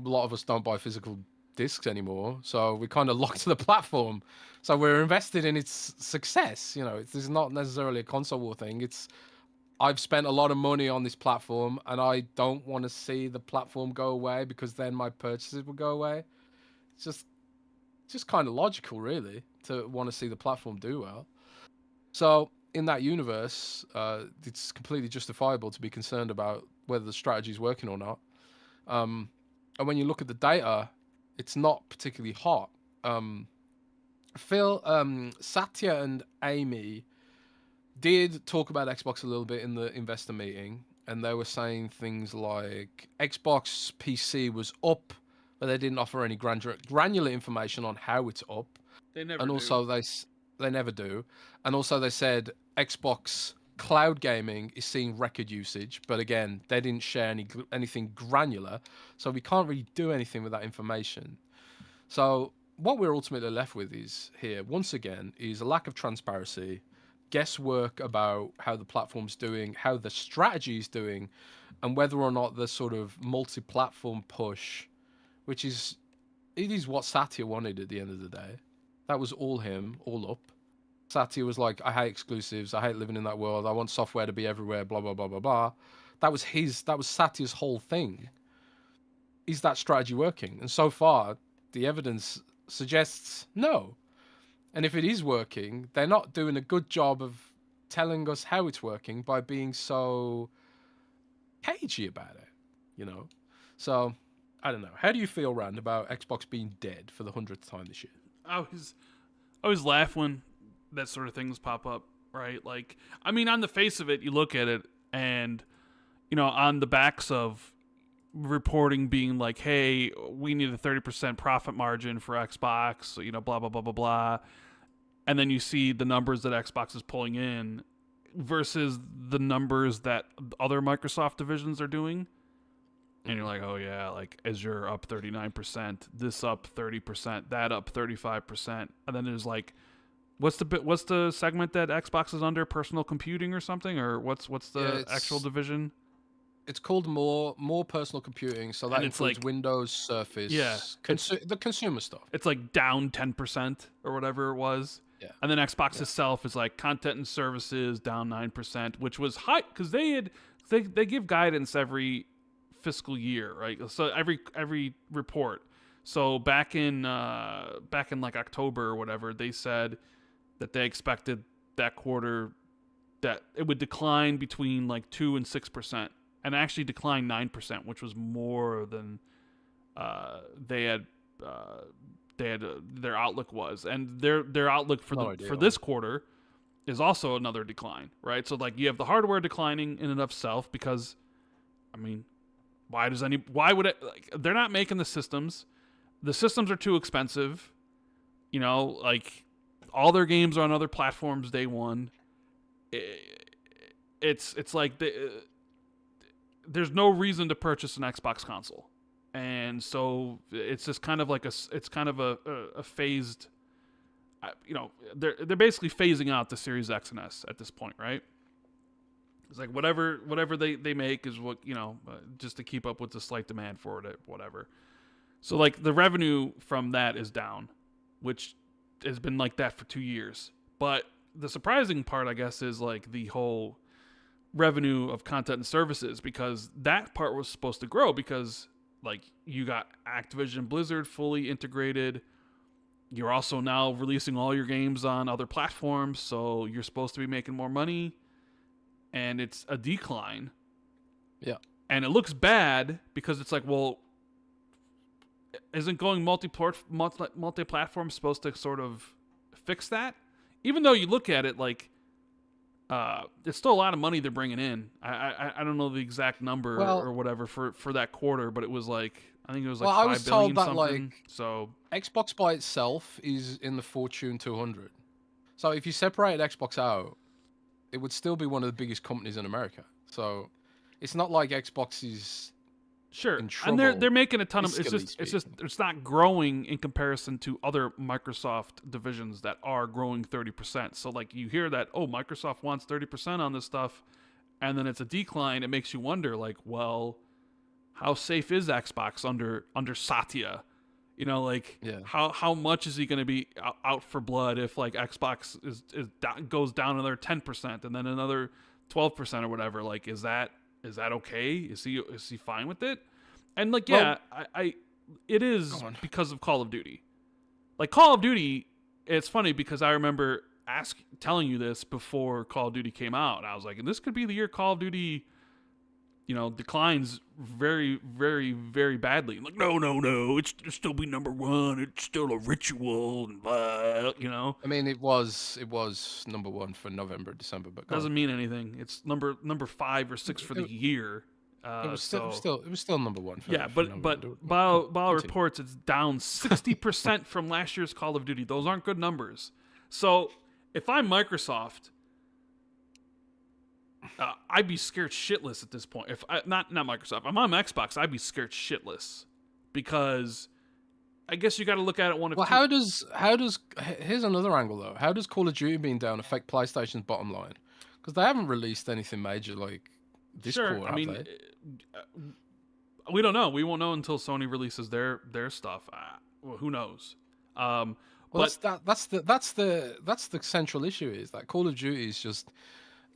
lot of us don't buy physical discs anymore, so we're kind of locked to the platform. So we're invested in its success. It's not necessarily a console war thing. I've spent a lot of money on this platform, and I don't want to see the platform go away, because then my purchases will go away. It's just kind of logical, really, to want to see the platform do well. So in that universe, it's completely justifiable to be concerned about whether the strategy is working or not. And when you look at the data, it's not particularly hot. Satya and Amy did talk about Xbox a little bit in the investor meeting, and they were saying things like Xbox PC was up, but they didn't offer any granular information on how it's up. They never and do. Also they never do. And also they said Xbox cloud gaming is seeing record usage, but again, they didn't share anything granular, so we can't really do anything with that information. So what we're ultimately left with is here, once again, is a lack of transparency, guesswork about how the platform's doing, how the strategy is doing, and whether or not the sort of multi-platform push, which is what Satya wanted at the end of the day. That was all him, all up. Satya was like, I hate exclusives, I hate living in that world, I want software to be everywhere, blah, blah, blah, blah, blah. That was Satya's whole thing. Is that strategy working? And so far, the evidence suggests no. And if it is working, they're not doing a good job of telling us how it's working by being so cagey about it, So, I don't know. How do you feel, Rand, about Xbox being dead for the 100th time this year? I always laugh when that sort of things pop up, right? Like, I mean, on the face of it, you look at it, and on the backs of reporting being like, hey, we need a 30% profit margin for Xbox, blah, blah, blah, blah, blah. And then you see the numbers that Xbox is pulling in versus the numbers that other Microsoft divisions are doing. And you're like, oh yeah, like Azure up 39%, this up 30%, that up 35%. And then there's like, what's the segment that Xbox is under? Personal computing or something? Or what's the actual division? It's called more personal computing, so that includes like Windows, Surface, the consumer stuff. It's like down 10% or whatever it was. Yeah. And then Xbox itself is like content and services down 9%, which was high because they give guidance every fiscal year, right? So every report. So back in like October or whatever, they said that they expected that quarter that it would decline between like 2 and 6%. And actually declined 9%, which was more than their outlook was, and their outlook for this quarter is also another decline, right? So like you have the hardware declining in and of itself because, I mean, why would it? Like, they're not making the systems. The systems are too expensive. Like all their games are on other platforms day one. It's like there's no reason to purchase an Xbox console. and so it's just kind of like a phased. They're basically phasing out the Series X and S at this point, right? It's like whatever they make is what just to keep up with the slight demand for it, whatever. So like the revenue from that is down, which has been like that for 2 years. But the surprising part, I guess, is like the whole revenue of content and services, because that part was supposed to grow because like you got Activision Blizzard fully integrated. You're also now releasing all your games on other platforms, so you're supposed to be making more money, and it's a decline. Yeah. And it looks bad because it's like, well, isn't going multi-platform supposed to sort of fix that? Even though you look at it like it's still a lot of money they're bringing in. I don't know the exact number or whatever for that quarter, but it was like I think it was like $5 billion something. Like, so Xbox by itself is in the Fortune 200. So if you separated Xbox out, it would still be one of the biggest companies in America. So it's not like Xbox is sure, in trouble, and they're making a ton of. It's just it's not growing in comparison to other Microsoft divisions that are growing 30%. So like you hear that, oh, Microsoft wants 30% on this stuff, and then it's a decline. It makes you wonder, like, well, how safe is Xbox under Satya? Like how much is he going to be out for blood if like Xbox goes down another 10% and then another 12% or whatever? Like, is that okay? Is he fine with it? And like, yeah, it is because of Call of Duty. Like Call of Duty, it's funny because I remember telling you this before Call of Duty came out. I was like, and this could be the year Call of Duty, declines very, very, very badly. Like, no, it'll still be number one. It's still a ritual, and blah, I mean, it was number one for November, December, but doesn't mean anything. It's number 5 or 6 for the year. It was still number one. But Bio reports it's down 60% from last year's Call of Duty. Those aren't good numbers. So if I'm Microsoft, I'd be scared shitless at this point. If not Microsoft, if I'm on Xbox, I'd be scared shitless because I guess you got to look at it one of two. How does here's another angle though. How does Call of Duty being down affect PlayStation's bottom line? Because they haven't released anything major like this quarter. I mean, we don't know. We won't know until Sony releases their stuff. Well, who knows? That's the central issue is that Call of Duty is just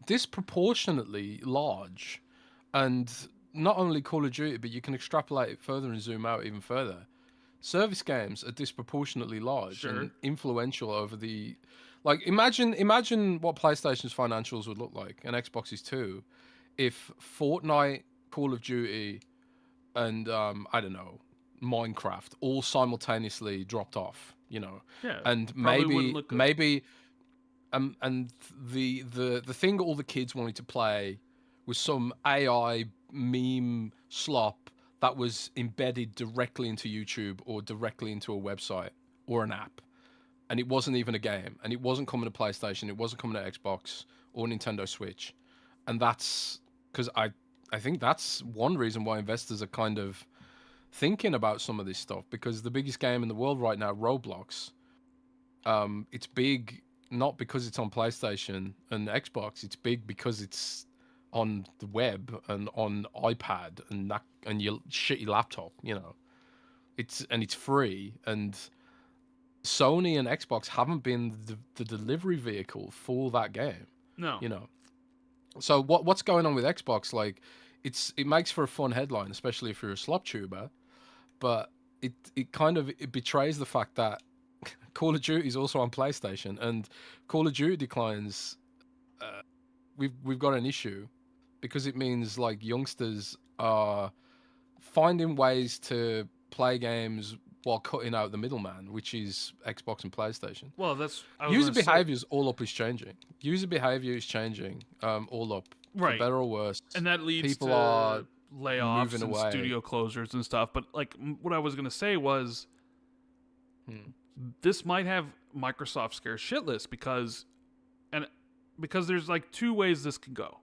disproportionately large, and not only Call of Duty, but you can extrapolate it further and zoom out even further. Service games are disproportionately large and influential over the. Like, imagine what PlayStation's financials would look like, and Xbox's too, if Fortnite, Call of Duty, and I don't know, Minecraft all simultaneously dropped off. And maybe. And the thing all the kids wanted to play was some AI meme slop that was embedded directly into YouTube or directly into a website or an app, and it wasn't even a game, and it wasn't coming to PlayStation, it wasn't coming to Xbox or Nintendo Switch, and that's because I think that's one reason why investors are kind of thinking about some of this stuff, because the biggest game in the world right now, Roblox, it's big. Not because it's on PlayStation and Xbox, it's big because it's on the web and on iPad and your shitty laptop, It's free, and Sony and Xbox haven't been the delivery vehicle for that game. No. So what's going on with Xbox? Like, it makes for a fun headline, especially if you're a slop tuber, but it kind of betrays the fact that Call of Duty is also on PlayStation, and Call of Duty declines. We've got an issue because it means like youngsters are finding ways to play games while cutting out the middleman, which is Xbox and PlayStation. Well, that's user behaviors all up is changing. User behavior is changing all up, for better or worse. And that leads people to are layoffs and away. Studio closures and stuff. But like what I was gonna say was. This might have Microsoft scared shitless because there's like two ways this could go.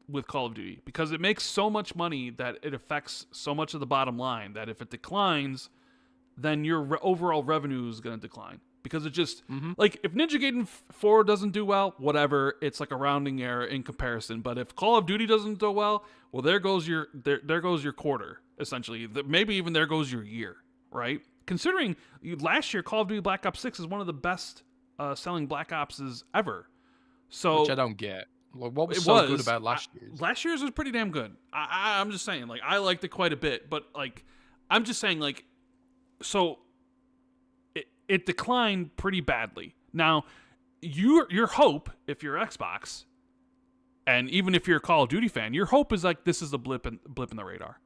with Call of Duty because it makes so much money that it affects so much of the bottom line that if it declines, then your overall revenue is going to decline. Because it just, like, if Ninja Gaiden 4 doesn't do well, whatever, it's like a rounding error in comparison. But if Call of Duty doesn't do well, well, there goes your quarter, essentially. Maybe even there goes your year, right? Considering last year, Call of Duty Black Ops 6 is one of the best selling Black Opses ever. So, which I don't get. Like, what was so good about last year's? Last year's was pretty damn good. I'm just saying, like, I liked it quite a bit. But, like, I'm just saying, like, so... It declined pretty badly. Now, your hope, if you're Xbox, and even if you're a Call of Duty fan, your hope is like this is a blip in the radar.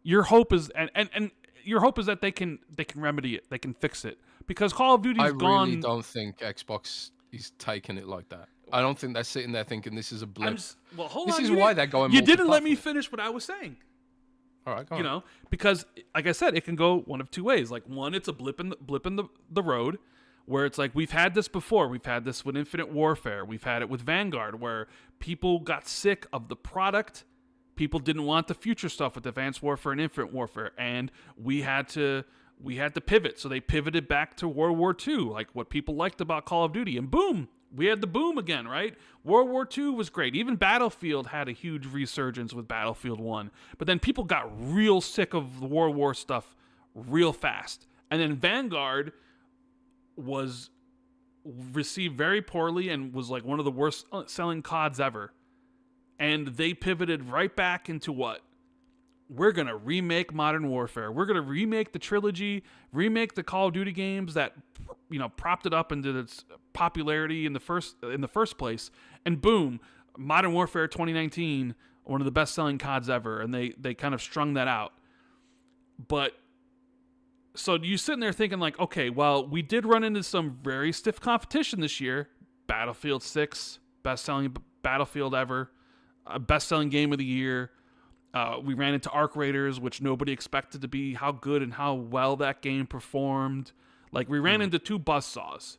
Your hope is and your hope is that they can remedy it, they can fix it, because Call of Duty's gone. I really don't think Xbox is taking it like that. I don't think they're sitting there thinking this is a blip. Hold this on. is why they're going. You didn't let me finish what I was saying. All right, go on. You know, because like I said, it can go one of two ways. Like, one, it's a blip in the road, where it's like we've had this before. We've had this with Infinite Warfare. We've had it with Vanguard, where people got sick of the product. People didn't want the future stuff with Advanced Warfare and Infinite Warfare, and we had to pivot. So they pivoted back to World War II, like what people liked about Call of Duty, and boom, we had the boom again, right? World War II was great. Even Battlefield had a huge resurgence with Battlefield 1. But then people got real sick of the World War stuff real fast. And then Vanguard was received very poorly and was like one of the worst selling CODs ever. And they pivoted right back into what? We're going to remake Modern Warfare. We're going to remake the trilogy, remake the Call of Duty games that, you know, propped it up into its popularity in the first place. And boom, Modern Warfare 2019, one of the best-selling CODs ever, and they kind of strung that out. But so you sitting there thinking like, okay, well, we did run into some very stiff competition this year. Battlefield 6, best-selling Battlefield ever, best-selling game of the year. We ran into Arc Raiders, which nobody expected to be how good and how well that game performed. Like, we ran into two buzzsaws,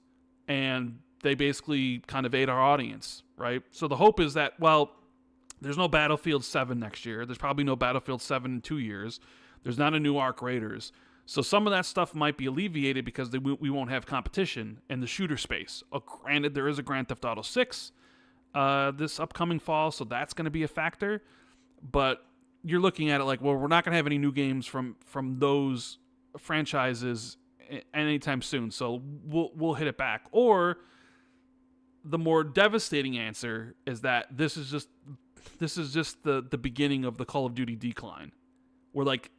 and they basically kind of ate our audience, right? So the hope is that, well, there's no Battlefield 7 next year. There's probably no Battlefield 7 in 2 years. There's not a new Arc Raiders. So some of that stuff might be alleviated because we won't have competition in the shooter space. Granted, there is a Grand Theft Auto 6 this upcoming fall, so that's going to be a factor. But you're looking at it like, well, we're not going to have any new games from those franchises anytime soon, so we'll hit it back. Or the more devastating answer is that this is just the beginning of the Call of Duty decline, where like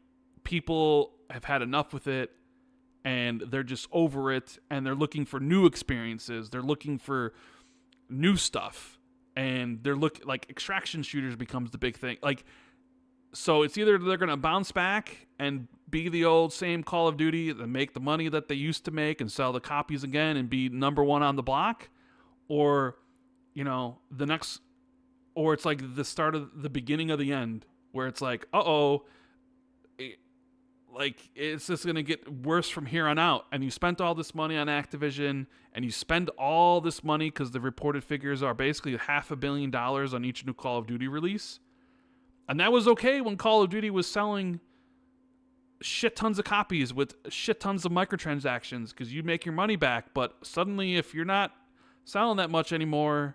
people have had enough with it and they're just over it and they're looking for new experiences. They're looking for new stuff, and they're like extraction shooters becomes the big thing. Like, so it's either they're going to bounce back and be the old same Call of Duty and make the money that they used to make and sell the copies again and be number one on the block, or, you know, or it's like the start of the beginning of the end, where it's like, it's just going to get worse from here on out. And you spent all this money on Activision, and you spend all this money because the reported figures are basically $500 million on each new Call of Duty release. And that was okay when Call of Duty was selling shit tons of copies with shit tons of microtransactions because you make your money back. But suddenly, if you're not selling that much anymore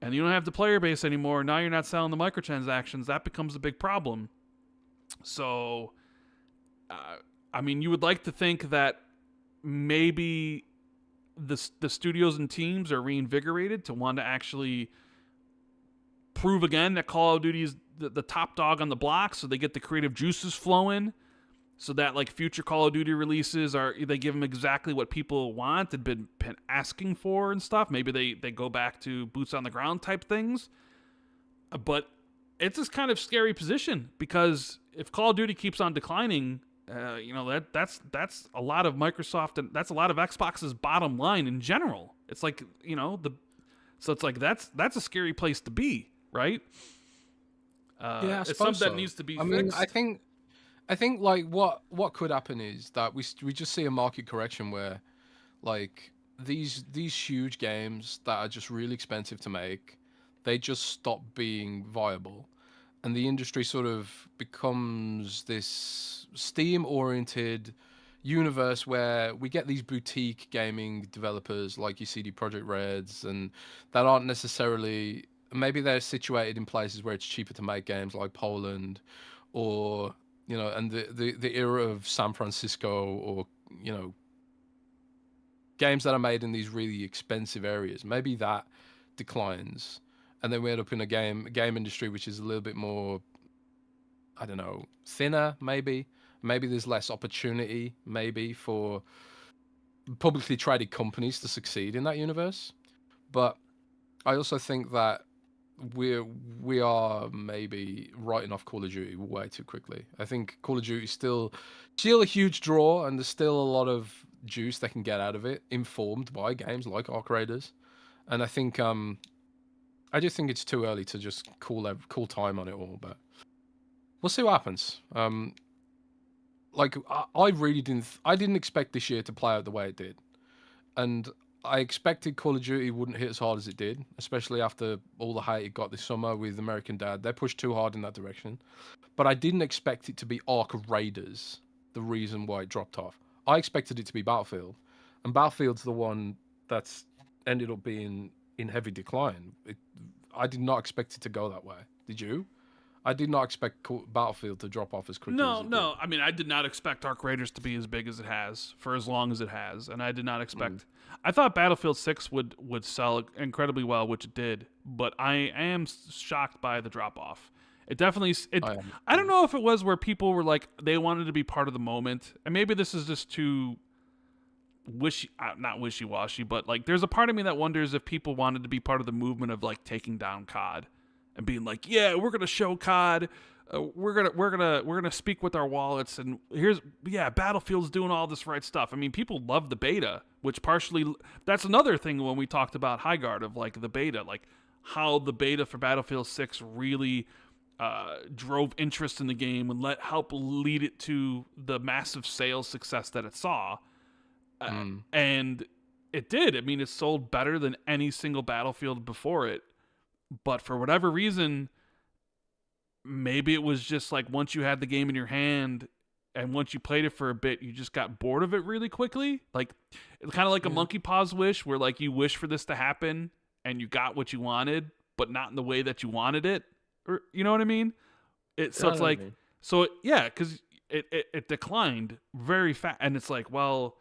and you don't have the player base anymore, now you're not selling the microtransactions, that becomes a big problem. So, I mean, you would like to think that maybe the studios and teams are reinvigorated to want to actually prove again that Call of Duty is the top dog on the block, so they get the creative juices flowing, so that like future Call of Duty releases they give them exactly what people want and been asking for and stuff. Maybe they go back to boots on the ground type things. But it's this kind of scary position, because if Call of Duty keeps on declining, you know, that's a lot of Microsoft, and that's a lot of Xbox's bottom line in general. It's like, you know, so it's like that's a scary place to be, right? Yeah, it's something that needs to be fixed. mean, I think like what could happen is that we just see a market correction where like these huge games that are just really expensive to make, they just stop being viable. and the industry sort of becomes this Steam-oriented universe where we get these boutique gaming developers like your CD Projekt Reds, and that aren't necessarily, maybe they're situated in places where it's cheaper to make games like Poland, or and the era of San Francisco, or games that are made in these really expensive areas. Maybe that declines, and then we end up in a game industry which is a little bit more, I don't know, thinner. Maybe there's less opportunity, maybe, for publicly traded companies to succeed in that universe. But I also think that we are maybe writing off Call of Duty way too quickly. I think Call of Duty is still a huge draw, and there's still a lot of juice they can get out of it, informed by games like Arc Raiders. And I think I just think it's too early to just call time on it all, but we'll see what happens. Like I really didn't expect this year to play out the way it did, and I expected Call of Duty wouldn't hit as hard as it did, especially after all the hate it got this summer with American Dad. They pushed too hard in that direction, but I didn't expect it to be Arc Raiders the reason why it dropped off. I expected it to be Battlefield, and Battlefield's the one that's ended up being in heavy decline. I did not expect it to go that way. Did you? I did not expect Battlefield to drop off as quickly as it did. I mean, I did not expect Arc Raiders to be as big as it has for as long as it has, and I did not expect. I thought Battlefield 6 would sell incredibly well, which it did, but I am shocked by the drop off. It definitely. I don't know if it was where people were like they wanted to be part of the moment, and maybe this is just too not wishy-washy, but like there's a part of me that wonders if people wanted to be part of the movement of like taking down COD and being like, yeah, we're gonna show COD, we're gonna speak with our wallets, and Battlefield's doing all this right stuff. I mean, people love the beta, which partially that's another thing when we talked about Highguard of like the beta, like how the beta for Battlefield 6 really drove interest in the game and help lead it to the massive sales success that it saw. And it did. I mean, it sold better than any single Battlefield before it. But for whatever reason, maybe it was just like once you had the game in your hand and once you played it for a bit, you just got bored of it really quickly. Like it's kind of like a monkey paws wish, where like you wish for this to happen and you got what you wanted, but not in the way that you wanted it. Or you know what I mean? Because it declined very fast, and it's like, well,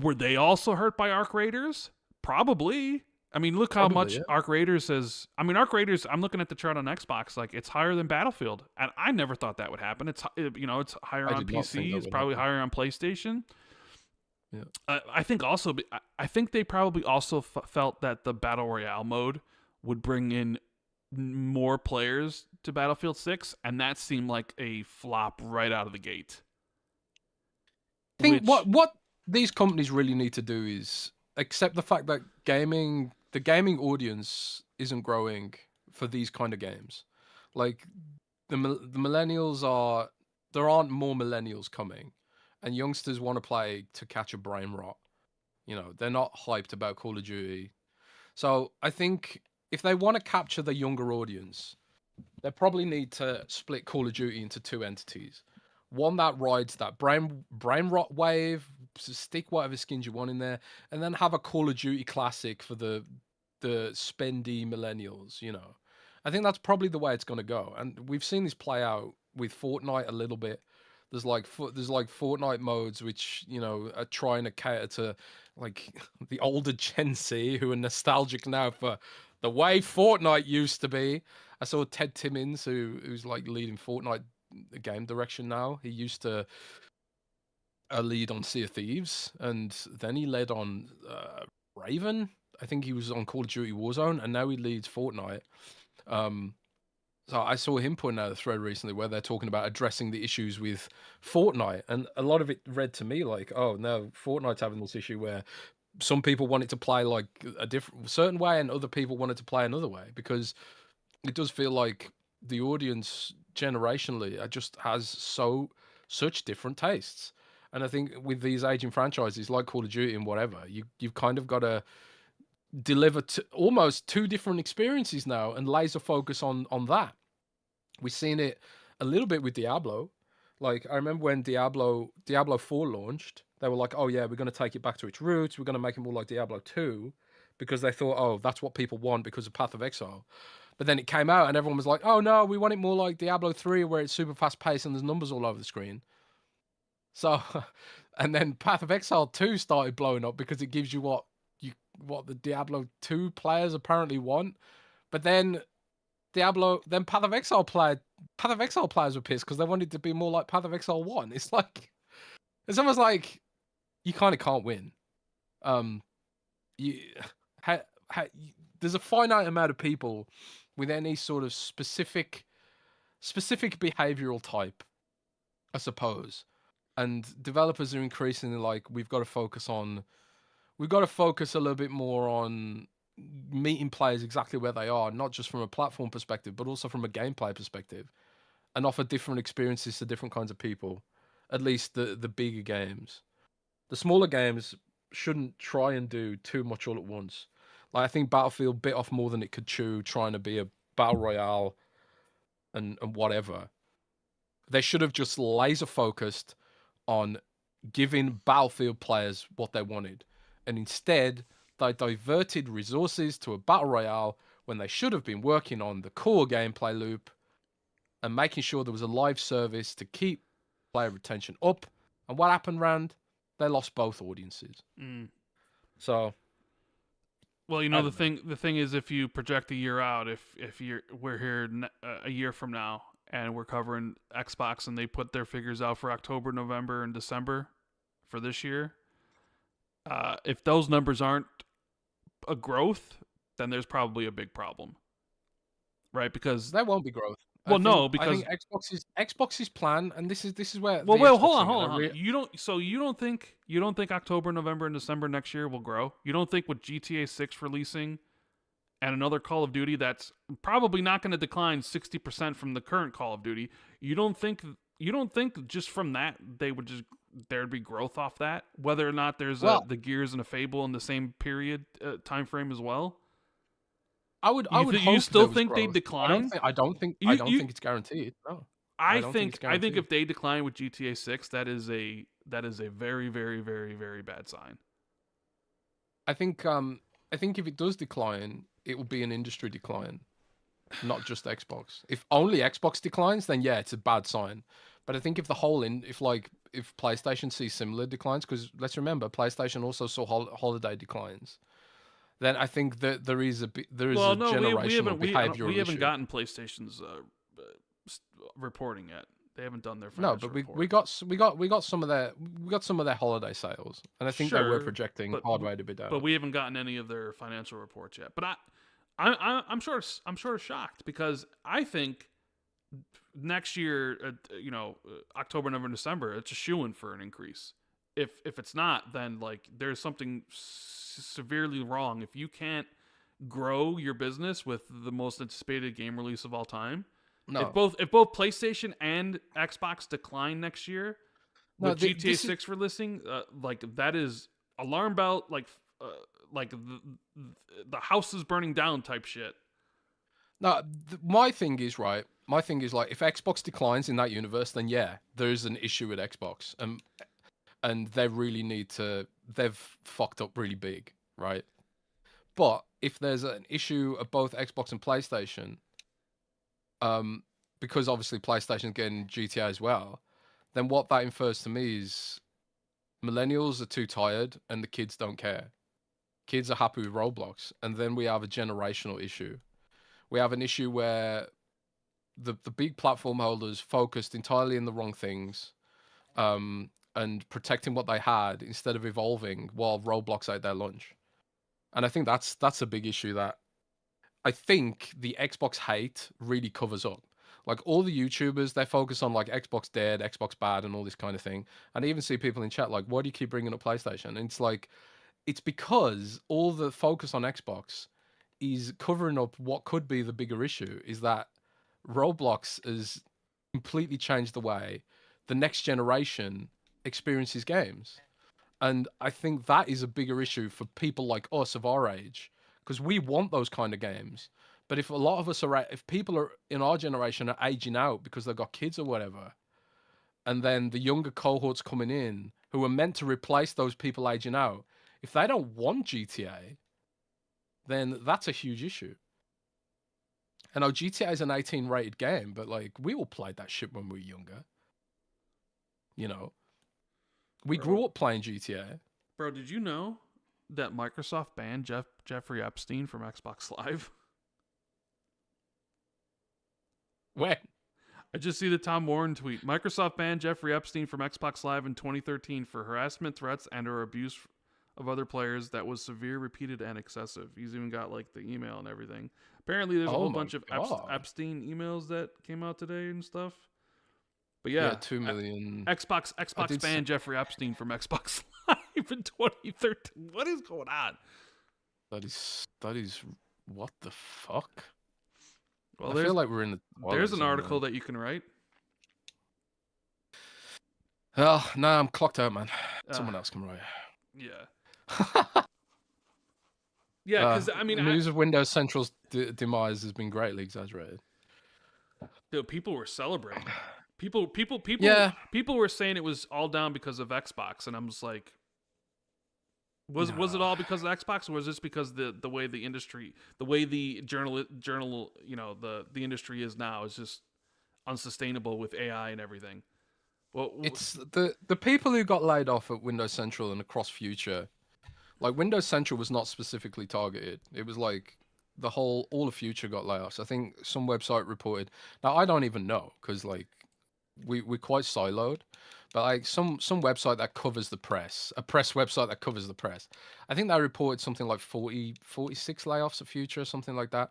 were they also hurt by Arc Raiders? Probably. I mean, look how much Arc Raiders has. I mean, Arc Raiders. I'm looking at the chart on Xbox. Like, it's higher than Battlefield, and I never thought that would happen. It's it's higher on PC. It's probably higher on PlayStation. Yeah. I think they probably also felt that the Battle Royale mode would bring in more players to Battlefield 6, and that seemed like a flop right out of the gate. I think what these companies really need to do is accept the fact that the gaming audience isn't growing for these kind of games. Like the millennials there aren't more millennials coming, and youngsters want to play to catch a brain rot. They're not hyped about Call of Duty. So I think if they want to capture the younger audience, they probably need to split Call of Duty into two entities. One that rides that brain rot wave, stick whatever skins you want in there, and then have a Call of Duty classic for the spendy millennials. I think that's probably the way it's going to go, and we've seen this play out with Fortnite a little bit. There's like Fortnite modes which are trying to cater to like the older Gen Z who are nostalgic now for the way Fortnite used to be. I saw Ted Timmins, who's like leading Fortnite game direction now. He used to lead on Sea of Thieves, and then he led on Raven. I think he was on Call of Duty Warzone, and now he leads Fortnite. So I saw him putting out a thread recently where they're talking about addressing the issues with Fortnite, and a lot of it read to me like, oh no, Fortnite's having this issue where some people want it to play like a certain way and other people want it to play another way, because it does feel like the audience generationally just has such different tastes. And I think with these aging franchises like Call of Duty and whatever, you've kind of got to deliver almost two different experiences now and laser focus on that. We've seen it a little bit with Diablo. Like, I remember when Diablo 4 launched, they were like, oh yeah, we're going to take it back to its roots. We're going to make it more like Diablo 2 because they thought, oh, that's what people want because of Path of Exile. But then it came out and everyone was like, oh no, we want it more like Diablo 3 where it's super fast paced and there's numbers all over the screen. So, and then Path of Exile 2 started blowing up because it gives you what the Diablo 2 players apparently want. But then Path of Exile players were pissed because they wanted to be more like Path of Exile 1. It's almost like you kind of can't win. There's a finite amount of people with any sort of specific behavioral type, I suppose. And developers are increasingly like, we've got to focus a little bit more on meeting players exactly where they are, not just from a platform perspective, but also from a gameplay perspective, and offer different experiences to different kinds of people. At least the bigger games. The smaller games shouldn't try and do too much all at once. Like, I think Battlefield bit off more than it could chew, trying to be a battle royale and whatever. They should have just laser focused on giving Battlefield players what they wanted, and instead they diverted resources to a battle royale when they should have been working on the core gameplay loop and making sure there was a live service to keep player retention up. And what happened, Rand? They lost both audiences. So, well, you know, the thing is, if you project a year out, if we're here a year from now and we're covering Xbox and they put their figures out for October, November, and December for this year, if those numbers aren't a growth, then there's probably a big problem, right? Because there won't be growth. Because I think Xbox's plan, and this is where. Well, hold on. You don't think October, November, and December next year will grow? You don't think with GTA 6 releasing and another Call of Duty that's probably not going to decline 60% from the current Call of Duty? You don't think just from that there'd be growth off that, whether or not there's the Gears and a Fable in the same period time frame as well? I would hope you still think growth. they decline? I don't think it's guaranteed. No. I think if they decline with GTA 6, that is a very, very, very, very bad sign. I think if it does decline, it will be an industry decline, not just Xbox. If only Xbox declines, then yeah, it's a bad sign. But I think if if PlayStation sees similar declines, because let's remember, PlayStation also saw holiday declines, then I think that there is a generational behavioral issue. We haven't gotten PlayStation's reporting yet. They haven't done their financial report. we got some of their holiday sales, and I think they were projecting hardware to be down. But we haven't gotten any of their financial reports yet. But I'm sort of shocked, because I think next year, October, November, December, it's a shoo-in for an increase. If it's not, then like there's something severely wrong. If you can't grow your business with the most anticipated game release of all time, if both PlayStation and Xbox decline next year with GTA 6 releasing, like that is alarm bell, like the house is burning down type shit. No, my thing is like, if Xbox declines in that universe, then yeah, there is an issue with Xbox, and they really need to. They've fucked up really big, right? But if there's an issue of both Xbox and PlayStation, because obviously PlayStation's getting GTA as well, then what that infers to me is millennials are too tired and the kids don't care. Kids are happy with Roblox, and then we have a generational issue. We have an issue where the big platform holders focused entirely in the wrong things, and protecting what they had instead of evolving while Roblox ate their lunch. And I think that's a big issue that I think the Xbox hate really covers up. Like, all the YouTubers, they focus on like Xbox dead, Xbox bad, and all this kind of thing. And I even see people in chat like, why do you keep bringing up PlayStation? And it's like, it's because all the focus on Xbox is covering up what could be the bigger issue, is that Roblox has completely changed the way the next generation experiences games. And I think that is a bigger issue for people like us of our age, because we want those kind of games. But if a lot of us if people are in our generation are aging out because they've got kids or whatever, and then the younger cohorts coming in who are meant to replace those people aging out, if they don't want GTA, then that's a huge issue. I know GTA is an 18 rated game, but like we all played that shit when we were younger. You know, we grew up playing GTA. Bro, did you know that Microsoft banned Jeffrey Epstein from Xbox Live? When? I just see the Tom Warren tweet. Microsoft banned Jeffrey Epstein from Xbox Live in 2013 for harassment, threats, and/or abuse of other players that was severe, repeated, and excessive. He's even got like the email and everything. Apparently, there's a whole bunch of Epstein emails that came out today and stuff. But yeah 2 million. Xbox banned Jeffrey Epstein from Xbox Live in 2013. What is going on? That is what the fuck? Well, I feel like we're in the. There's an article that you can write. Oh, no, I'm clocked out, man. Someone else can write. Yeah. Yeah, because I mean, the news of Windows Central's demise has been greatly exaggerated. Dude, people were celebrating. People were saying it was all down because of Xbox, and I'm just like, was it all because of Xbox, or was this because the way the industry, the way the journal, the industry is now is just unsustainable with AI and everything? Well, it's the people who got laid off at Windows Central and across Future. Like Windows Central was not specifically targeted. It was like all of Future got layoffs. I think some website reported. Now I don't even know because like we're quite siloed. But like some website that covers the press, a press website that covers the press, I think they reported something like 46 layoffs at Future, something like that.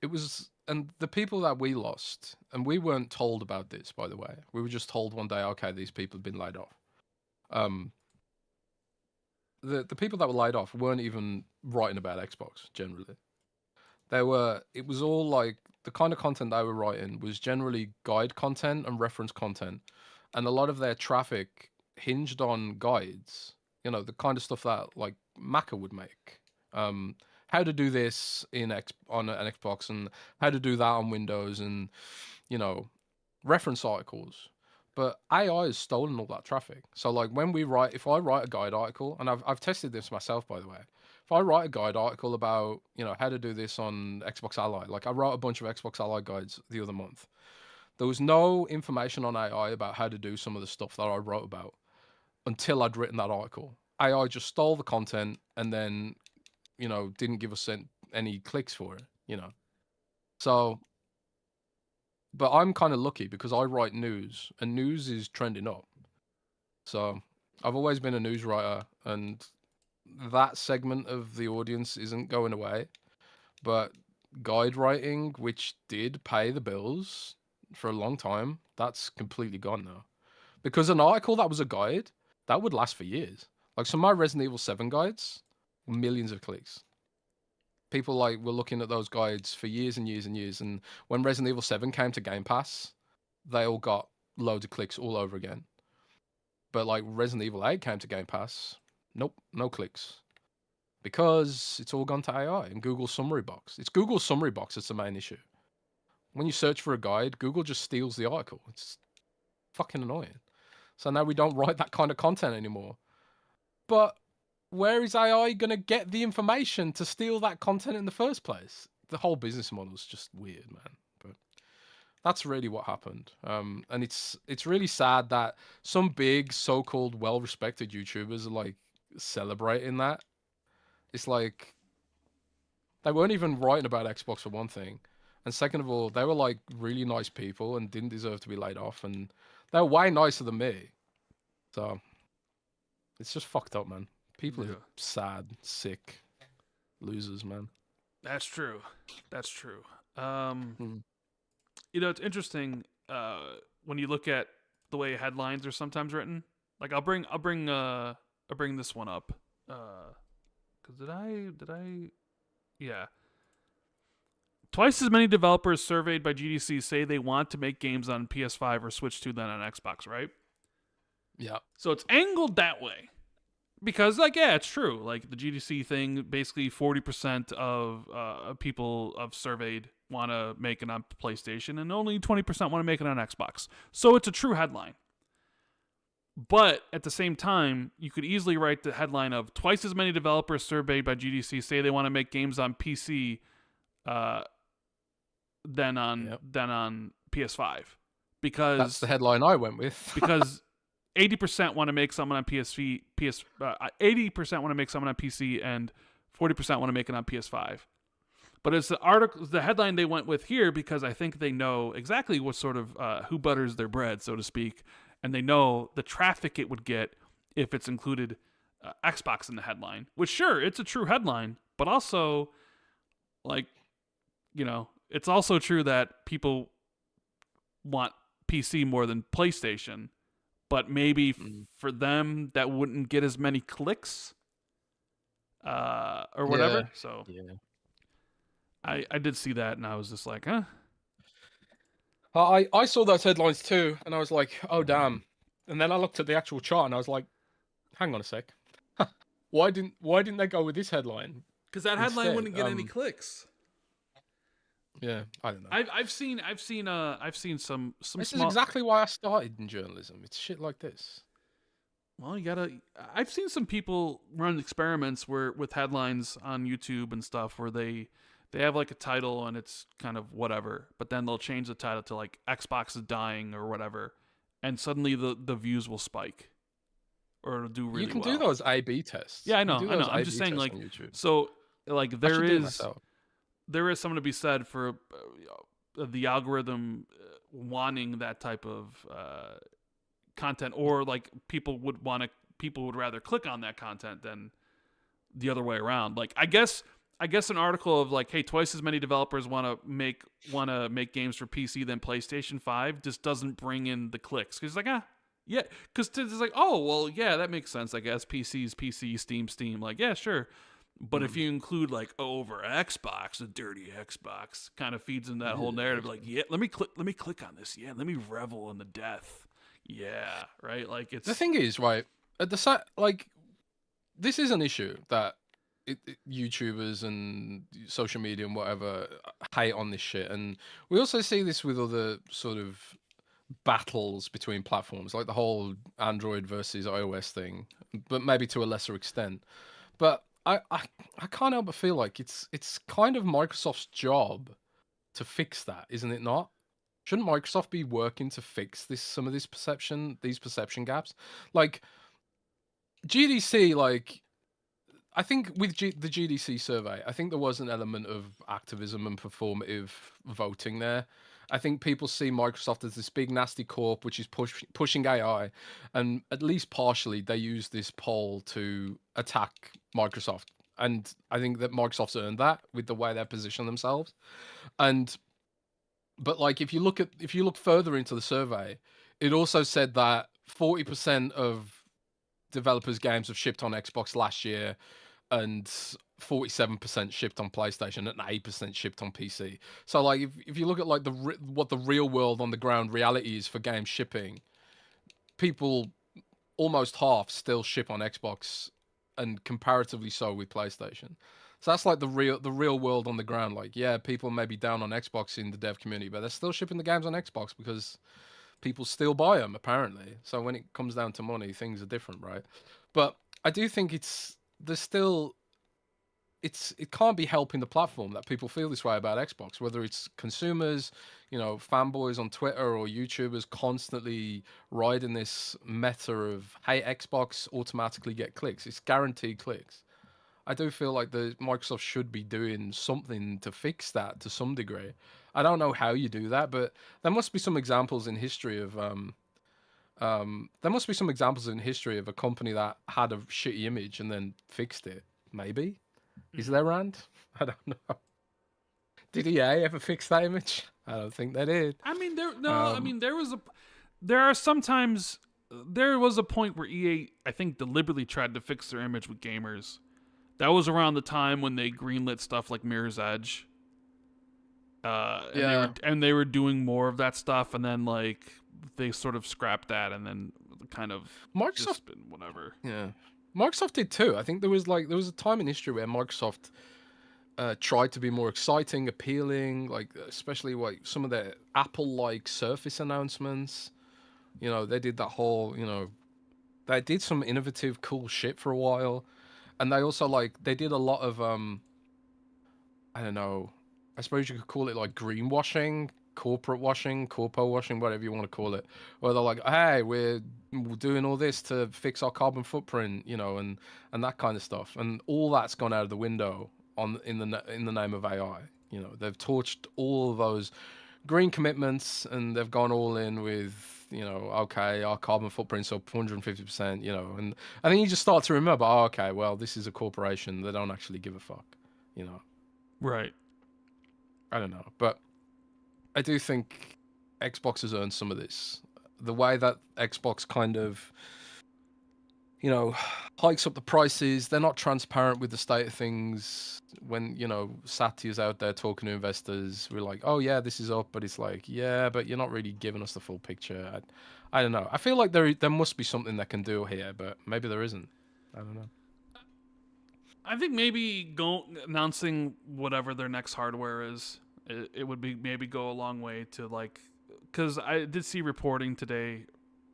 It was, and the people that we lost, and we weren't told about this, by the way. We were just told one day, okay, these people have been laid off. The people that were laid off weren't even writing about Xbox generally. It was all like the kind of content they were writing was generally guide content and reference content. And a lot of their traffic hinged on guides, the kind of stuff that like Macca would make. How to do this on an Xbox and how to do that on Windows and, reference articles. But AI has stolen all that traffic. So like if I write a guide article, and I've tested this myself, by the way. If I write a guide article about, how to do this on Xbox Ally, like I wrote a bunch of Xbox Ally guides the other month. There was no information on AI about how to do some of the stuff that I wrote about until I'd written that article. AI just stole the content and then, didn't give us any clicks for it, So, but I'm kind of lucky because I write news and news is trending up. So I've always been a news writer and that segment of the audience isn't going away. But guide writing, which did pay the bills for a long time, that's completely gone now. Because an article that was a guide, that would last for years. Like some of my Resident Evil 7 guides, millions of clicks. People like were looking at those guides for years and years and years. And when Resident Evil 7 came to Game Pass, they all got loads of clicks all over again. But like Resident Evil 8 came to Game Pass, nope, no clicks. Because it's all gone to AI and Google summary box. It's Google summary box that's the main issue. When you search for a guide, Google just steals the article. It's fucking annoying. So now we don't write that kind of content anymore. But where is AI going to get the information to steal that content in the first place? The whole business model is just weird, man. But that's really what happened. And it's really sad that some big so-called well-respected YouTubers are like celebrating that. It's like they weren't even writing about Xbox for one thing. And second of all, they were like really nice people and didn't deserve to be laid off. And they were way nicer than me. So it's just fucked up, man. People are sad, sick, losers, man. That's true. That's true. It's interesting when you look at the way headlines are sometimes written. Like I'll bring this one up. Cause did I? Yeah. Twice as many developers surveyed by GDC say they want to make games on PS5 or Switch 2 than on Xbox, right? Yeah. So it's angled that way. Because, like, yeah, it's true. Like, the GDC thing, basically 40% of people of surveyed want to make it on PlayStation, and only 20% want to make it on Xbox. So it's a true headline. But at the same time, you could easily write the headline of twice as many developers surveyed by GDC say they want to make games on PC than on PS5. Because That's the headline I went with. because 80% want to make something on 80% want to make something on PC, and 40% want to make it on PS5. But it's the headline they went with here because I think they know exactly what sort of who butters their bread, so to speak, and they know the traffic it would get if it's included Xbox in the headline. Which, sure, it's a true headline, but also, like, it's also true that people want PC more than PlayStation. But maybe for them, that wouldn't get as many clicks or whatever. Yeah. So Yeah. I did see that, and I was just like, huh? I saw those headlines too, and I was like, oh, damn. And then I looked at the actual chart, and I was like, hang on a sec. Why didn't they go with this headline? Because that headline wouldn't get any clicks. Yeah, I don't know. I've seen some This small... is exactly why I started in journalism. It's shit like this. Well, I've seen some people run experiments with headlines on YouTube and stuff where they have like a title and it's kind of whatever, but then they'll change the title to like Xbox is dying or whatever, and suddenly the views will spike or it'll do really well. You can do those A/B tests. Yeah, I know. I'm just saying, like, so like there is something to be said for the algorithm wanting that type of content, or like people would rather click on that content than the other way around. Like, I guess an article of like, hey, twice as many developers want to make games for PC than PlayStation 5 just doesn't bring in the clicks, because like, yeah, because it's like, oh well, yeah, that makes sense, I guess. PC, Steam, like, yeah, sure. But if you include like, over Xbox, the dirty Xbox, kind of feeds in that whole narrative. Like, yeah, let me click on this. Yeah, let me revel in the death. Yeah, right. Like, it's the thing is, right, at the site, like, this is an issue that YouTubers and social media and whatever hate on this shit, and we also see this with other sort of battles between platforms, like the whole Android versus iOS thing, but maybe to a lesser extent. But I can't help but feel like it's kind of Microsoft's job to fix that, isn't it not? Shouldn't Microsoft be working to fix some of these perception gaps? Like, GDC, like, I think with the GDC survey, I think there was an element of activism and performative voting there. I think people see Microsoft as this big nasty corp which is pushing AI, and at least partially they use this poll to attack Microsoft. And I think that Microsoft's earned that with the way they position themselves. But like, if you look further into the survey, it also said that 40% of developers' games have shipped on Xbox last year, and 47% shipped on PlayStation, and 8% shipped on PC. So like, if you look at like what the real world on the ground reality is for games shipping, people, almost half still ship on Xbox, and comparatively so with PlayStation. So that's like the real world on the ground. Like, yeah, people may be down on Xbox in the dev community, but they're still shipping the games on Xbox because people still buy them, apparently. So when it comes down to money, things are different, right? But I do think it can't be helping the platform that people feel this way about Xbox, whether it's consumers, fanboys on Twitter, or YouTubers constantly riding this meta of, hey, Xbox automatically get clicks. It's guaranteed clicks. I do feel like Microsoft should be doing something to fix that to some degree. I don't know how you do that, but there must be some examples in history of a company that had a shitty image and then fixed it. Maybe. Is there, Rand? I don't know. Did EA ever fix that image? I don't think they did. I mean, there was a point where EA, I think, deliberately tried to fix their image with gamers. That was around the time when they greenlit stuff like Mirror's Edge. And they were doing more of that stuff, and then like they sort of scrapped that, and then kind of Microsoft been whatever. Yeah. Microsoft did too. I think there was a time in history where Microsoft tried to be more exciting, appealing, like especially like some of their Apple-like Surface announcements. You know, they did that whole, they did some innovative, cool shit for a while, and they also they did a lot of I don't know, I suppose you could call it like greenwashing, corporate washing, corpo washing, whatever you want to call it. Where they're like, hey, we're doing all this to fix our carbon footprint, and that kind of stuff, and all that's gone out of the window in the name of AI. You know, they've torched all of those green commitments, and they've gone all in with, okay, our carbon footprint's up 150%, and I think you just start to remember, oh, okay, well, this is a corporation. They don't actually give a fuck, Right. I don't know, but I do think Xbox has earned some of this. The way that Xbox kind of, hikes up the prices, they're not transparent with the state of things. When, Satya's out there talking to investors, we're like, oh yeah, this is up, but it's like, yeah, but you're not really giving us the full picture. I don't know. I feel like there must be something that can do here, but maybe there isn't. I don't know. I think maybe announcing whatever their next hardware is, it would be maybe go a long way to because I did see reporting today,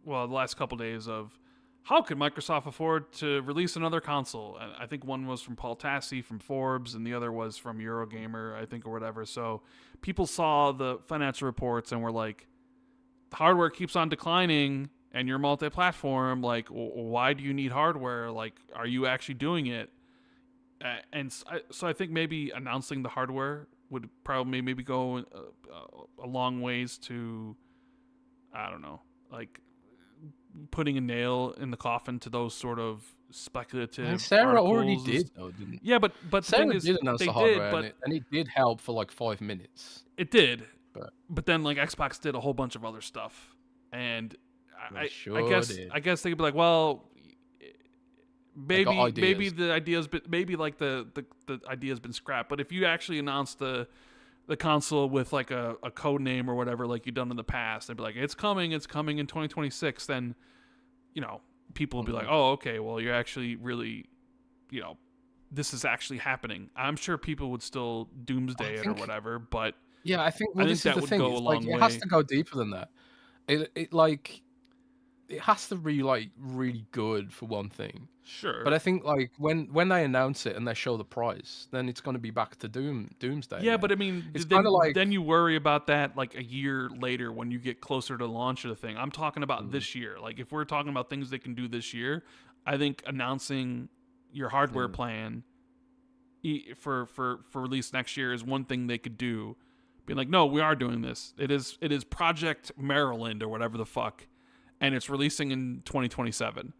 well, the last couple days of how could Microsoft afford to release another console? And I think one was from Paul Tassi from Forbes, and the other was from Eurogamer, I think, or whatever. So people saw the financial reports and were like, the hardware keeps on declining, and you're multi-platform. Like, why do you need hardware? Like, are you actually doing it? So I think maybe announcing the hardware would probably maybe go a long ways to, I don't know, like putting a nail in the coffin to those sort of speculative. Sarah articles. already did, though, didn't? Yeah, but Sarah the thing is, did announce they the hardware, did, and it did help for like 5 minutes. It did, but then like Xbox did a whole bunch of other stuff, and I guess they could be like, well, maybe the idea's been, maybe like the idea's been scrapped. But if you actually announce the console with like a code name or whatever, like you've done in the past, they'd be like, it's coming in 2026. Then, people will be like, oh, okay, well, you're actually really, this is actually happening. I'm sure people would still doomsday it or whatever, but yeah, I think this that would go a long way. It has to go deeper than that. It has to be like really good for one thing. Sure. But I think like when they announce it and they show the price, then it's going to be back to doomsday. Yeah, man. but I mean, it's kind of like then you worry about that like a year later when you get closer to the launch of the thing. I'm talking about this year. Like if we're talking about things they can do this year, I think announcing your hardware plan for release next year is one thing they could do. Being like, no, we are doing this. It is Project Maryland or whatever the fuck, and it's releasing in 2027.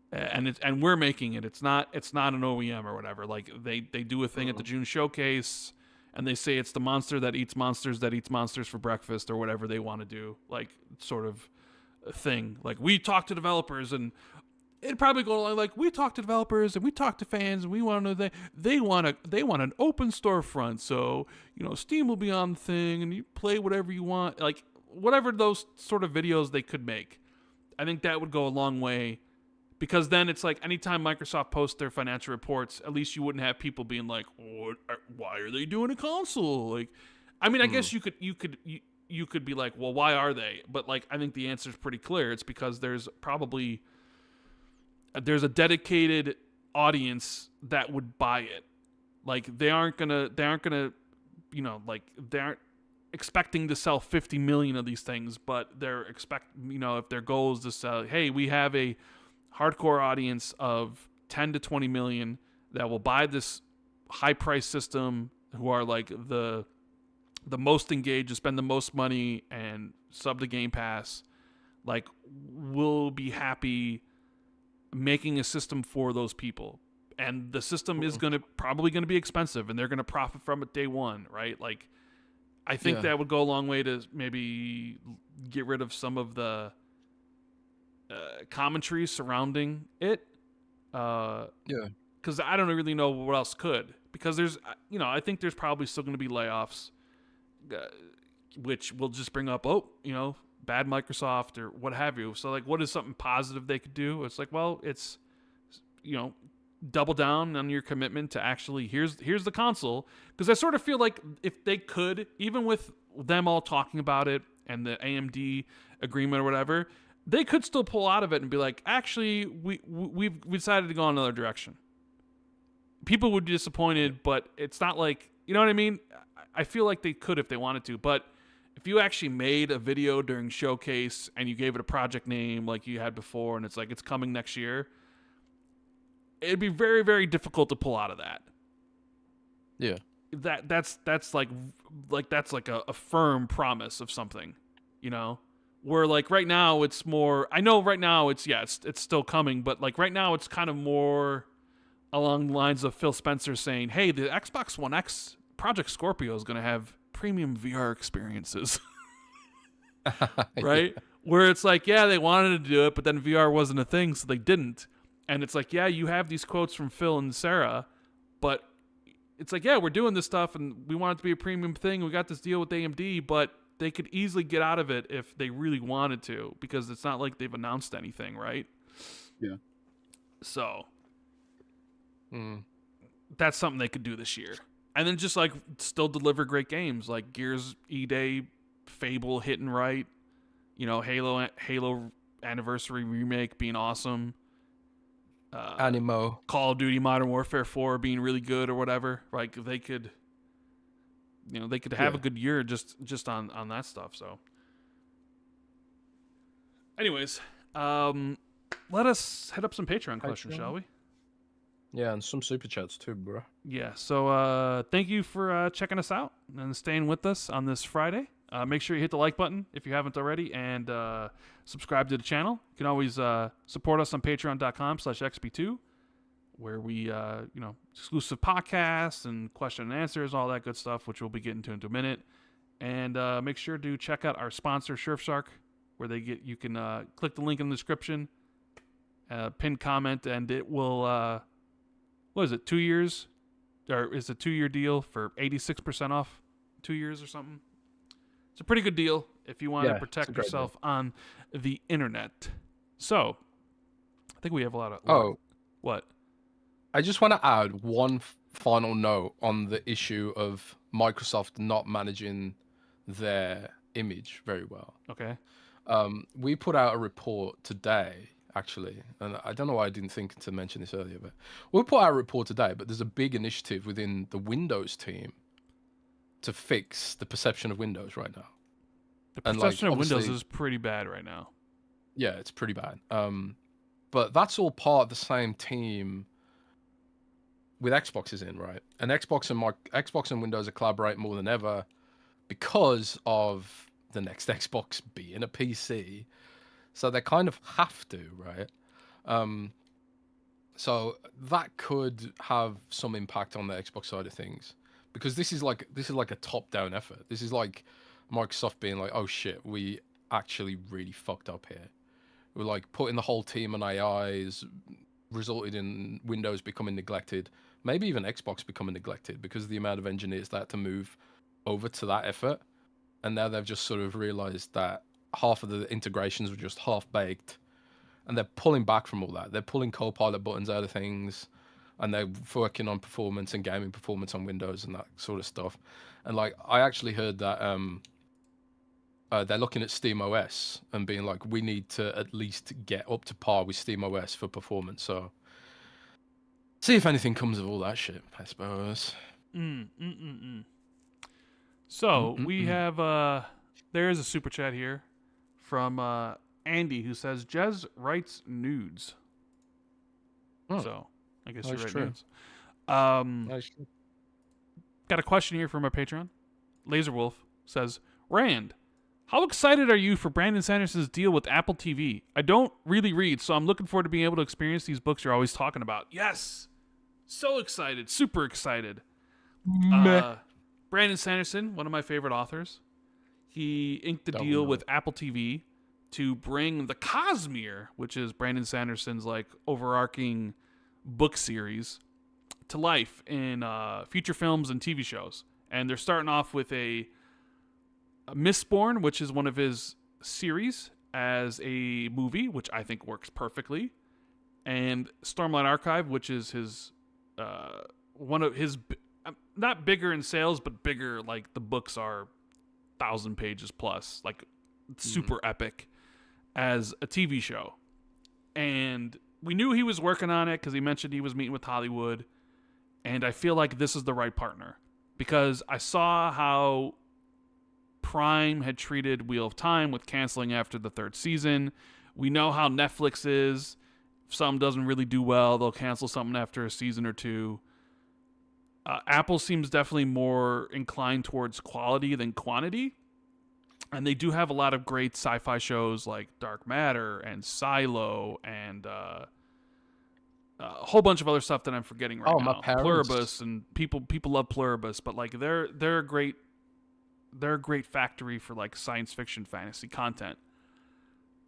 And we're making it. It's not an OEM or whatever. Like they do a thing at the June showcase, and they say it's the monster that eats monsters for breakfast or whatever they want to do. Like sort of a thing. Like we talk to developers, and it'd probably go like we talk to developers and we talk to fans, and we want to know they want an open storefront. So Steam will be on the thing, and you play whatever you want. Like whatever those sort of videos they could make. I think that would go a long way. Because then it's like anytime Microsoft posts their financial reports, at least you wouldn't have people being like, "Why are they doing a console?" Like, I mean, I guess you could be like, "Well, why are they?" But like, I think the answer is pretty clear. It's because there's a dedicated audience that would buy it. Like they aren't gonna, they aren't expecting to sell 50 million of these things, but they're if their goal is to sell, hey, we have a hardcore audience of 10 to 20 million that will buy this high price system, who are like the most engaged, to spend the most money and sub to Game Pass, like we'll be happy making a system for those people. And the system is probably going to be expensive, and they're going to profit from it day one, right? Like I think that would go a long way to maybe get rid of some of the commentary surrounding it. Because I don't really know what else could. Because there's, I think there's probably still going to be layoffs, which will just bring up, bad Microsoft or what have you. So, like, what is something positive they could do? It's like, well, it's, double down on your commitment to actually here's the console, because I sort of feel like if they could, even with them all talking about it and the AMD agreement or whatever, they could still pull out of it and be like, actually, we've decided to go another direction. People would be disappointed, but it's not like, you know what I mean? I feel like they could if they wanted to, but if you actually made a video during Showcase and you gave it a project name like you had before, and it's like it's coming next year, it'd be very, very difficult to pull out of that. Yeah. That's like that's like a firm promise of something, Where like right now it's more, I know right now it's still coming, but like right now it's kind of more along the lines of Phil Spencer saying, hey, the Xbox One X Project Scorpio is going to have premium VR experiences. Right? Yeah. Where it's like, yeah, they wanted to do it, but then VR wasn't a thing, so they didn't. And it's like, yeah, you have these quotes from Phil and Sarah, but it's like, yeah, we're doing this stuff and we want it to be a premium thing. We got this deal with AMD, but they could easily get out of it if they really wanted to, because it's not like they've announced anything, right? Yeah. So that's something they could do this year. And then just like still deliver great games like Gears E-Day, Fable hitting right, Halo Anniversary Remake being awesome. Animo. Call of Duty Modern Warfare 4 being really good or whatever. Like they could have a good year just on that stuff. So anyways, let us hit up some Patreon questions, shall we? Yeah, and some super chats too, bro. Yeah, so thank you for checking us out and staying with us on this Friday. Make sure you hit the like button if you haven't already, and subscribe to the channel. You can always support us on patreon.com/XB2, where we, exclusive podcasts and question and answers, all that good stuff, which we'll be getting to in a minute. And make sure to check out our sponsor, Surfshark, where you can click the link in the description, pin comment, and it will... what is it, 2 years? Or is it a 2-year deal for 86% off 2 years or something? It's a pretty good deal if you want to protect yourself on the internet. So, I think we have a lot of... What? I just want to add one final note on the issue of Microsoft not managing their image very well. Okay. We put out a report today, actually, and I don't know why I didn't think to mention this earlier, but we'll put out a report today, but there's a big initiative within the Windows team to fix the perception of Windows right now. The perception of Windows is pretty bad right now. Yeah, it's pretty bad. But that's all part of the same team with Xbox is in, right? And Xbox and Windows are collaborating more than ever because of the next Xbox being a PC. So they kind of have to, right? So that could have some impact on the Xbox side of things, because this is like a top-down effort. This is like Microsoft being like, oh shit, we actually really fucked up here. We're like putting the whole team on AIs, resulted in Windows becoming neglected, maybe even Xbox becoming neglected because of the amount of engineers that had to move over to that effort. And now they've just sort of realized that half of the integrations were just half-baked, and they're pulling back from all that. They're pulling Copilot buttons out of things, and they're working on performance and gaming performance on Windows and that sort of stuff. And like, I actually heard that they're looking at SteamOS and being like, we need to at least get up to par with SteamOS for performance. So see if anything comes of all that shit, I suppose. So we have there is a super chat here from Andy, who says Jez writes nudes. So I guess you write nudes. Got a question here from our Patreon. Laserwolf says, Rand, how excited are you for Brandon Sanderson's deal with Apple TV? I don't really read, so I'm looking forward to being able to experience these books you're always talking about. Yes! So excited. Super excited. Brandon Sanderson, one of my favorite authors, he inked the deal with Apple TV to bring the Cosmere, which is Brandon Sanderson's like overarching book series, to life in feature films and TV shows. And they're starting off with a Mistborn, which is one of his series, as a movie, which I think works perfectly. and Stormlight Archive, which is his one of his not bigger in sales, but bigger, like the books are 1,000 pages plus, like super epic as a TV show. And we knew he was working on it because he mentioned he was meeting with Hollywood. And I feel like this is the right partner because I saw how Prime had treated Wheel of Time with canceling after the 3rd season. We know how Netflix is. If something doesn't really do well, they'll cancel something after a season or 2. Apple seems definitely more inclined towards quality than quantity. And they do have a lot of great sci-fi shows like Dark Matter and Silo and a whole bunch of other stuff that I'm forgetting right now. Pluribus, and people love Pluribus, but like they're a great factory for like science fiction fantasy content.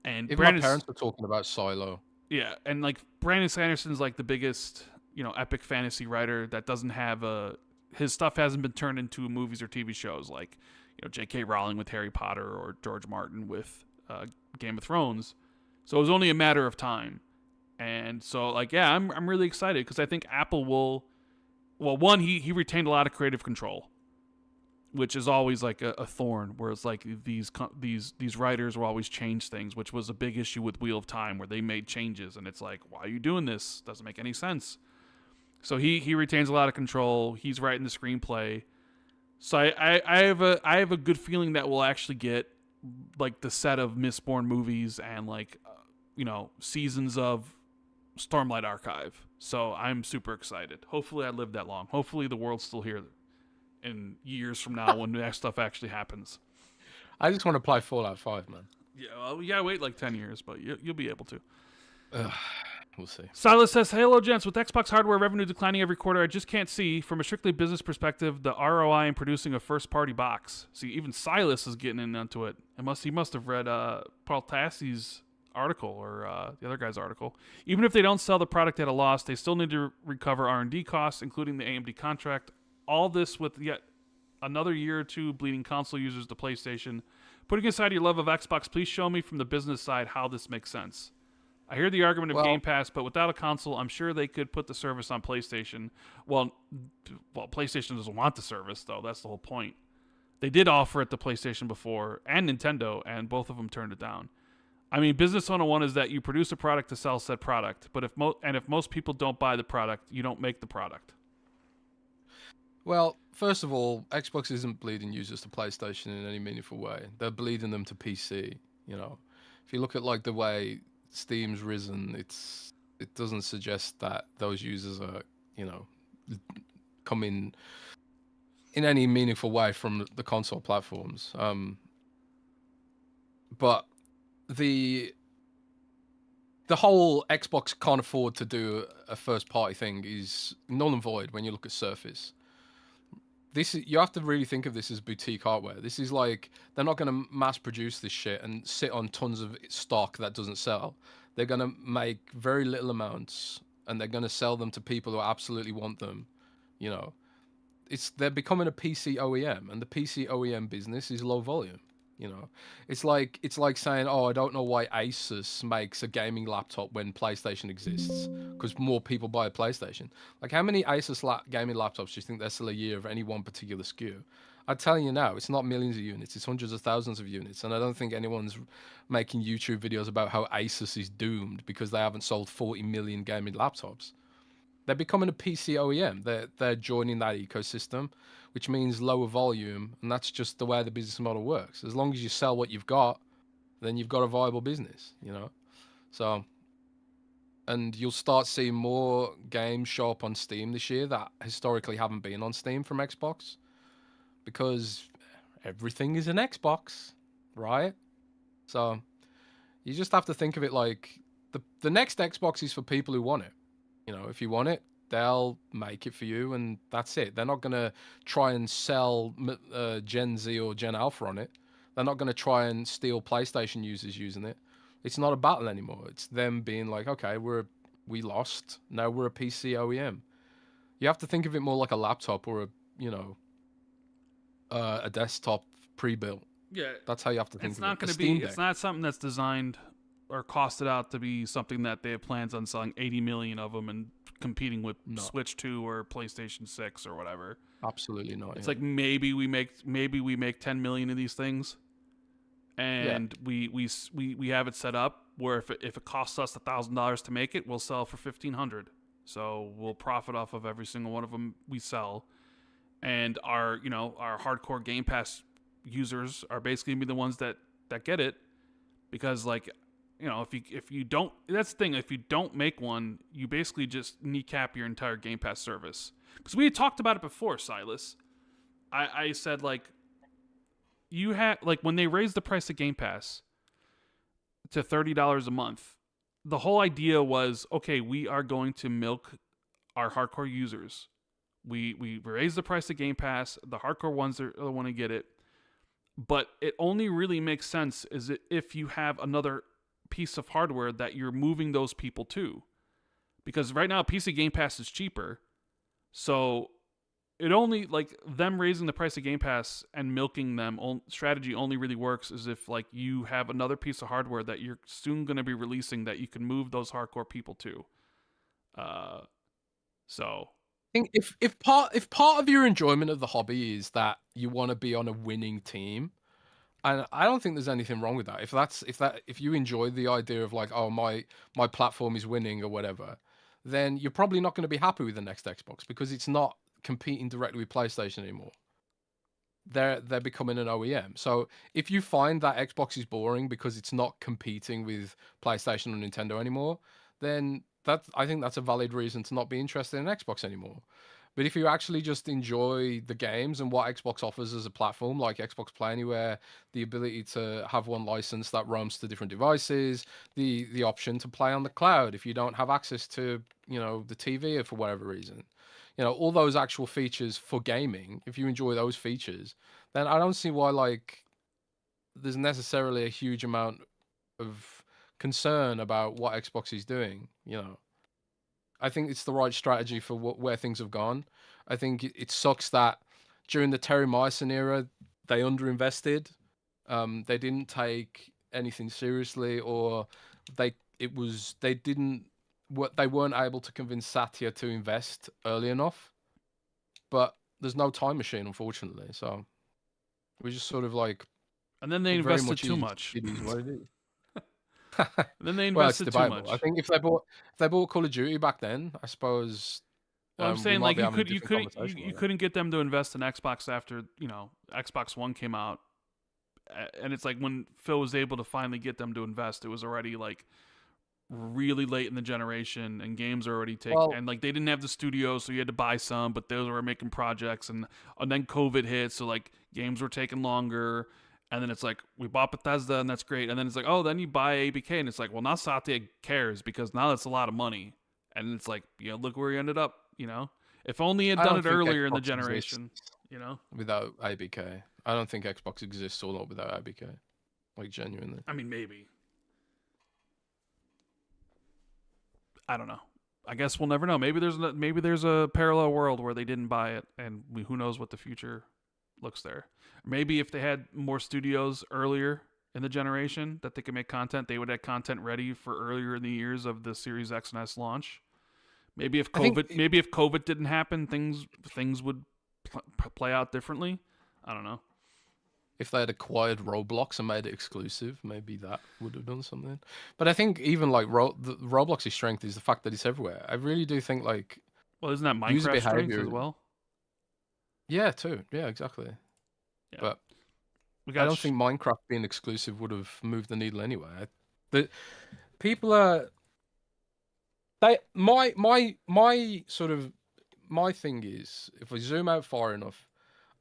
And even my parents were talking about Silo. Yeah, and like Brandon Sanderson's like the biggest, epic fantasy writer that doesn't have his stuff hasn't been turned into movies or TV shows like J.K. Rowling with Harry Potter or George Martin with Game of Thrones. So it was only a matter of time. And so, like, yeah, I'm really excited because I think Apple will. Well, one, he retained a lot of creative control, which is always like a thorn. Where it's like these writers will always change things, which was a big issue with Wheel of Time, where they made changes, and it's like, why are you doing this? Doesn't make any sense. So he retains a lot of control. He's writing the screenplay. So I have a good feeling that we'll actually get like the set of Mistborn movies and like seasons of Stormlight Archive. So I'm super excited. Hopefully I live that long. Hopefully the world's still here in years from now when that stuff actually happens. I just want to play Fallout 5, man. Yeah, wait like 10 years, but you'll be able to. We'll see. Silas says, hello, gents. With Xbox hardware revenue declining every quarter, I just can't see, from a strictly business perspective, the ROI in producing a first-party box. See, even Silas is getting into it. He must have read Paul Tassi's article or the other guy's article. Even if they don't sell the product at a loss, they still need to recover R&D costs, including the AMD contract. All this with yet another year or two bleeding console users to PlayStation. Putting aside your love of Xbox, please show me from the business side how this makes sense. I hear the argument of Game Pass, but without a console, I'm sure they could put the service on PlayStation. Well, PlayStation doesn't want the service, though. That's the whole point. They did offer it to PlayStation before, and Nintendo, and both of them turned it down. I mean, Business 101 is that you produce a product to sell said product, but if most people don't buy the product, you don't make the product. Well, first of all, Xbox isn't bleeding users to PlayStation in any meaningful way. They're bleeding them to PC. If you look at like the way Steam's risen, it doesn't suggest that those users are coming in any meaningful way from the console platforms. But the whole Xbox can't afford to do a first party thing is null and void when you look at Surface. You have to really think of this as boutique hardware. This is like, they're not going to mass produce this shit and sit on tons of stock that doesn't sell. They're going to make very little amounts and they're going to sell them to people who absolutely want them. They're becoming a PC OEM, and the PC OEM business is low volume. It's like saying, oh, I don't know why Asus makes a gaming laptop when PlayStation exists, because more people buy a PlayStation. Like, how many Asus gaming laptops do you think they sell a year of any one particular SKU? I'm telling you now, it's not millions of units, it's hundreds of thousands of units, and I don't think anyone's making YouTube videos about how Asus is doomed because they haven't sold 40 million gaming laptops. They're becoming a PC OEM. They're joining that ecosystem, which means lower volume, and that's just the way the business model works. As long as you sell what you've got, then you've got a viable business, So, and you'll start seeing more games show up on Steam this year that historically haven't been on Steam from Xbox, because everything is an Xbox, right? So, you just have to think of it like the next Xbox is for people who want it. If you want it, they'll make it for you, and that's it. They're not going to try and sell Gen Z or Gen Alpha on it. They're not going to try and steal PlayStation users using it. It's not a battle anymore. It's them being like, okay, we lost. Now we're a PC OEM. You have to think of it more like a laptop or a desktop pre-built. Yeah, that's how you have to think of it. It's not something that's designed or costed out to be something that they have plans on selling 80 million of them and competing with No, Switch 2 or PlayStation 6 or whatever. absolutely not. It's Yeah. like maybe we make 10 million of these things, and we have it set up where if it costs us $1,000 to make it, we'll sell for 1,500. So we'll profit off of every single one of them we sell, and our hardcore Game Pass users are basically gonna be the ones that get it, because like, if you don't, that's the thing, if you don't make one, you basically just kneecap your entire Game Pass service. Because we had talked about it before, Silas. I said, like, you had, like, when they raised the price of Game Pass to $30 a month, the whole idea was, okay, we are going to milk our hardcore users. We raise the price of Game Pass. The hardcore ones are the one to get it. But it only really makes sense is if you have another piece of hardware that you're moving those people to. Because right now, PC Game Pass is cheaper. So it only, like, them raising the price of Game Pass and milking them strategy only really works is if, like, you have another piece of hardware that you're soon going to be releasing that you can move those hardcore people to. So I think if part of your enjoyment of the hobby is that you want to be on a winning team, and I don't think there's anything wrong with that. If you enjoy the idea of, like, oh, my platform is winning or whatever, then you're probably not going to be happy with the next Xbox because it's not competing directly with PlayStation anymore. They're becoming an OEM. So if you find that Xbox is boring because it's not competing with PlayStation or Nintendo anymore, then I think that's a valid reason to not be interested in Xbox anymore. But if you actually just enjoy the games and what Xbox offers as a platform, like Xbox Play Anywhere, the ability to have one license that roams to different devices, the option to play on the cloud if you don't have access to, the TV for whatever reason, all those actual features for gaming, if you enjoy those features, then I don't see why, like, there's necessarily a huge amount of concern about what Xbox is doing, I think it's the right strategy for where things have gone. I think it sucks that during the Terry Myson era, they underinvested. They didn't take anything seriously, or they weren't able to convince Satya to invest early enough. But there's no time machine, unfortunately. So we just sort of, like, and then they invested too much. It is what it is. Then they Well, it's invested too debatable. much. I think if they bought Call of Duty back then, I suppose. Well, I'm saying, like, you couldn't couldn't get them to invest in Xbox after Xbox One came out, and it's like when Phil was able to finally get them to invest, it was already, like, really late in the generation, and games are already taken, and, like, they didn't have the studios, so you had to buy some, but those were making projects, and then COVID hit, so, like, games were taking longer. And then it's like, we bought Bethesda, and that's great. And then it's like, oh, then you buy ABK, and it's like, well, now Satya cares because now that's a lot of money. And it's like, look where he ended up, If only he had done it earlier in the generation, Without ABK. I don't think Xbox exists all up without ABK. Like, genuinely. I mean, maybe. I don't know. I guess we'll never know. Maybe there's a parallel world where they didn't buy it, and who knows what the future looks there. Maybe if they had more studios earlier in the generation that they could make content, they would have content ready for earlier in the years of the Series X and S launch. Maybe if COVID didn't happen, things would play out differently. I don't know. If they had acquired Roblox and made it exclusive, maybe that would have done something. But I think even, like, Roblox's strength is the fact that it's everywhere. I really do think, like, well, isn't that Minecraft's strength as well? Yeah, too. Yeah, exactly. Yeah. But I don't think Minecraft being exclusive would have moved the needle anyway. The people are my thing is, if we zoom out far enough,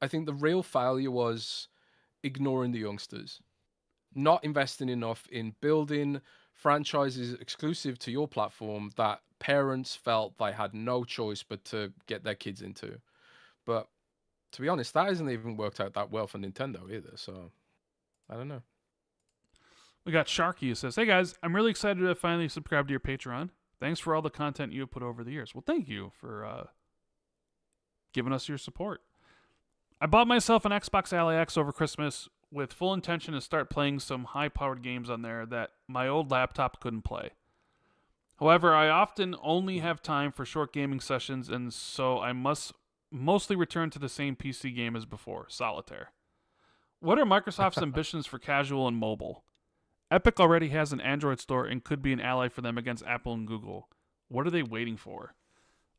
I think the real failure was ignoring the youngsters, not investing enough in building franchises exclusive to your platform that parents felt they had no choice but to get their kids into. But to be honest, that hasn't even worked out that well for Nintendo either, so I don't know. We got Sharky who says, hey guys, I'm really excited to finally subscribe to your Patreon. Thanks for all the content you have put over the years. Well, thank you for giving us your support. I bought myself an Xbox Ally X over Christmas with full intention to start playing some high-powered games on there that my old laptop couldn't play. However, I often only have time for short gaming sessions, and so I must mostly return to the same PC game as before, Solitaire. What are Microsoft's ambitions for casual and mobile? Epic already has an Android store and could be an ally for them against Apple and Google. What are they waiting for?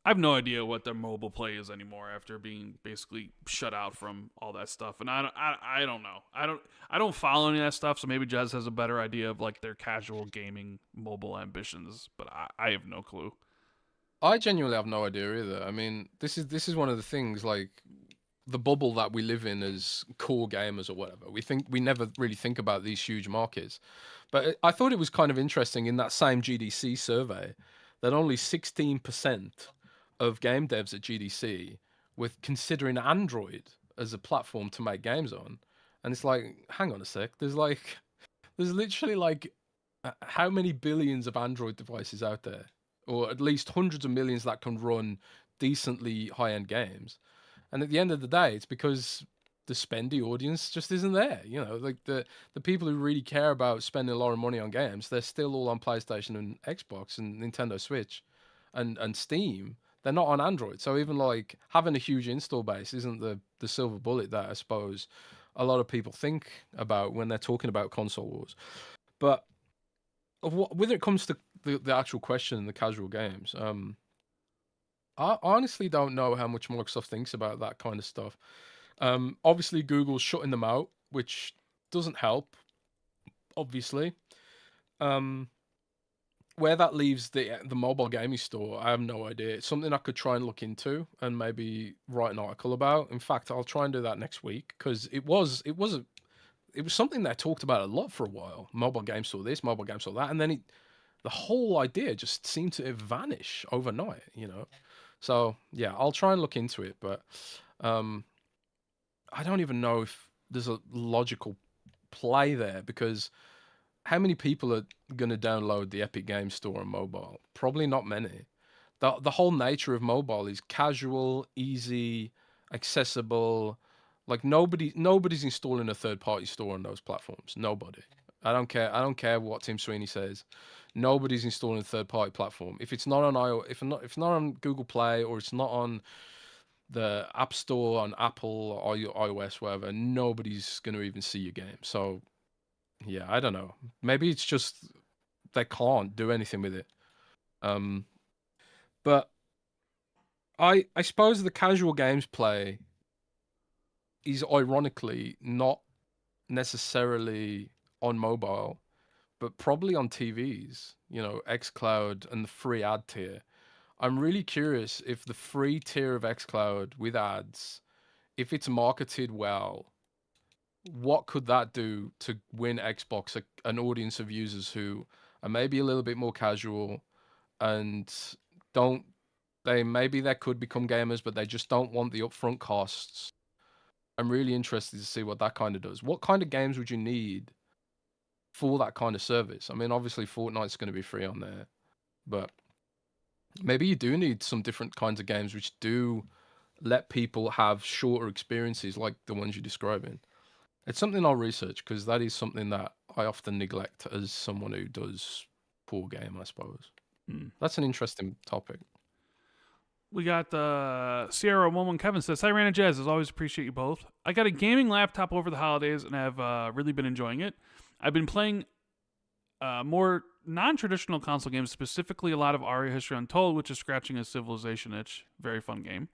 I have no idea what their mobile play is anymore after being basically shut out from all that stuff, and I don't know. I don't follow any of that stuff, so maybe Jez has a better idea of like their casual gaming mobile ambitions, but I have no clue. I genuinely have no idea either. I mean, this is one of the things, like the bubble that we live in as core gamers or whatever. We never really think about these huge markets, but I thought it was kind of interesting in that same GDC survey that only 16% of game devs at GDC with considering Android as a platform to make games on. And it's like, hang on a sec, there's literally like how many billions of Android devices out there, or at least hundreds of millions that can run decently high-end games. And at the end of the day, it's because the spendy audience just isn't there. You know, like the people who really care about spending a lot of money on games, they're still all on PlayStation and Xbox and Nintendo Switch and Steam. They're not on Android. So even like having a huge install base isn't the silver bullet that I suppose a lot of people think about when they're talking about console wars. But when it comes to the actual question in the casual games, I honestly don't know how much Microsoft thinks about that kind of stuff. Obviously, Google's shutting them out, which doesn't help, obviously. Where that leaves the mobile gaming store, I have no idea. It's something I could try and look into and maybe write an article about. In fact, I'll try and do that next week because it was something that I talked about a lot for a while. Mobile game store this, mobile game store that, and then the whole idea just seemed to vanish overnight. You know, so yeah, I'll try and look into it, but I don't even know if there's a logical play there because how many people are going to download the Epic Games Store on mobile? Probably not many. The whole nature of mobile is casual, easy, accessible. Like nobody's installing a third-party store on those platforms. Nobody. I don't care. I don't care what Tim Sweeney says. Nobody's installing a third-party platform. If it's not on iOS, if it's not on Google Play, or it's not on the App Store on Apple or iOS, whatever, nobody's going to even see your game. So yeah, I don't know. Maybe it's just they can't do anything with it. But I suppose the casual games play is ironically not necessarily on mobile, but probably on TVs. You know, xCloud and the free ad tier. I'm really curious if the free tier of xCloud with ads, if it's marketed well, what could that do to win Xbox an audience of users who are maybe a little bit more casual and don't maybe they could become gamers, but they just don't want the upfront costs. I'm really interested to see what that kind of does. What kind of games would you need for that kind of service? I mean, obviously Fortnite's going to be free on there, but maybe you do need some different kinds of games which do let people have shorter experiences like the ones you're describing. It's something I'll research because that is something that I often neglect as someone who does poor game, I suppose. That's an interesting topic. We got Sierra 11 Kevin says, "Hi Rand Jez, as always appreciate you both. I got a gaming laptop over the holidays and have really been enjoying it. I've been playing more non-traditional console games, specifically a lot of Aria History Untold, which is scratching a Civilization itch. Very fun game.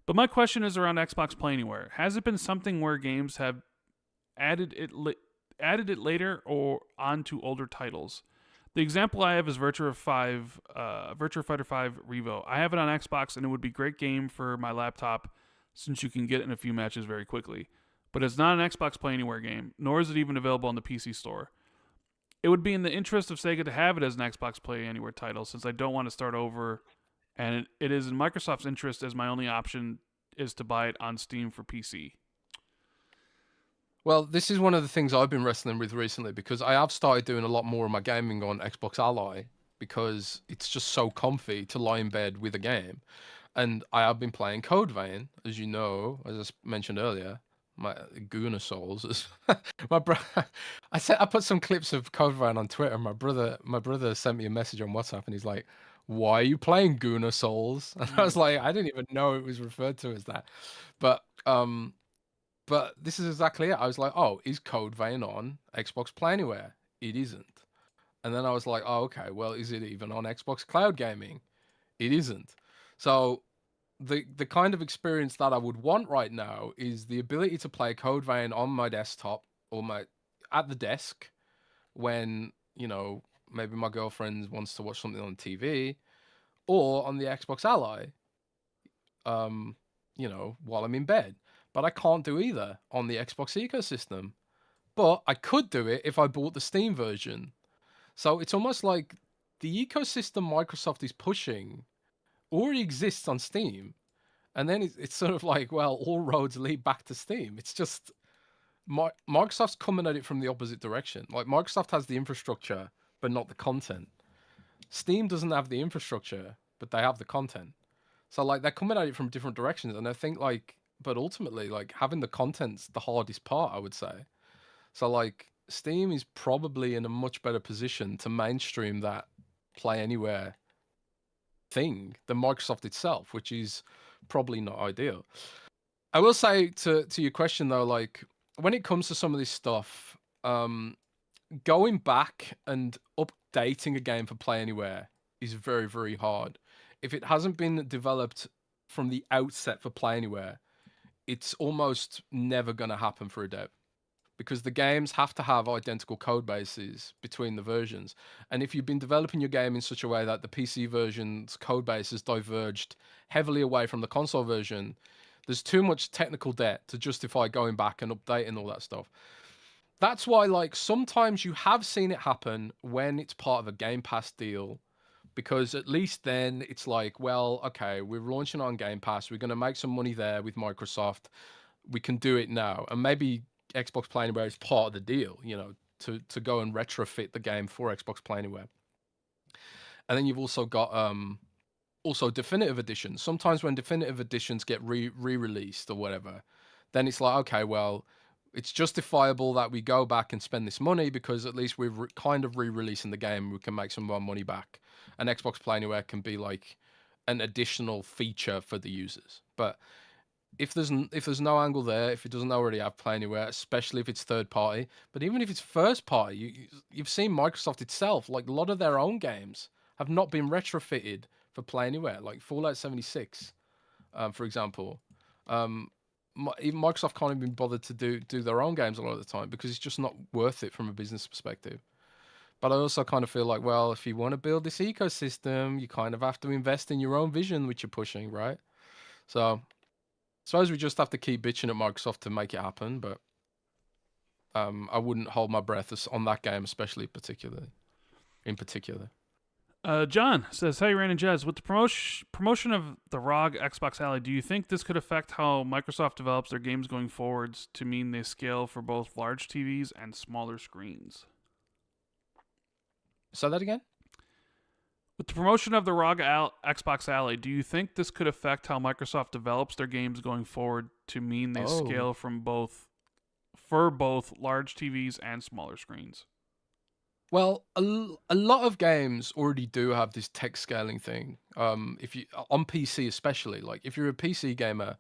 But my question is around Xbox Play Anywhere. Has it been something where games have added it later or onto older titles? The example I have is Virtua Fighter 5 Revo. I have it on Xbox, and it would be a great game for my laptop since you can get in a few matches very quickly. But it's not an Xbox Play Anywhere game, nor is it even available on the PC store. It would be in the interest of Sega to have it as an Xbox Play Anywhere title, since I don't want to start over, and it is in Microsoft's interest as my only option is to buy it on Steam for PC. Well, this is one of the things I've been wrestling with recently because I have started doing a lot more of my gaming on Xbox Ally because it's just so comfy to lie in bed with a game. And I have been playing Code Vein, as you know, as I mentioned earlier. my Guna Souls. My bro, I put some clips of Code Vein on Twitter. And my brother sent me a message on WhatsApp, and he's like, "Why are you playing Guna Souls?" And I was like, I didn't even know it was referred to as that. But this is exactly it. I was like, "Oh, is Code Vein on Xbox Play Anywhere?" It isn't. And then I was like, "Oh, okay. Well, is it even on Xbox Cloud Gaming?" It isn't. So the kind of experience that I would want right now is the ability to play Code Vein on my desktop or my at the desk when, maybe my girlfriend wants to watch something on TV, or on the Xbox Ally, while I'm in bed. But I can't do either on the Xbox ecosystem. But I could do it if I bought the Steam version. So it's almost like the ecosystem Microsoft is pushing already exists on Steam. And then it's sort of like, well, all roads lead back to Steam. It's just Microsoft's coming at it from the opposite direction. Like, Microsoft has the infrastructure, but not the content. Steam doesn't have the infrastructure, but they have the content. So, like, they're coming at it from different directions. And I think, like, but ultimately, like, having the content's the hardest part, I would say. So, like, Steam is probably in a much better position to mainstream that Play Anywhere thing than Microsoft itself, which is probably not ideal. I will say to your question though, like, when it comes to some of this stuff, going back and updating a game for Play Anywhere is very, very hard. If it hasn't been developed from the outset for Play Anywhere, it's almost never going to happen for a dev, because the games have to have identical code bases between the versions. And if you've been developing your game in such a way that the PC version's code base has diverged heavily away from the console version, there's too much technical debt to justify going back and updating all that stuff. That's why, like, sometimes you have seen it happen when it's part of a Game Pass deal, because at least then it's like, well, okay, we're launching on Game Pass, we're going to make some money there with Microsoft, we can do it now. And maybe Xbox Play Anywhere is part of the deal, to go and retrofit the game for Xbox Play Anywhere. And then you've also got also definitive editions. Sometimes when definitive editions get re-released or whatever, then it's like, okay, well, it's justifiable that we go back and spend this money because at least we're kind of re-releasing the game. We can make some of our money back, and Xbox Play Anywhere can be like an additional feature for the users. But if there's no angle there, if it doesn't already have Play Anywhere, especially if it's third party, but even if it's first party, you've seen Microsoft itself, like, a lot of their own games have not been retrofitted for Play Anywhere, like Fallout 76, for example. Even Microsoft can't even bother to do their own games a lot of the time because it's just not worth it from a business perspective. But I also kind of feel like, well, if you want to build this ecosystem, you kind of have to invest in your own vision, which you're pushing, right? So I suppose we just have to keep bitching at Microsoft to make it happen, but I wouldn't hold my breath on that game, especially in particular. John says, "Hey, Rand Jez, with the promotion of the ROG Xbox Ally, do you think this could affect how Microsoft develops their games going forwards to mean they scale for both large TVs and smaller screens?" Say that again? With the promotion of the ROG Xbox Ally, do you think this could affect how Microsoft develops their games going forward to mean they scale for both large TVs and smaller screens? Well, a lot of games already do have this text scaling thing. If you on PC especially, like if you're a PC gamer,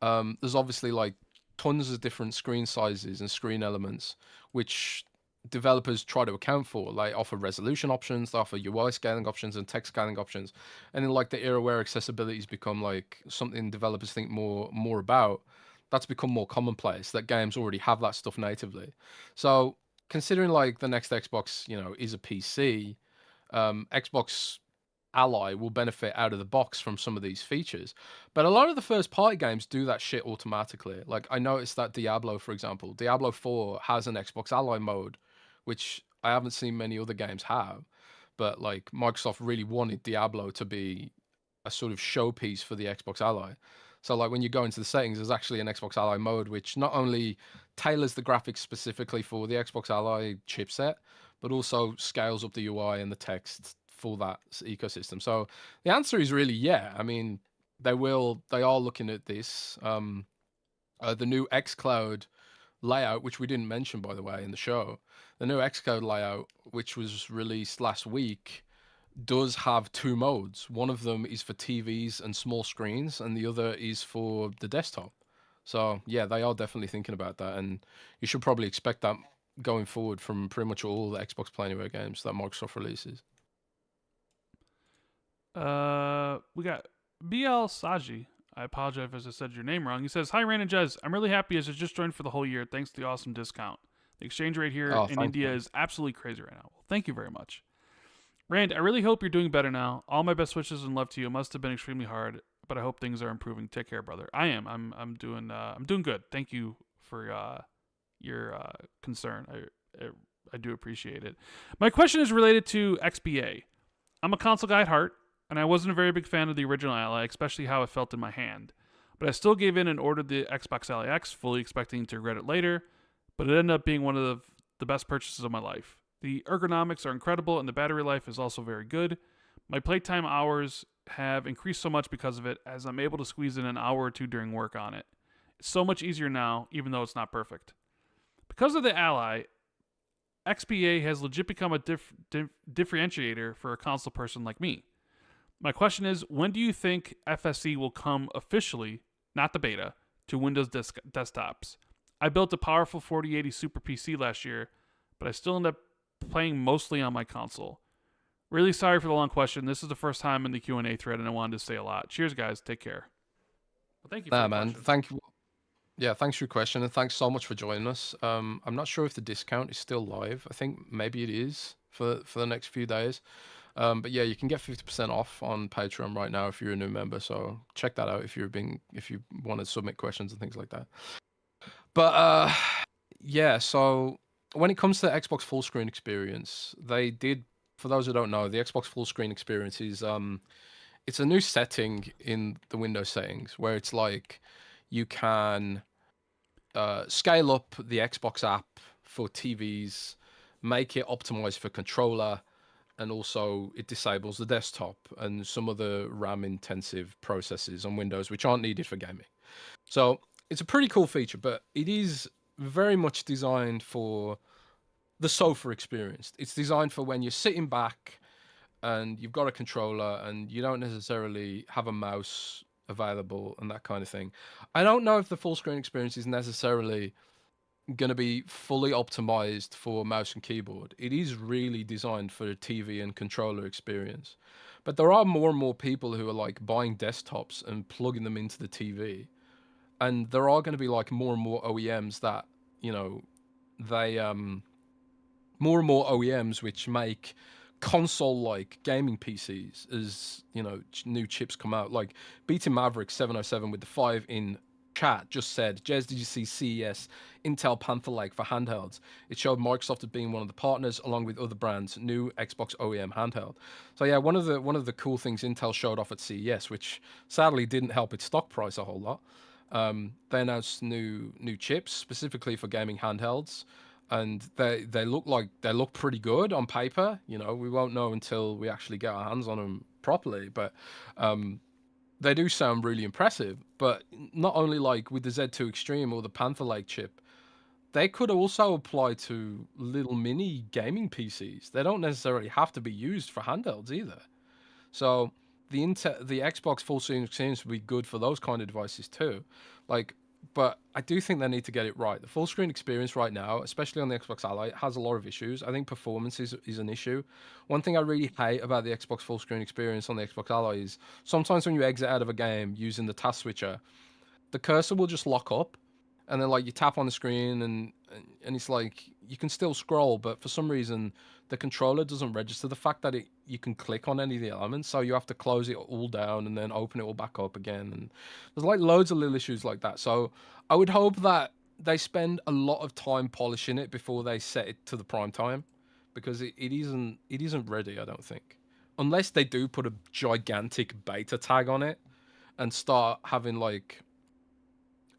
there's obviously like tons of different screen sizes and screen elements, which developers try to account for. They offer resolution options, they offer UI scaling options and text scaling options. And in like the era where accessibility has become like something developers think more about, that's become more commonplace that games already have that stuff natively. So considering like the next Xbox, is a PC, Xbox Ally will benefit out of the box from some of these features. But a lot of the first party games do that shit automatically. Like I noticed that Diablo, for example, Diablo 4 has an Xbox Ally mode, which I haven't seen many other games have. But like Microsoft really wanted Diablo to be a sort of showpiece for the Xbox Ally. So like when you go into the settings, there's actually an Xbox Ally mode, which not only tailors the graphics specifically for the Xbox Ally chipset, but also scales up the UI and the text for that ecosystem. So the answer is really yeah. I mean, they are looking at this. The new xCloud layout, which we didn't mention by the way in the show, the new xCloud layout, which was released last week, does have two modes. One of them is for TVs and small screens, and the other is for the desktop. So yeah, they are definitely thinking about that, and you should probably expect that going forward from pretty much all the Xbox Play Anywhere games that Microsoft releases. We got BL Saji. I apologize if I said your name wrong. He says, "Hi, Rand and Jez. I'm really happy as I just joined for the whole year thanks to the awesome discount. The exchange rate here Oh, in thank India you. is absolutely crazy right now. Well, thank you very much. Rand, I really hope you're doing better now. All my best wishes and love to you. It must have been extremely hard, but I hope things are improving. Take care, brother. I am. I'm doing good. Thank you for your concern. I do appreciate it. My question is related to XBA. I'm a console guy at heart, and I wasn't a very big fan of the original Ally, especially how it felt in my hand. But I still gave in and ordered the Xbox Ally X, fully expecting to regret it later. But it ended up being one of the best purchases of my life. The ergonomics are incredible, and the battery life is also very good. My playtime hours have increased so much because of it, as I'm able to squeeze in an hour or two during work on it. It's so much easier now, even though it's not perfect. Because of the Ally, XBA has legit become a differentiator for a console person like me. My question is, when do you think FSE will come officially, not the beta, to Windows desktops? I built a powerful 4080 Super PC last year, but I still end up playing mostly on my console. Really sorry for the long question. This is the first time in the Q&A thread, and I wanted to say a lot. Cheers, guys. Take care. Well, thank you for Nah, the man. question. Thank you. Yeah, thanks for your question, and thanks so much for joining us. I'm not sure if the discount is still live. I think maybe it is for the next few days. But yeah, you can get 50% off on Patreon right now if you're a new member. So check that out if you want to submit questions and things like that. But yeah, so when it comes to the Xbox full screen experience, they did, for those who don't know, the Xbox full screen experience is it's a new setting in the Windows settings where it's like you can scale up the Xbox app for TVs, make it optimized for controller, and also it disables the desktop and some of the RAM intensive processes on Windows which aren't needed for gaming. So it's a pretty cool feature, but it is very much designed for the sofa experience. It's designed for when you're sitting back and you've got a controller and you don't necessarily have a mouse available and that kind of thing. I don't know if the full screen experience is necessarily going to be fully optimized for mouse and keyboard. It is really designed for a TV and controller experience. But there are more and more people who are like buying desktops and plugging them into the TV. And there are going to be like more and more OEMs that, you know, they more and more OEMs which make console like gaming PCs as you know new chips come out. Like Beating Maverick 707 with the 5 in chat just said, Jez, did you see CES Intel Panther Lake for handhelds? It showed Microsoft as being one of the partners along with other brands new Xbox OEM handheld. So yeah, one of the cool things Intel showed off at CES, which sadly didn't help its stock price a whole lot. They announced new chips specifically for gaming handhelds, and they look pretty good on paper. You know, we won't know until we actually get our hands on them properly, but they do sound really impressive. But not only like with the Z2 Extreme or the Panther Lake chip, they could also apply to little mini gaming PCs. They don't necessarily have to be used for handhelds either. So the Xbox full screen experience would be good for those kind of devices too. Like, but I do think they need to get it right. The full screen experience right now, especially on the Xbox Ally, has a lot of issues. I think performance is an issue. One thing I really hate about the Xbox full screen experience on the Xbox Ally is sometimes when you exit out of a game using the task switcher, the cursor will just lock up, and then like you tap on the screen and it's like you can still scroll, but for some reason the controller doesn't register the fact that you can click on any of the elements, so you have to close it all down and then open it all back up again, and there's like loads of little issues like that. So I would hope that they spend a lot of time polishing it before they set it to the prime time, because it isn't ready, I don't think, unless they do put a gigantic beta tag on it and start having like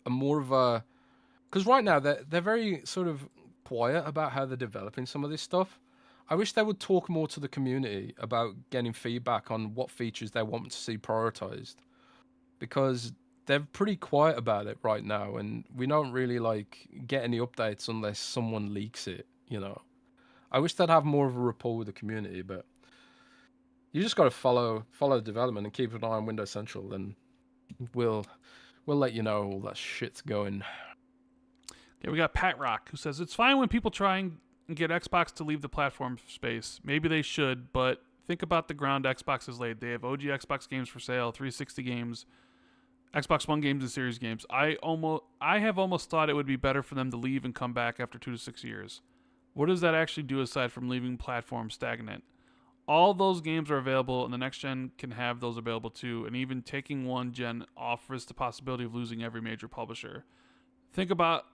a more of a, because right now they're very sort of quiet about how they're developing some of this stuff. I wish they would talk more to the community about getting feedback on what features they want to see prioritized, because they're pretty quiet about it right now, and we don't really like get any updates unless someone leaks it. I wish they'd have more of a rapport with the community, but you just got to follow the development and keep an eye on Windows Central, and we'll let you know all that shit's going. Okay, we got Pat Rock, who says, it's fine when people try and get Xbox to leave the platform space. Maybe they should, but think about the ground Xbox has laid. They have OG Xbox games for sale, 360 games, Xbox One games, and Series games. I have almost thought it would be better for them to leave and come back after 2 to 6 years. What does that actually do aside from leaving platforms stagnant? All those games are available, and the next gen can have those available too, and even taking one gen offers the possibility of losing every major publisher. Think about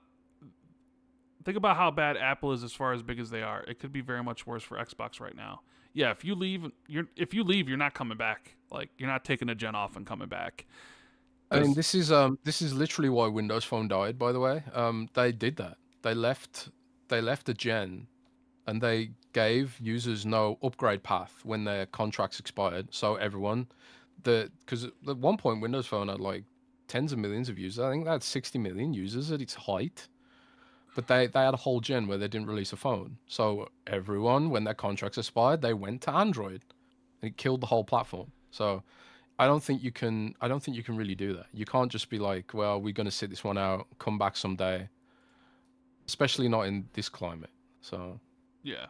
how bad Apple is as far as big as they are. It could be very much worse for Xbox right now. Yeah, if you leave, you're not coming back. Like, you're not taking a gen off and coming back. I mean, this is literally why Windows Phone died, by the way. They did that. They left a gen, and they gave users no upgrade path when their contracts expired. So everyone, because at one point Windows Phone had like tens of millions of users. I think they had 60 million users at its height. But they had a whole gen where they didn't release a phone. So everyone, when their contracts expired, they went to Android, and it killed the whole platform. So I don't think you can really do that. You can't just be like, well, we're going to sit this one out, come back someday, especially not in this climate. So yeah.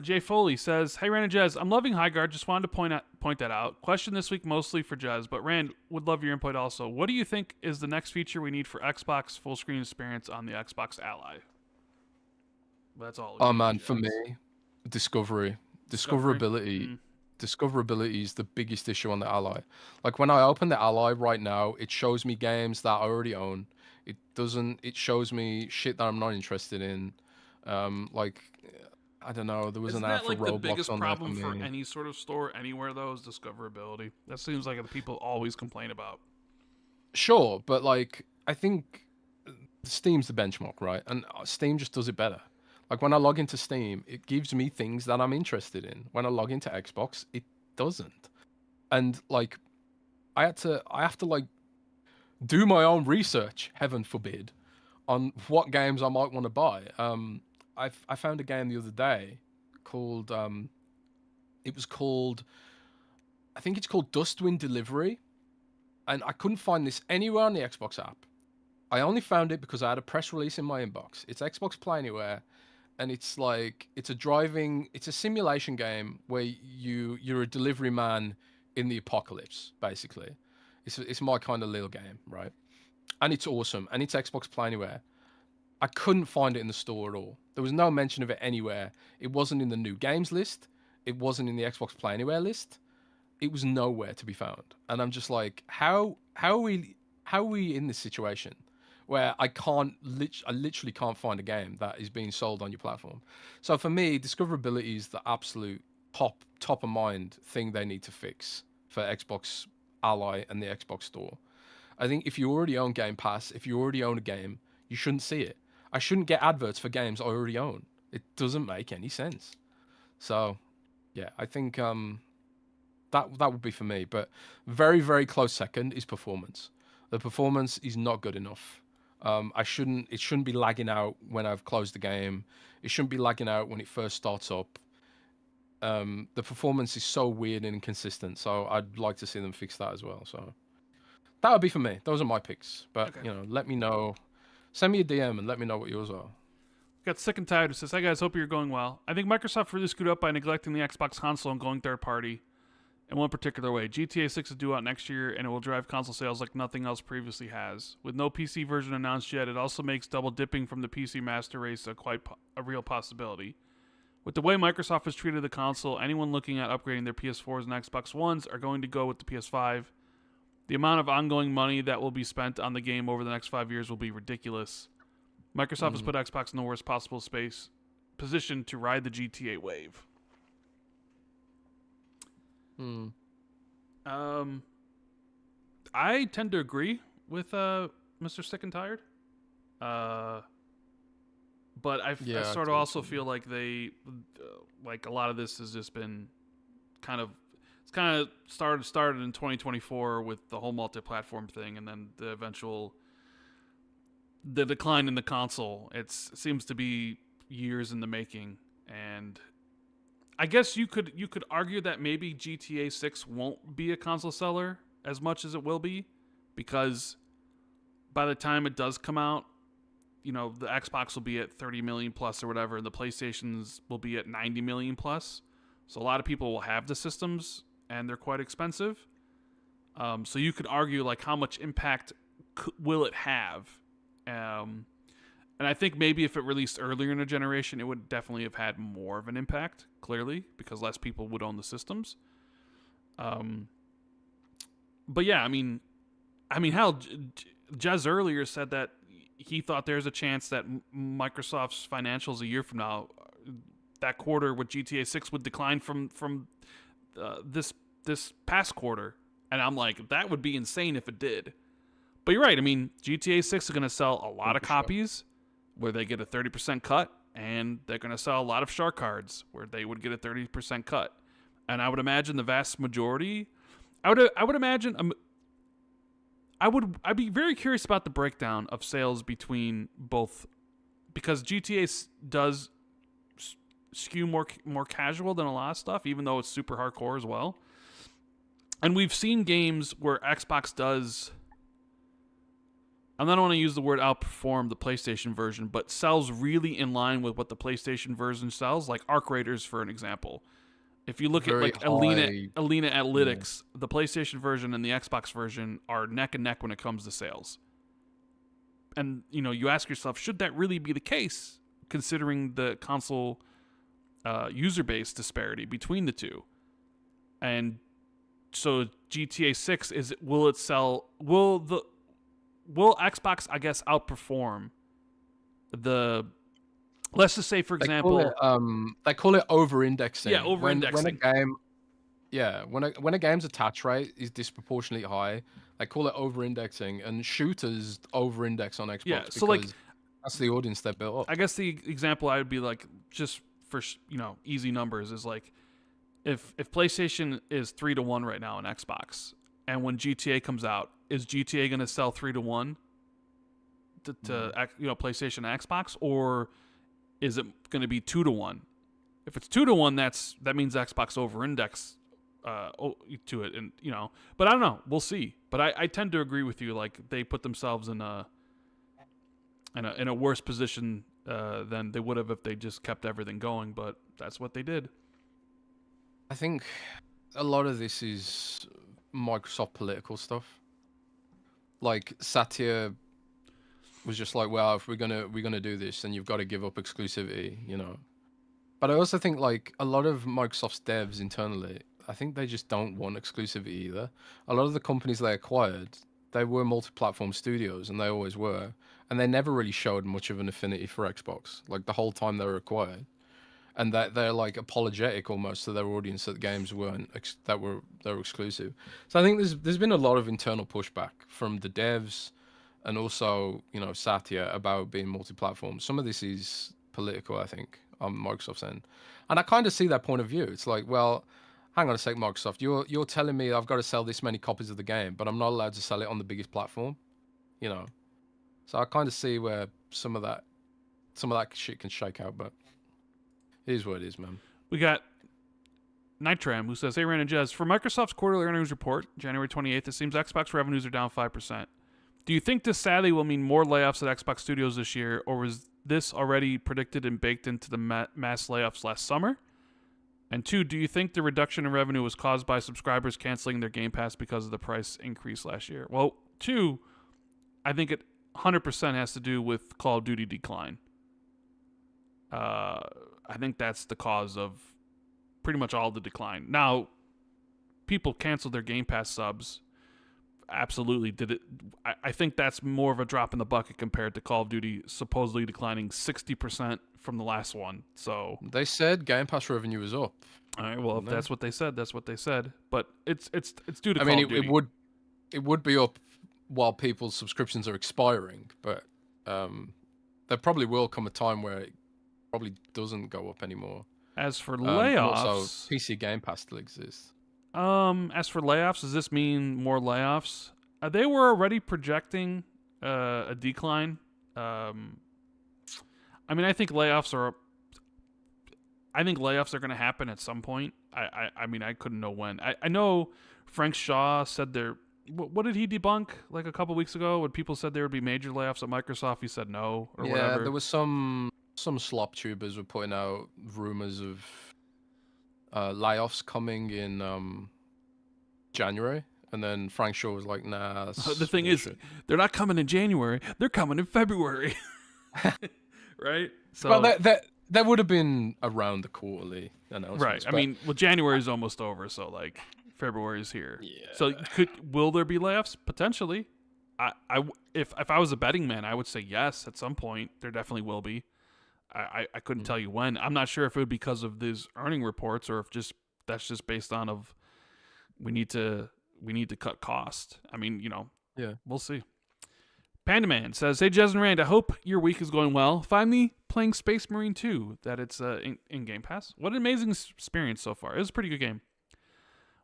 Jay Foley says, hey, Rand and Jez, I'm loving Highguard. Just wanted to point that out. Question this week mostly for Jez, but Rand, would love your input also. What do you think is the next feature we need for Xbox full screen experience on the Xbox Ally? That's all. Oh man, for me, discoverability. Discoverability is the biggest issue on the Ally. Like, when I open the Ally right now, it shows me games that I already own. It shows me shit that I'm not interested in. Like, I don't know. There was Isn't an ad that for like Roblox the biggest on problem there for any sort of store anywhere though, is discoverability? That seems like the people always complain about. Sure, but like, I think Steam's the benchmark, right? And Steam just does it better. Like, when I log into Steam, it gives me things that I'm interested in. When I log into Xbox, it doesn't. And like, I have to like do my own research, heaven forbid, on what games I might want to buy. I found a game the other day called it was called, I think it's called Dustwind Delivery, and I couldn't find this anywhere on the Xbox app. I only found it because I had a press release in my inbox. It's Xbox Play Anywhere, and it's a simulation game where you're a delivery man in the apocalypse, basically. It's my kind of little game, right? And it's awesome, and it's Xbox Play Anywhere. I couldn't find it in the store at all. There was no mention of it anywhere. It wasn't in the new games list. It wasn't in the Xbox Play Anywhere list. It was nowhere to be found. And I'm just like, how are we in this situation where I literally can't find a game that is being sold on your platform? So for me, discoverability is the absolute top of mind thing they need to fix for Xbox Ally and the Xbox Store. I think if you already own Game Pass, if you already own a game, you shouldn't see it. I shouldn't get adverts for games I already own. It doesn't make any sense. So, yeah, I think that would be for me. But very, very close second is performance. The performance is not good enough. It shouldn't be lagging out when I've closed the game. It shouldn't be lagging out when it first starts up. The performance is so weird and inconsistent. So I'd like to see them fix that as well. So that would be for me. Those are my picks. But Okay. let me know. Send me a DM and let me know what yours are. Got Sick and Tired who says, hi guys, hope you're going well. I think Microsoft really screwed up by neglecting the Xbox console and going third party in one particular way. GTA 6 is due out next year, and it will drive console sales like nothing else previously has. With no PC version announced yet, it also makes double dipping from the PC master race a real possibility. With the way Microsoft has treated the console, anyone looking at upgrading their PS4s and Xbox Ones are going to go with the PS5. The amount of ongoing money that will be spent on the game over the next 5 years will be ridiculous. Microsoft has put Xbox in the worst possible position to ride the GTA wave. I tend to agree with Mr. Sick and Tired. But I sort of also feel like they, like a lot of this has just been kind of, it's kind of started in 2024 with the whole multi-platform thing, and then the decline in the console. It seems to be years in the making, and I guess you could argue that maybe GTA 6 won't be a console seller as much as it will be, because by the time it does come out, the Xbox will be at 30 million plus or whatever, and the PlayStations will be at 90 million plus. So a lot of people will have the systems, and they're quite expensive. So you could argue, like, how much impact will it have? And I think maybe if it released earlier in a generation, it would definitely have had more of an impact, clearly, because less people would own the systems. But yeah, I mean, hell, Jez earlier said that he thought there's a chance that Microsoft's financials a year from now, that quarter with GTA 6 would decline from this past quarter. And I'm like, that would be insane if it did. But you're right. I mean, GTA 6 is going to sell a lot of copies where they get a 30% cut, and they're going to sell a lot of shark cards where they would get a 30% cut. And I would imagine the vast majority, I'd be very curious about the breakdown of sales between both, because GTA does skew more casual than a lot of stuff, even though it's super hardcore as well. And we've seen games where Xbox does, I don't want to use the word outperform the PlayStation version, but sells really in line with what the PlayStation version sells, like Arc Raiders, for an example. If you look Very at like Alina Analytics, the PlayStation version and the Xbox version are neck and neck when it comes to sales. And, you ask yourself, should that really be the case, considering the console user base disparity between the two? And so GTA 6 will Xbox, I guess, outperform the, let's just say, for example, they call it over-indexing. Yeah, over-indexing. When a game's attach rate is disproportionately high, they call it over-indexing, and shooters over-index on Xbox. Yeah, so like, that's the audience they built up. I guess the example I would be like, just for easy numbers, is like, if PlayStation is 3-1 right now on Xbox, and when GTA comes out, is GTA going to sell 3-1 to PlayStation and Xbox, or is it going to be 2-1? If it's 2-1, that means Xbox over-index to it, and But I don't know. We'll see. But I tend to agree with you. Like, they put themselves in a worse position than they would have if they just kept everything going. But that's what they did. I think a lot of this is Microsoft political stuff. Like, Satya was just like, well, if we're gonna do this, then you've got to give up exclusivity, But I also think, like, a lot of Microsoft's devs internally, I think they just don't want exclusivity either. A lot of the companies they acquired, they were multi-platform studios, and they always were, and they never really showed much of an affinity for Xbox, like, the whole time they were acquired. And that they're like apologetic almost to their audience that games weren't they were exclusive. So I think there's been a lot of internal pushback from the devs, and also Satya about being multi-platform. Some of this is political, I think, on Microsoft's end, and I kind of see that point of view. It's like, well, hang on a sec, Microsoft, you're telling me I've got to sell this many copies of the game, but I'm not allowed to sell it on the biggest platform, So I kind of see where some of that shit can shake out, but. It is what it is, man. We got Nitram, who says, hey, Rand and Jez, for Microsoft's quarterly earnings report, January 28th, it seems Xbox revenues are down 5%. Do you think this sadly will mean more layoffs at Xbox Studios this year, or was this already predicted and baked into the mass layoffs last summer? And 2, do you think the reduction in revenue was caused by subscribers canceling their Game Pass because of the price increase last year? Well, 2, I think it 100% has to do with Call of Duty decline. I think that's the cause of pretty much all the decline. Now, people canceled their Game Pass subs. Absolutely did it. I think that's more of a drop in the bucket compared to Call of Duty supposedly declining 60% from the last one. So they said Game Pass revenue was up. All right. Well, if that's what they said, that's what they said. But it's due to Call of Duty. it would be up while people's subscriptions are expiring, but there probably will come a time where it probably doesn't go up anymore. As for layoffs, also, PC Game Pass still exists. As for layoffs, does this mean more layoffs? They were already projecting a decline. I mean, I think layoffs are going to happen at some point. I mean, I couldn't know when. I know Frank Shaw said there. What did he debunk like a couple weeks ago when people said there would be major layoffs at Microsoft? He said no or Yeah, whatever. there was some slop tubers were putting out rumors of layoffs coming in January, and then Frank Shaw was like, "Nah, that's The thing bullshit." is, they're not coming in January. They're coming in February, right? So, well, that would have been around the quarterly announcements, right. I mean, well, January is almost over, so like February is here. yeah. So will there be layoffs? Potentially. If I was a betting man, I would say yes at some point. There definitely will be. I couldn't tell you when. I'm not sure if it would be because of these earning reports or if that's just based on of we need to cut cost. I mean, Yeah. we'll see. Panda Man says, "Hey Jez and Rand, I hope your week is going well. Finally playing Space Marine 2. That it's in Game Pass. What an amazing experience so far. It was a pretty good game.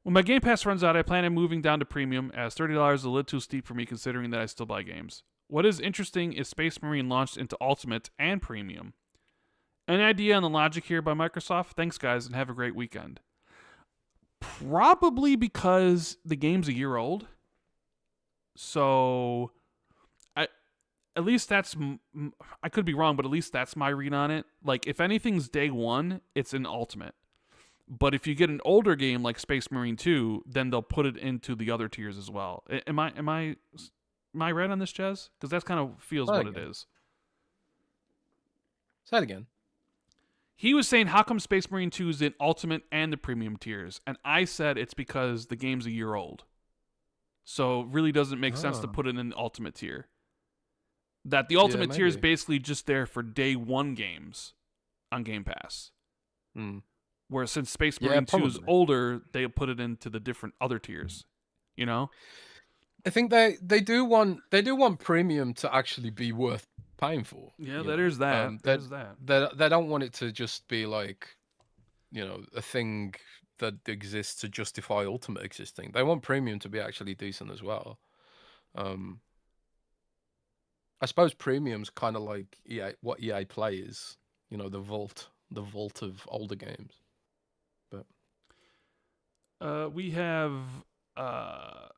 When my Game Pass runs out, I plan on moving down to Premium, as $30 is a little too steep for me considering that I still buy games. What is interesting is Space Marine launched into Ultimate and Premium. Any idea on the logic here by Microsoft? Thanks, guys, and have a great weekend." Probably because the game's a year old. So, at least that's... I could be wrong, but at least that's my read on it. Like, if anything's day one, it's in Ultimate. But if you get an older game like Space Marine 2, then they'll put it into the other tiers as well. Am I right on this, Jez? Because that kind of feels what it is. Say it again. He was saying, how come Space Marine 2 is in Ultimate and the Premium tiers? And I said it's because the game's a year old. So it really doesn't make sense to put it in the Ultimate tier. That the Ultimate tier is basically just there for day one games on Game Pass. Whereas since Space Marine 2 is older, they put it into the different other tiers. You know? I think they do want Premium to actually be worth paying for. Yeah, there's that. There's that. They don't want it to just be like, a thing that exists to justify Ultimate existing. They want Premium to be actually decent as well. I suppose Premium's kind of like what EA Play is. The vault of older games. But we have a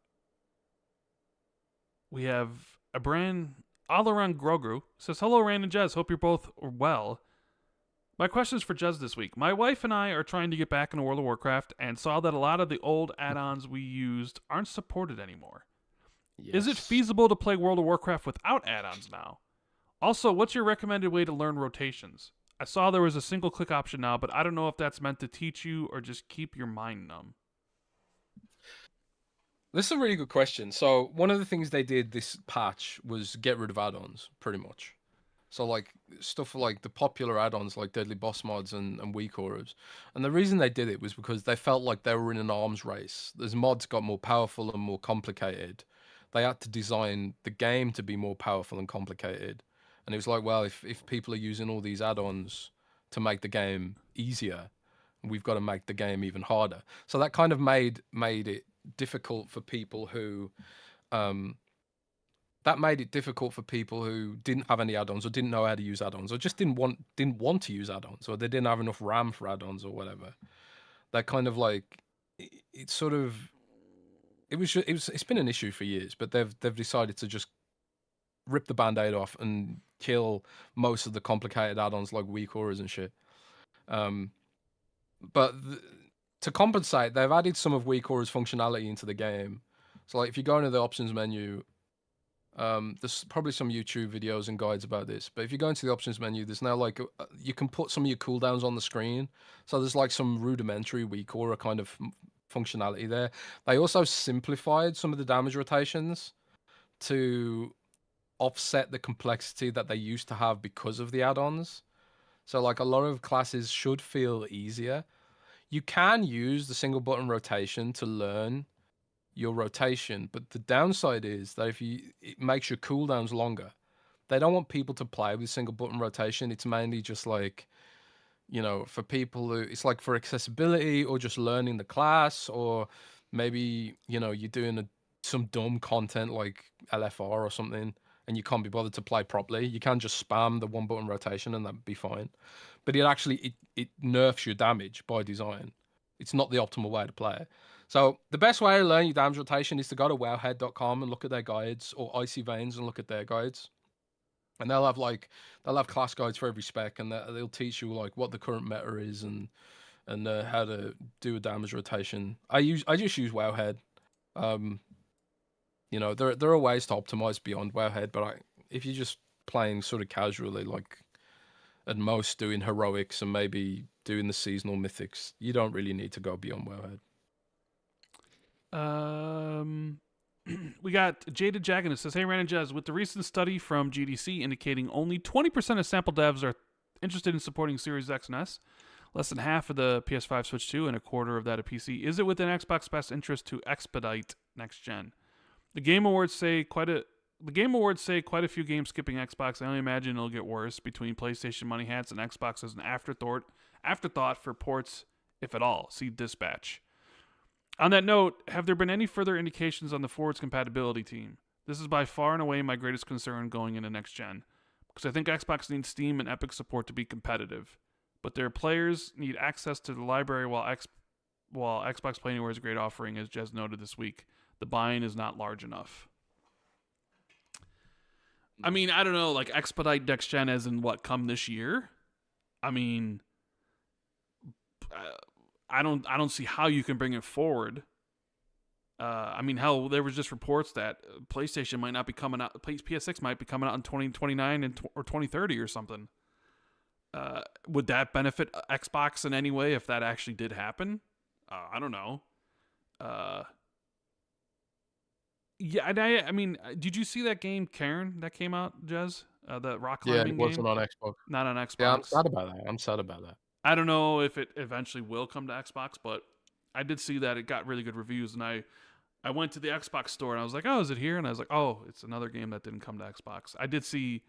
brand all around Grogu says, "Hello, Rand and Jez. Hope you're both well. My question is for Jez this week. My wife and I are trying to get back into World of Warcraft and saw that a lot of the old add-ons we used aren't supported anymore. Yes. Is it feasible to play World of Warcraft without add-ons now? Also, what's your recommended way to learn rotations? I saw there was a single-click option now, but I don't know if that's meant to teach you or just keep your mind numb." This is a really good question. So one of the things they did this patch was get rid of add-ons, pretty much. So like stuff like the popular add-ons like Deadly Boss Mods and Weak Auras. And the reason they did it was because they felt like they were in an arms race. As mods got more powerful and more complicated, they had to design the game to be more powerful and complicated. And it was like, well, if people are using all these add-ons to make the game easier, we've got to make the game even harder. So that kind of made it difficult for people who didn't have any add-ons or didn't know how to use add-ons or just didn't want to use add-ons, or they didn't have enough RAM for add-ons or whatever. That kind of like it's been an issue for years, but they've decided to just rip the band-aid off and kill most of the complicated add-ons like Weak Auras and shit. But to compensate, they've added some of Weak Aura's functionality into the game. So like if you go into the options menu, there's probably some YouTube videos and guides about this, but if you go into the options menu, there's now like you can put some of your cooldowns on the screen. So there's like some rudimentary Weak Aura kind of functionality there. They also simplified some of the damage rotations to offset the complexity that they used to have because of the add-ons. So like a lot of classes should feel easier. You can use the single button rotation to learn your rotation, but the downside is that it makes your cooldowns longer. They don't want people to play with single button rotation. It's mainly just like for people who it's like for accessibility or just learning the class, or maybe you're doing some dumb content like LFR or something, and you can't be bothered to play properly. You can just spam the one button rotation and that'd be fine. But it nerfs your damage by design. It's not the optimal way to play it. So the best way to learn your damage rotation is to go to wowhead.com and look at their guides, or Icy Veins and look at their guides. And they'll have class guides for every spec, and they'll teach you like what the current meta is and how to do a damage rotation. I just use Wowhead. There are ways to optimize beyond Wowhead, but if you're just playing sort of casually, like at most doing heroics and maybe doing the seasonal mythics, you don't really need to go beyond Wowhead. We got Jaded Jagan that says, "Hey, Rand Jez, with the recent study from GDC indicating only 20% of sample devs are interested in supporting Series X and S, less than half of the PS5 Switch 2, and a quarter of that of PC, is it within Xbox best interest to expedite next gen? The Game Awards say quite a few games skipping Xbox. I only imagine it'll get worse between PlayStation money hats and Xbox as an afterthought for ports, if at all. See Dispatch." On that note, have there been any further indications on the forwards compatibility team? This is by far and away my greatest concern going into next gen, because I think Xbox needs Steam and Epic support to be competitive, but their players need access to the library while Xbox Play Anywhere is a great offering, as Jez noted this week. The buy-in is not large enough. I mean, I don't know, like expedite next gen as in what, come this year? I mean, I don't see how you can bring it forward. I mean, hell, there was just reports that PlayStation might not be coming out. PS6 might be coming out in 2029 or 2030 or something. Would that benefit Xbox in any way if that actually did happen? I don't know. Yeah, I mean, did you see that game, Karen, that came out, Jez? The rock climbing game? Yeah, it wasn't on Xbox. Not on Xbox. Yeah, I'm sad about that. I don't know if it eventually will come to Xbox, but I did see that it got really good reviews, and I went to the Xbox store and I was like, "Oh, is it here?" And I was like, "Oh, it's another game that didn't come to Xbox." I did see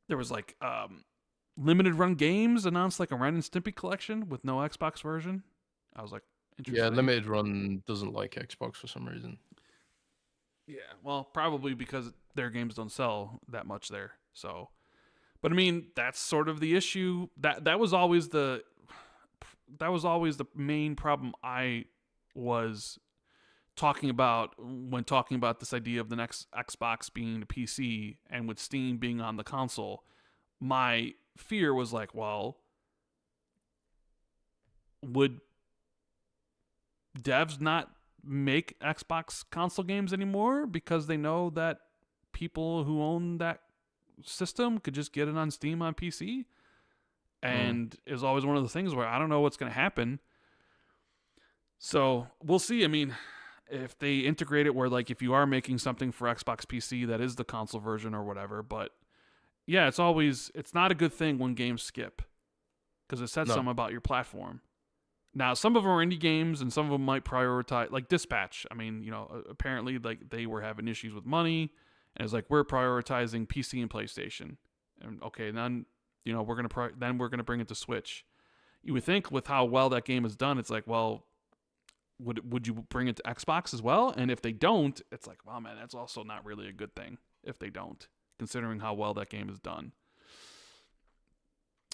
there was like limited run games announced, like a Ren and Stimpy collection with no Xbox version. I was like, interesting. Yeah, limited run doesn't like Xbox for some reason. Yeah, well, probably because their games don't sell that much there. So, but I mean, that's sort of the issue. That was always the main problem I was talking about when talking about this idea of the next Xbox being a PC and with Steam being on the console. My fear was like, well, would devs not make Xbox console games anymore because they know that people who own that system could just get it on Steam on PC? And is always one of the things where I don't know what's going to happen. So we'll see. I mean, if they integrate it where, like, if you are making something for Xbox PC that is the console version or whatever, but yeah, it's not a good thing when games skip because it says something about your platform. Now, some of them are indie games and some of them might prioritize, like Dispatch. I mean, apparently like they were having issues with money and it's like, we're prioritizing PC and PlayStation. And okay, then, we're going to bring it to Switch. You would think with how well that game is done, it's like, well, would you bring it to Xbox as well? And if they don't, it's like, well, man, that's also not really a good thing if they don't, considering how well that game is done.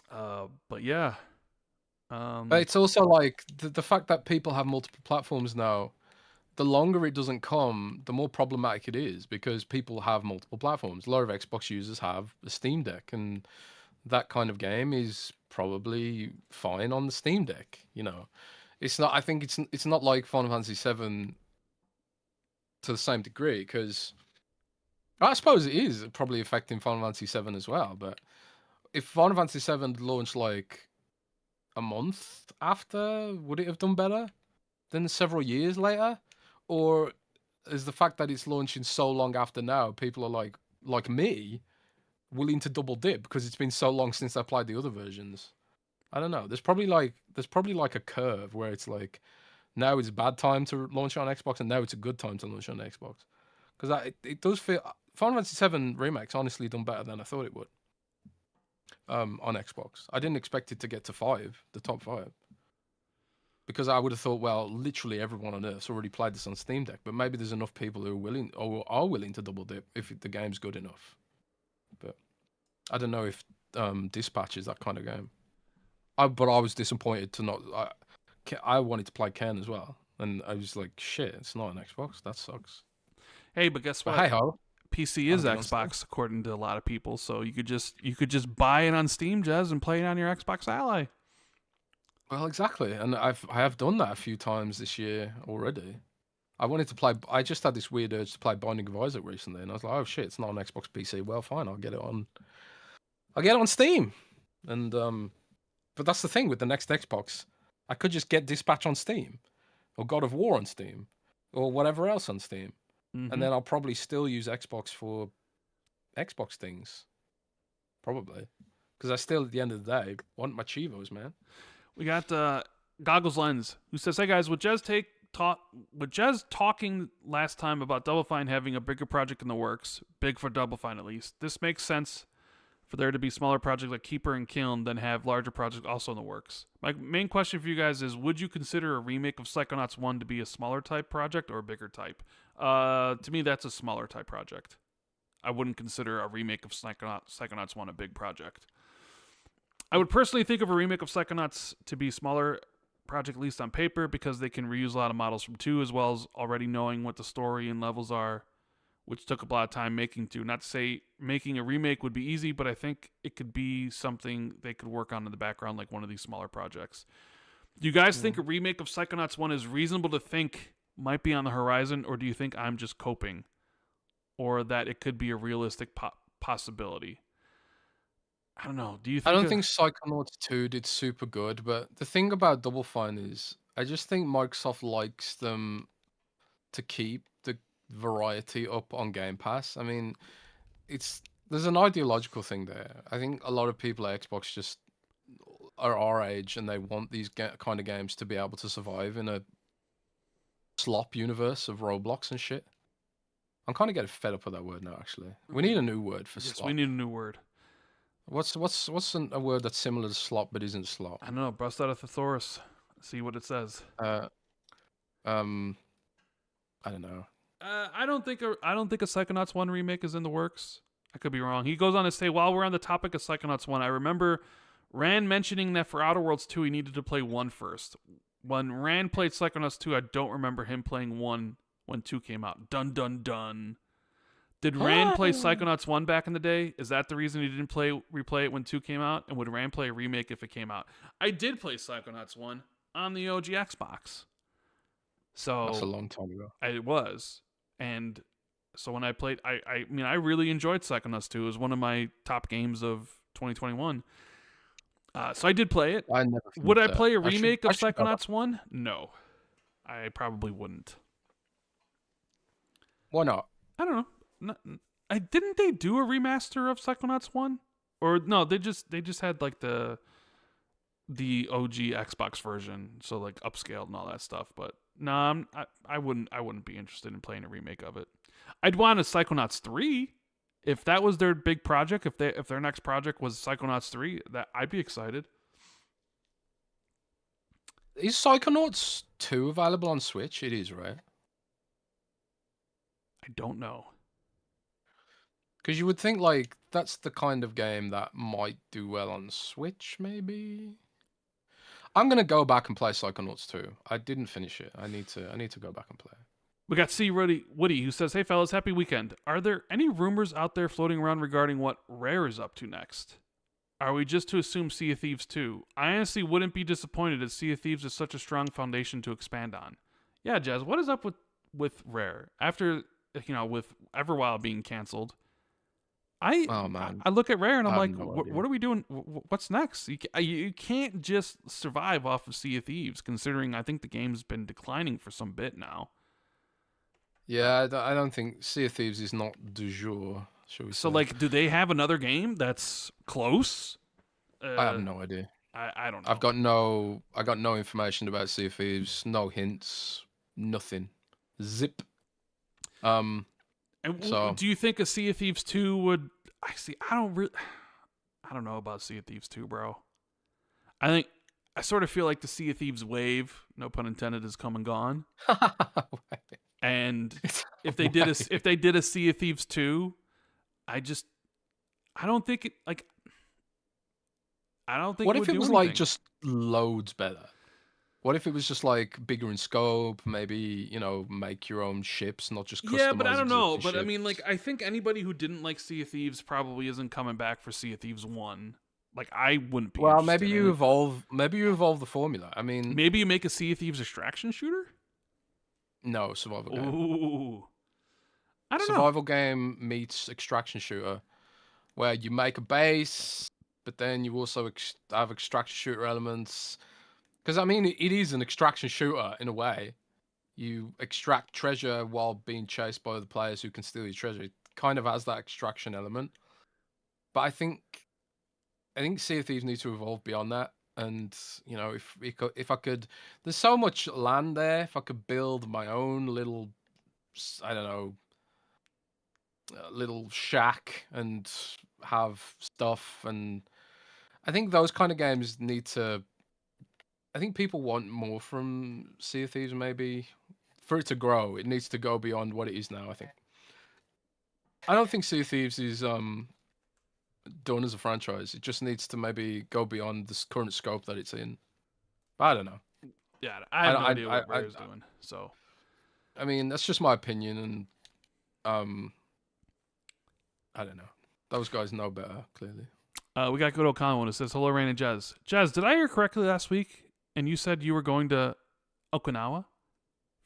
But yeah. But it's also like the fact that people have multiple platforms now, the longer it doesn't come, the more problematic it is because people have multiple platforms. A lot of Xbox users have a Steam Deck, and that kind of game is probably fine on the Steam Deck. It's not. I think it's not like Final Fantasy VII to the same degree, because I suppose it is probably affecting Final Fantasy VII as well. But if Final Fantasy VII launched like a month after, would it have done better than several years later? Or is the fact that it's launching so long after now, people are like me, willing to double dip because it's been so long since I played the other versions? I don't know. There's probably like a curve where it's like now it's a bad time to launch on Xbox and now it's a good time to launch on Xbox. Because it does feel Final Fantasy VII Remake's honestly done better than I thought it would. on Xbox. I didn't expect it to get to 5, the top 5. Because I would have thought, well, literally everyone on Earth's already played this on Steam Deck, but maybe there's enough people who are willing to double dip if the game's good enough. But I don't know if Dispatch is that kind of game. But I was disappointed to not. I wanted to play Ken as well, and I was like, shit, it's not an Xbox. That sucks. Hey, but guess what? Hey ho, PC is Xbox according to a lot of people, so you could just buy it on Steam, Jez, and play it on your Xbox Ally. Well, exactly, and I have done that a few times this year already. I wanted to play. I just had this weird urge to play Binding of Isaac recently, and I was like, oh shit, it's not on Xbox PC. Well, fine, I'll get it on. I'll get it on Steam, and but that's the thing with the next Xbox. I could just get Dispatch on Steam, or God of War on Steam, or whatever else on Steam, and then I'll probably still use Xbox for Xbox things, probably, because I still, at the end of the day, want my Chivos, man. We got Goggles Lens, who says, "Hey guys, with Jez talking last time about Double Fine having a bigger project in the works, big for Double Fine at least. This makes sense for there to be smaller projects like Keeper and Kiln than have larger projects also in the works. My main question for you guys is, would you consider a remake of Psychonauts 1 to be a smaller type project or a bigger type? To me, that's a smaller type project. I wouldn't consider a remake of Psychonauts 1 a big project. I would personally think of a remake of Psychonauts to be a smaller project, at least on paper, because they can reuse a lot of models from 2, as well as already knowing what the story and levels are, which took a lot of time making 2. Not to say making a remake would be easy, but I think it could be something they could work on in the background, like one of these smaller projects. Do you guys think a remake of Psychonauts 1 is reasonable to think might be on the horizon, or do you think I'm just coping? Or that it could be a realistic possibility? I don't know. Do you think I don't think Psychonauts 2 did super good, but the thing about Double Fine is I just think Microsoft likes them to keep the variety up on Game Pass. I mean, there's an ideological thing there. I think a lot of people at Xbox just are our age and they want these kind of games to be able to survive in a slop universe of Roblox and shit. I'm kind of getting fed up with that word now, actually. We need a new word for slop. We need a new word. What's a word that's similar to slop but isn't slop? I don't know. Bust out a thesaurus. See what it says. I don't know. I don't think a Psychonauts 1 remake is in the works. I could be wrong. He goes on to say, while we're on the topic of Psychonauts 1, I remember Rand mentioning that for Outer Worlds 2, he needed to play 1 first. When Rand played Psychonauts 2, I don't remember him playing 1 when 2 came out. Dun dun dun. Did Rand play Psychonauts 1 back in the day? Is that the reason he didn't replay it when 2 came out? And would Rand play a remake if it came out? I did play Psychonauts 1 on the OG Xbox. So that's a long time ago. It was. And so when I played, I mean, I really enjoyed Psychonauts 2. It was one of my top games of 2021. So I did play it. Would I play a remake of Psychonauts 1? No. I probably wouldn't. Why not? I don't know. Didn't they do a remaster of Psychonauts 1? Or no, they just had like the OG Xbox version, so like upscaled and all that stuff. But no, I wouldn't be interested in playing a remake of it. I'd want a Psychonauts 3 if that was their big project. If their next project was Psychonauts 3, that I'd be excited. Is Psychonauts 2 available on Switch? It is, right? I don't know. Because you would think like that's the kind of game that might do well on Switch, maybe. I'm gonna go back and play Psychonauts 2. I didn't finish it. I need to go back and play. We got C. Woody, who says, "Hey fellas, happy weekend. Are there any rumors out there floating around regarding what Rare is up to next? Are we just to assume Sea of Thieves 2? I honestly wouldn't be disappointed as Sea of Thieves is such a strong foundation to expand on. Yeah, Jez, what is up with Rare after with Everwild being canceled?" I look at Rare and I'm like, what are we doing? What's next? You can't just survive off of Sea of Thieves, considering I think the game's been declining for some bit now. Yeah, I don't think Sea of Thieves is not du jour, shall we say. So, like, do they have another game that's close? I have no idea. I don't know. I got no information about Sea of Thieves, no hints, nothing. Zip. So, do you think a Sea of Thieves 2 would? I I don't know about Sea of Thieves 2, bro. I sort of feel like the Sea of Thieves wave, no pun intended, is come and gone. And if they did a Sea of Thieves 2, I don't think it like I don't think What it if would it do was anything. like just loads better? What if it was just like bigger in scope? Maybe make your own ships, not just Yeah, but I customize don't know. existing But I mean, ships. like, I think anybody who didn't like Sea of Thieves probably isn't coming back for Sea of Thieves 1. Like, I wouldn't be Well, maybe interested in you it. evolve. Maybe you evolve the formula. I mean, Maybe you make a Sea of Thieves extraction shooter? no survival game. Ooh. I don't know. Survival game meets extraction shooter, where you make a base, but then you also have extraction shooter elements. Because I mean, it is an extraction shooter in a way. You extract treasure while being chased by the players who can steal your treasure. It kind of has that extraction element. But I think Sea of Thieves needs to evolve beyond that. And if I could, there's so much land there. If I could build my own little, I don't know, little shack and have stuff, and I think those kind of games need to. I think people want more from Sea of Thieves. Maybe for it to grow, it needs to go beyond what it is now. I don't think Sea of Thieves is done as a franchise. It just needs to maybe go beyond this current scope that it's in. But I don't know. Yeah, I have no idea what Rare's doing. So, I mean, that's just my opinion, and I don't know. Those guys know better, clearly. we got good old Colin who says, "Hello, Rand and Jez. Jez, did I hear correctly last week? And you said you were going to Okinawa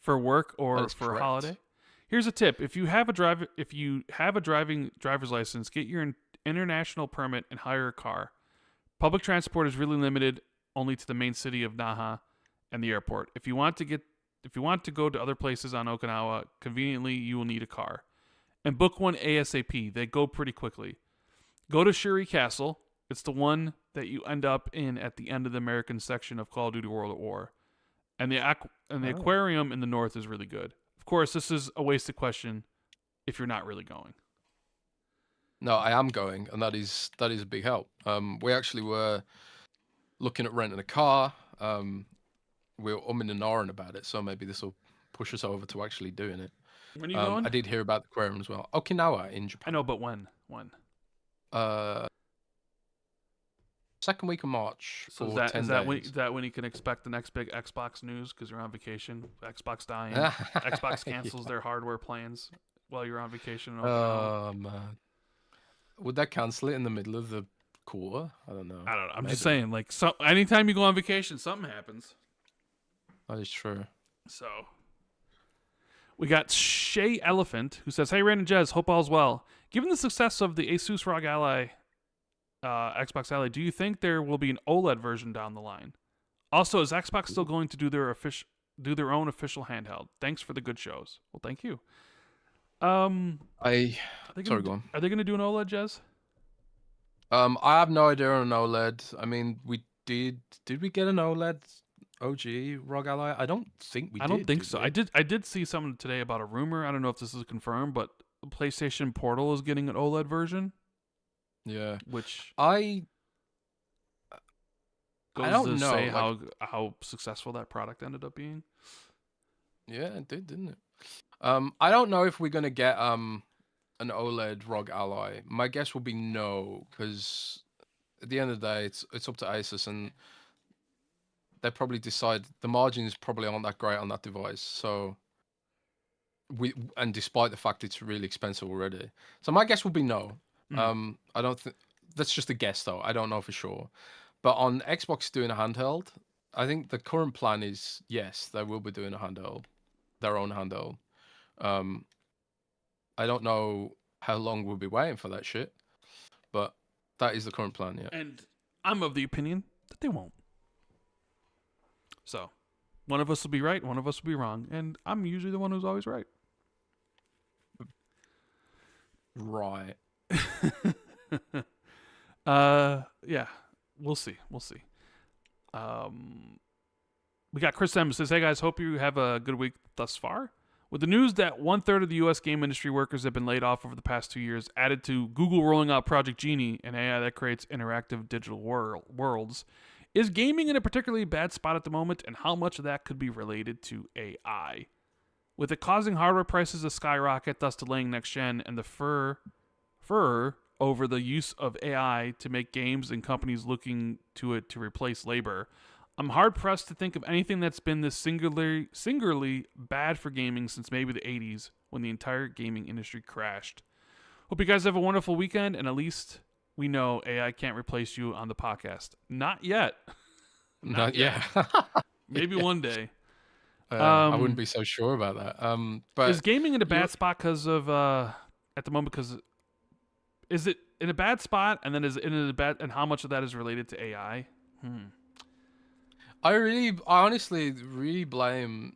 for work or for a holiday? Here's a tip: if you have a driver's license, get your international permit and hire a car. Public transport is really limited, only to the main city of Naha and the airport. If you want to go to other places on Okinawa conveniently, you will need a car. And book one ASAP. They go pretty quickly. Go to Shuri Castle. It's the one that you end up in at the end of the American section of Call of Duty World at War. And the aquarium in the north is really good. Of course, this is a wasted question if you're not really going." No, I am going, and that is a big help. We actually were looking at renting a car. We were umming and ahhing about it, so maybe this will push us over to actually doing it. When are you going? I did hear about the aquarium as well. Okinawa in Japan. I know, but when? Second week of March. So is that when you can expect the next big Xbox news because you're on vacation? Xbox dying. Xbox cancels their hardware plans while you're on vacation. Oh man, would that cancel it in the middle of the quarter? I don't know. I'm just saying, like, anytime you go on vacation, something happens. That is true. So we got Shay Elephant who says, "Hey, Rand and Jez, hope all's well. Given the success of the Asus ROG Ally, Xbox Ally, do you think there will be an OLED version down the line? Also, is Xbox still going to do their own official handheld? Thanks for the good shows." Well, thank you. Sorry, go on. Are they going to do an OLED, Jez? I have no idea on an OLED. I mean, we did we get an OLED OG ROG Ally? I don't think we did. I don't think so. I did see something today about a rumor. I don't know if this is confirmed, but PlayStation Portal is getting an OLED version. Yeah. Which I don't know say how successful that product ended up being. Yeah, it did, didn't it? I don't know if we're gonna get an OLED ROG Ally. My guess will be no, because at the end of the day, it's up to Asus, and they probably decide the margins probably aren't that great on that device. So and despite the fact it's really expensive already, so my guess will be no. I don't think that's just a guess though. I don't know for sure. But on Xbox doing a handheld, I think the current plan is yes, they will be doing a handheld, their own handheld. I don't know how long we'll be waiting for that shit, but that is the current plan, yeah. And I'm of the opinion that they won't. So, one of us will be right, one of us will be wrong, and I'm usually the one who's always right. Right. Yeah, we'll see. We got Chris M who says, "Hey guys, hope you have a good week thus far. With the news that 1/3 of the U.S. game industry workers have been laid off over the past 2 years, added to Google rolling out Project Genie, an AI that creates interactive digital worlds, is gaming in a particularly bad spot at the moment, and how much of that could be related to AI? With it causing hardware prices to skyrocket, thus delaying next gen, and the furor over the use of AI to make games and companies looking to it to replace labor, I'm hard-pressed to think of anything that's been this singularly bad for gaming since maybe the 80s, when the entire gaming industry crashed. Hope you guys have a wonderful weekend, and at least we know AI can't replace you on the podcast. Not yet. Not yet. Maybe one day. I wouldn't be so sure about that. But is gaming in a bad spot because of at the moment? Because is it in a bad spot, and then is it in a bad? And how much of that is related to AI? I honestly really blame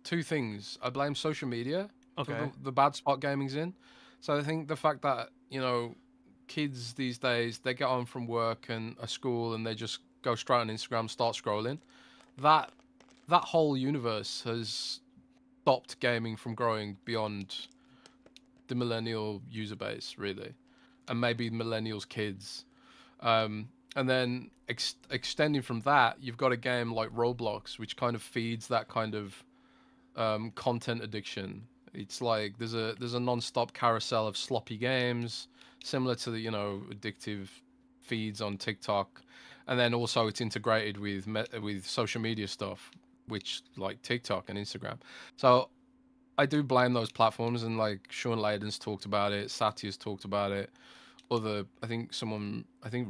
two things. I blame social media for the bad spot gaming's in. So I think the fact that, kids these days, they get home from work and a school and they just go straight on Instagram, start scrolling. That whole universe has stopped gaming from growing beyond the millennial user base, really, and maybe millennials' kids. And then extending from that, you've got a game like Roblox, which kind of feeds that kind of content addiction. It's like there's a non-stop carousel of sloppy games, similar to the addictive feeds on TikTok, and then also it's integrated with social media stuff, which like TikTok and Instagram. So I do blame those platforms, and like Sean Layden's talked about it, Satya's talked about it. I think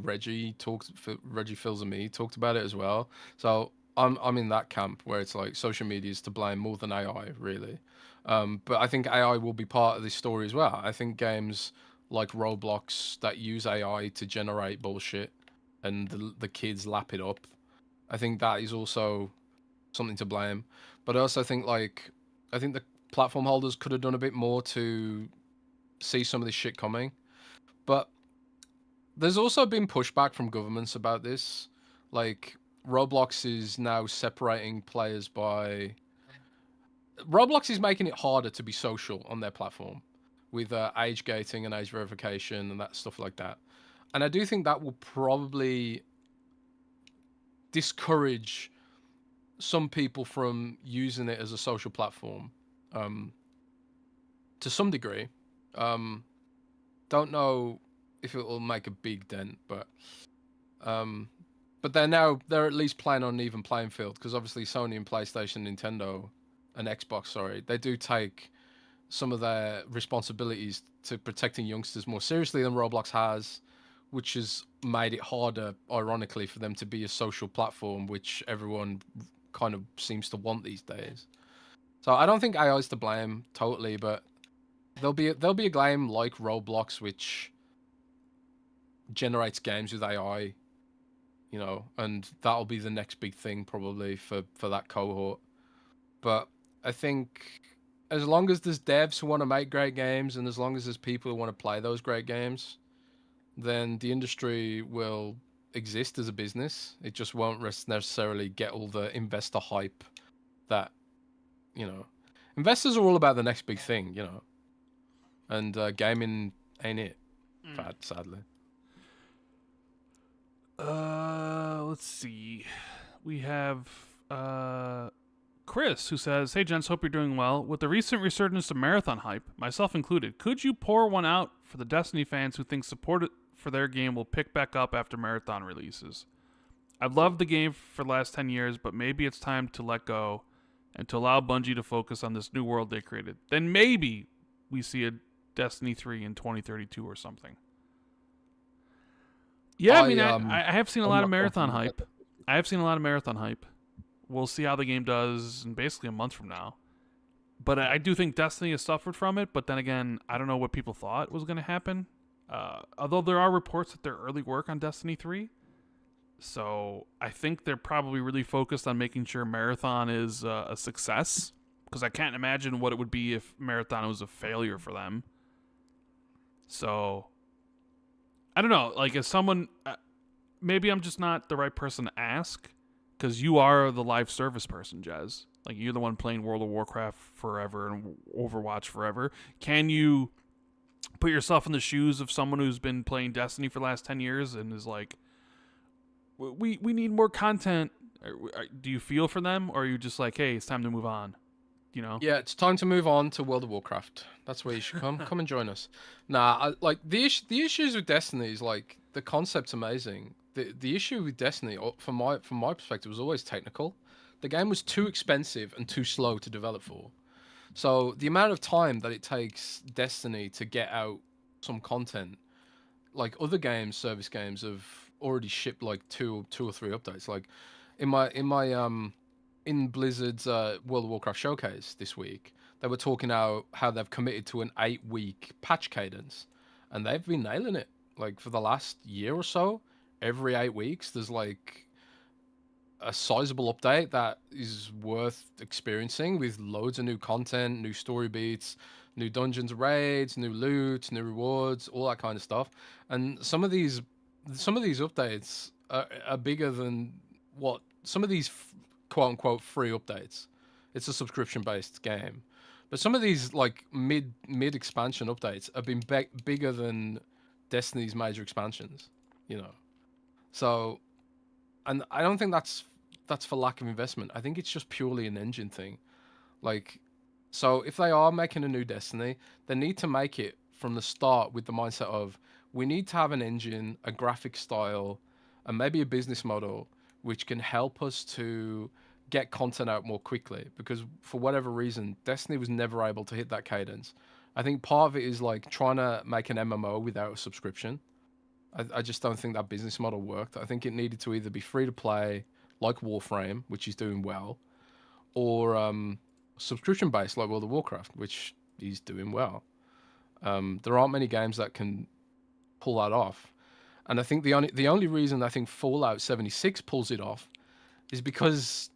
Reggie Fills and Me talked about it as well. So I'm in that camp where it's like social media is to blame more than AI, really. But I think AI will be part of this story as well. I think games like Roblox that use AI to generate bullshit and the kids lap it up, I think that is also something to blame. But I also think the platform holders could have done a bit more to see some of this shit coming. But there's also been pushback from governments about this. Like, Roblox is now separating players by... Roblox is making it harder to be social on their platform with age gating and age verification and that stuff like that. And I do think that will probably discourage some people from using it as a social platform to some degree. Don't know if it will make a big dent, but they're at least playing on an even playing field, because obviously Sony and PlayStation, Nintendo and Xbox, they do take some of their responsibilities to protecting youngsters more seriously than Roblox has, which has made it harder, ironically, for them to be a social platform, which everyone kind of seems to want these days. So I don't think AI is to blame totally, but there'll be a game like Roblox which generates games with AI, and that'll be the next big thing probably for that cohort. But I think as long as there's devs who want to make great games, and as long as there's people who want to play those great games, then the industry will exist as a business. It just won't necessarily get all the investor hype that, investors are all about the next big thing, and gaming ain't it, sadly. Let's see. We have Chris, who says, "Hey gents, hope you're doing well. With the recent resurgence of marathon hype, myself included, could you pour one out for the Destiny fans who think support for their game will pick back up after marathon releases? I've loved the game for the last 10 years, but maybe it's time to let go and to allow Bungie to focus on this new world they created. Then maybe we see a Destiny 3 in 2032 or something." Yeah, I have seen a lot of marathon hype. We'll see how the game does in basically a month from now. But I do think Destiny has suffered from it. But then again, I don't know what people thought was going to happen. Although there are reports that they're early work on Destiny 3. So I think they're probably really focused on making sure Marathon is a success. Because I can't imagine what it would be if Marathon was a failure for them. So I don't know. Like, as someone... maybe I'm just not the right person to ask. Because you are the live service person, Jez. Like, you're the one playing World of Warcraft forever and Overwatch forever. Can you put yourself in the shoes of someone who's been playing Destiny for the last 10 years and is like, we need more content? Do you feel for them, or are you just like, hey, it's time to move on? You know? Yeah, it's time to move on to World of Warcraft. That's where you should come. Come and join us. Nah, like the issues with Destiny is like the concept's amazing. The issue with Destiny, from my perspective, was always technical. The game was too expensive and too slow to develop for. So the amount of time that it takes Destiny to get out some content, like other games, service games, have already shipped like two or three updates. Like in Blizzard's World of Warcraft showcase this week, they were talking how they've committed to an 8-week patch cadence, and they've been nailing it. Like for the last year or so, every 8 weeks there's like a sizable update that is worth experiencing, with loads of new content, new story beats, new dungeons, raids, new loot, new rewards, all that kind of stuff. And some of these updates are bigger than what some of these quote unquote free updates. It's a subscription based game, but some of these like mid expansion updates have been bigger than Destiny's major expansions. You know, so, and I don't think that's for lack of investment. I think it's just purely an engine thing. Like, so if they are making a new Destiny, they need to make it from the start with the mindset of, we need to have an engine, a graphic style, and maybe a business model which can help us to get content out more quickly. Because for whatever reason, Destiny was never able to hit that cadence. I think part of it is like trying to make an MMO without a subscription. I just don't think that business model worked. I think it needed to either be free to play, like Warframe, which is doing well, or subscription based, like World of Warcraft, which is doing well. There aren't many games that can pull that off, and I think the only reason I think Fallout 76 pulls it off is because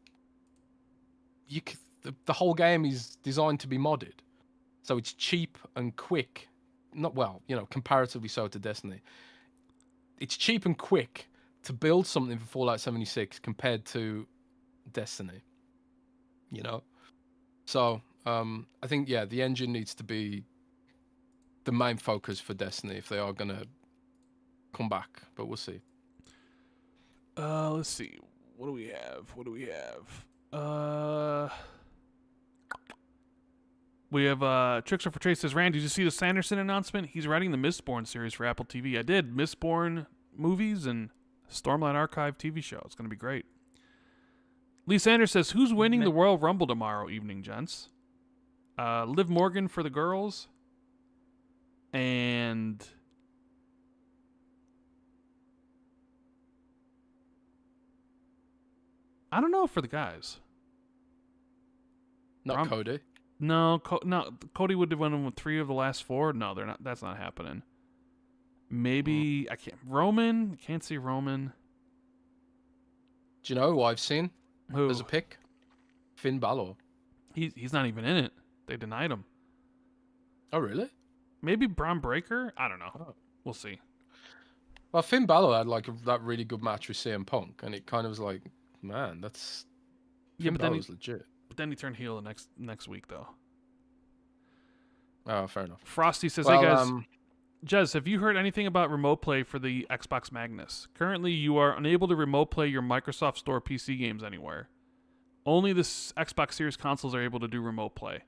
the whole game is designed to be modded, so it's cheap and quick. Not well, comparatively so to Destiny. It's cheap and quick to build something for Fallout 76 compared to Destiny. So I think the engine needs to be the main focus for Destiny if they are gonna come back, but we'll see. Let's see. What do we have? We have Trickster for Trace says, Rand, did you see the Sanderson announcement? He's writing the Mistborn series for Apple TV. I did. Mistborn movies and Stormlight Archive TV show. It's going to be great. Lee Sanders says, who's winning the Royal Rumble tomorrow evening, gents? Liv Morgan for the girls. And I don't know for the guys. Not Cody. No, Cody would have won with 3 of the last 4. No, they're not. That's not happening. Maybe I can't. Roman, can't see Roman. Do you know who I've seen? Who? As a pick? Finn Balor. He's not even in it. They denied him. Oh really? Maybe Braun Breaker. I don't know. Oh. We'll see. Well, Finn Balor had like that really good match with CM Punk, and it kind of was like, man, that's Finn Balor's legit. But then he turned heel next week, though. Oh, fair enough. Frosty says, hey, guys. Jez, have you heard anything about remote play for the Xbox Magnus? Currently, you are unable to remote play your Microsoft Store PC games anywhere. Only the Xbox Series consoles are able to do remote play.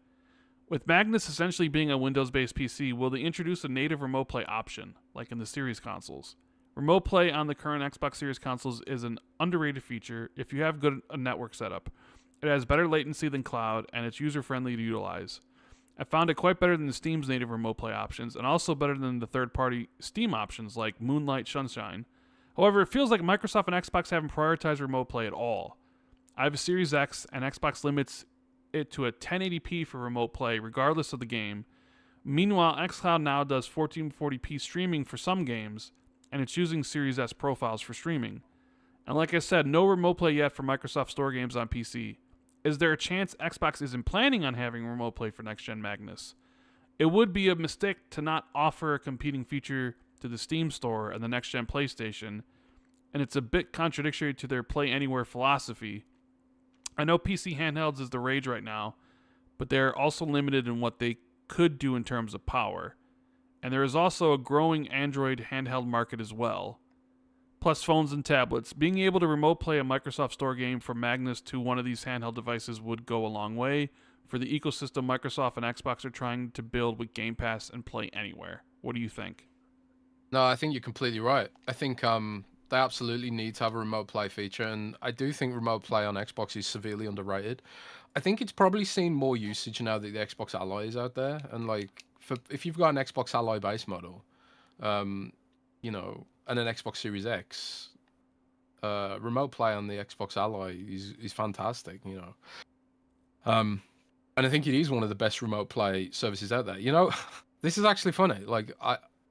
With Magnus essentially being a Windows-based PC, will they introduce a native remote play option, like in the Series consoles? Remote play on the current Xbox Series consoles is an underrated feature if you have a network setup. It has better latency than cloud, and it's user-friendly to utilize. I found it quite better than the Steam's native remote play options, and also better than the third-party Steam options like Moonlight Sunshine. However, it feels like Microsoft and Xbox haven't prioritized remote play at all. I have a Series X, and Xbox limits it to a 1080p for remote play, regardless of the game. Meanwhile, xCloud now does 1440p streaming for some games, and it's using Series S profiles for streaming. And like I said, no remote play yet for Microsoft Store games on PC. Is there a chance Xbox isn't planning on having remote play for next-gen Magnus? It would be a mistake to not offer a competing feature to the Steam Store and the next-gen PlayStation, and it's a bit contradictory to their Play Anywhere philosophy. I know PC handhelds is the rage right now, but they're also limited in what they could do in terms of power. And there is also a growing Android handheld market as well. Plus phones and tablets. Being able to remote play a Microsoft Store game from Magnus to one of these handheld devices would go a long way for the ecosystem Microsoft and Xbox are trying to build with Game Pass and Play Anywhere. What do you think? No, I think you're completely right. I think they absolutely need to have a remote play feature, and I do think remote play on Xbox is severely underrated. I think it's probably seen more usage now that the Xbox Ally is out there, and like if you've got an Xbox Ally base model, um, and an Xbox Series X, remote play on the Xbox Ally is fantastic. Um, and I think it is one of the best remote play services out there. This is actually funny. Like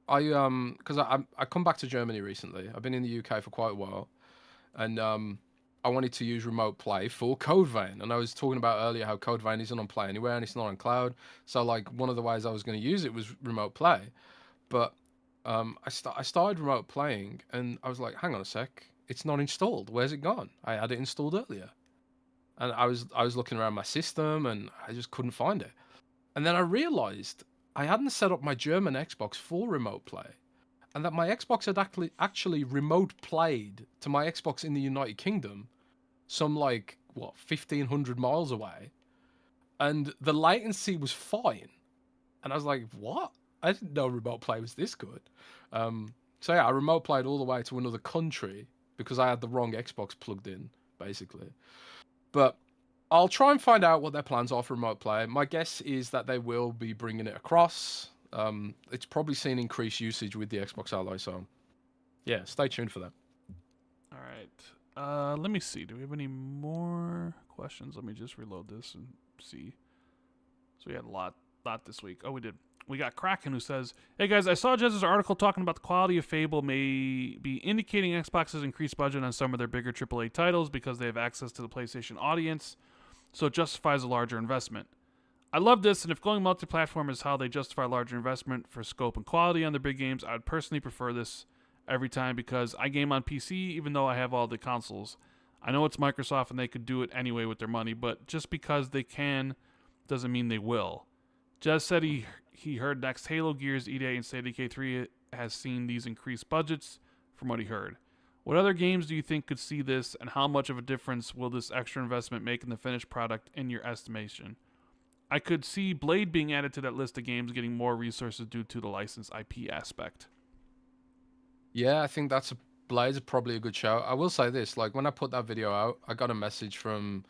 because I come back to Germany recently. I've been in the UK for quite a while, and I wanted to use remote play for Code Vein, and I was talking about earlier how Code Vein isn't on Play Anywhere and it's not on cloud. So like one of the ways I was going to use it was remote play, but I started remote playing and I was like, hang on a sec, it's not installed. Where's it gone? I had it installed earlier, and I was looking around my system and I just couldn't find it. And then I realized I hadn't set up my German Xbox for remote play, and that my Xbox had actually remote played to my Xbox in the United Kingdom, some 1,500 miles away, and the latency was fine. And I was like, what? I didn't know remote play was this good. So yeah, I remote played all the way to another country because I had the wrong Xbox plugged in, basically. But I'll try and find out what their plans are for remote play. My guess is that they will be bringing it across. It's probably seen increased usage with the Xbox Ally, so yeah, stay tuned for that. All right. Let me see. Do we have any more questions? Let me just reload this and see. So we had a lot this week. Oh, we did. We got Kraken who says, "Hey guys, I saw Jez's article talking about the quality of Fable may be indicating Xbox's increased budget on some of their bigger AAA titles because they have access to the PlayStation audience, so it justifies a larger investment. I love this, and if going multi-platform is how they justify a larger investment for scope and quality on their big games, I would personally prefer this every time because I game on PC even though I have all the consoles. I know it's Microsoft and they could do it anyway with their money, but just because they can doesn't mean they will." Jez said he heard next Halo, Gears, EDA, and State of Decay 3 has seen these increased budgets from what he heard. What other games do you think could see this, and how much of a difference will this extra investment make in the finished product in your estimation? I could see Blade being added to that list of games getting more resources due to the licensed IP aspect. Yeah, I think Blade's probably a good shout. I will say this, like when I put that video out, I got a message from